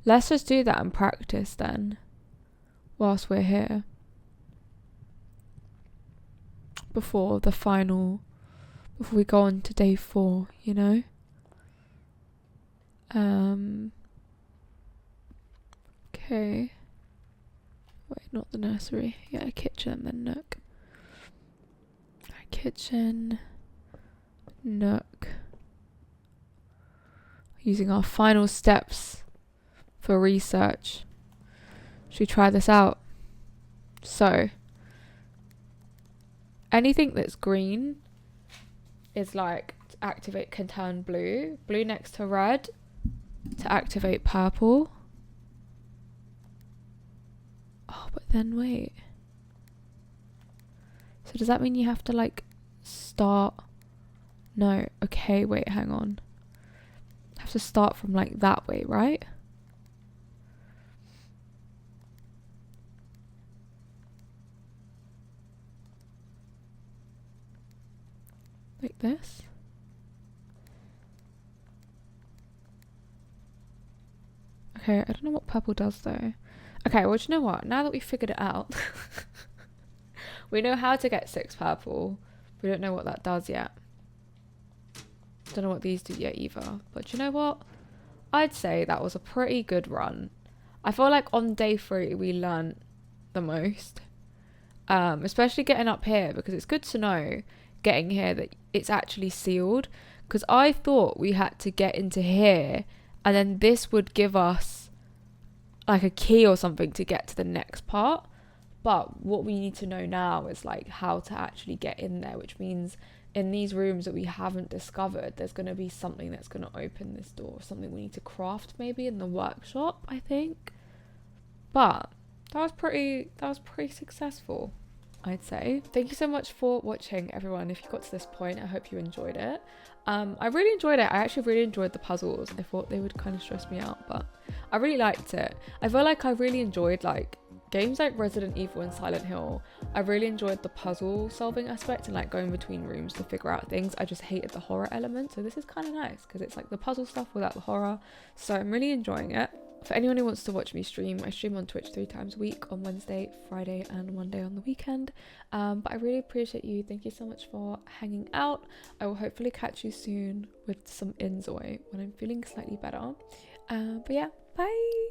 Let's just do that and practice then whilst we're here. Before we go on to day 4, you know? Okay. Wait, not the nursery. Yeah, kitchen, then nook. Kitchen, nook. Using our final steps for research. Should we try this out? So, anything that's green is like to activate can turn blue. Blue next to red to activate purple. Oh, but then wait. So does that mean you have to like start? No. Okay, wait, hang on. Have to start from like that way, right? Like this. Okay, I don't know what purple does though. Okay, well, do you know what? Now that we figured it out, we know how to get 6 purple. We don't know what that does yet. Don't know what these do yet either. But do you know what? I'd say that was a pretty good run. I feel like on day 3 we learnt the most. Especially getting up here, because it's good to know getting here that it's actually sealed. Because I thought we had to get into here and then this would give us like a key or something to get to the next part. But what we need to know now is like how to actually get in there, which means in these rooms that we haven't discovered, there's going to be something that's going to open this door, something we need to craft maybe in the workshop, I think. But that was pretty successful, I'd say. Thank you so much for watching, everyone. If you got to this point, I hope you enjoyed it. I really enjoyed it. I actually really enjoyed the puzzles. I thought they would kind of stress me out, but I really liked it. I feel like I really enjoyed like games like Resident Evil and Silent Hill. I really enjoyed the puzzle solving aspect and like going between rooms to figure out things. I just hated the horror element, so this is kind of nice because it's like the puzzle stuff without the horror. So I'm really enjoying it. For anyone who wants to watch me stream, I stream on Twitch 3 times a week, on Wednesday, Friday and one day on the weekend. But I really appreciate you. Thank you so much for hanging out. I will hopefully catch you soon with some Inzoi when I'm feeling slightly better. But yeah, bye!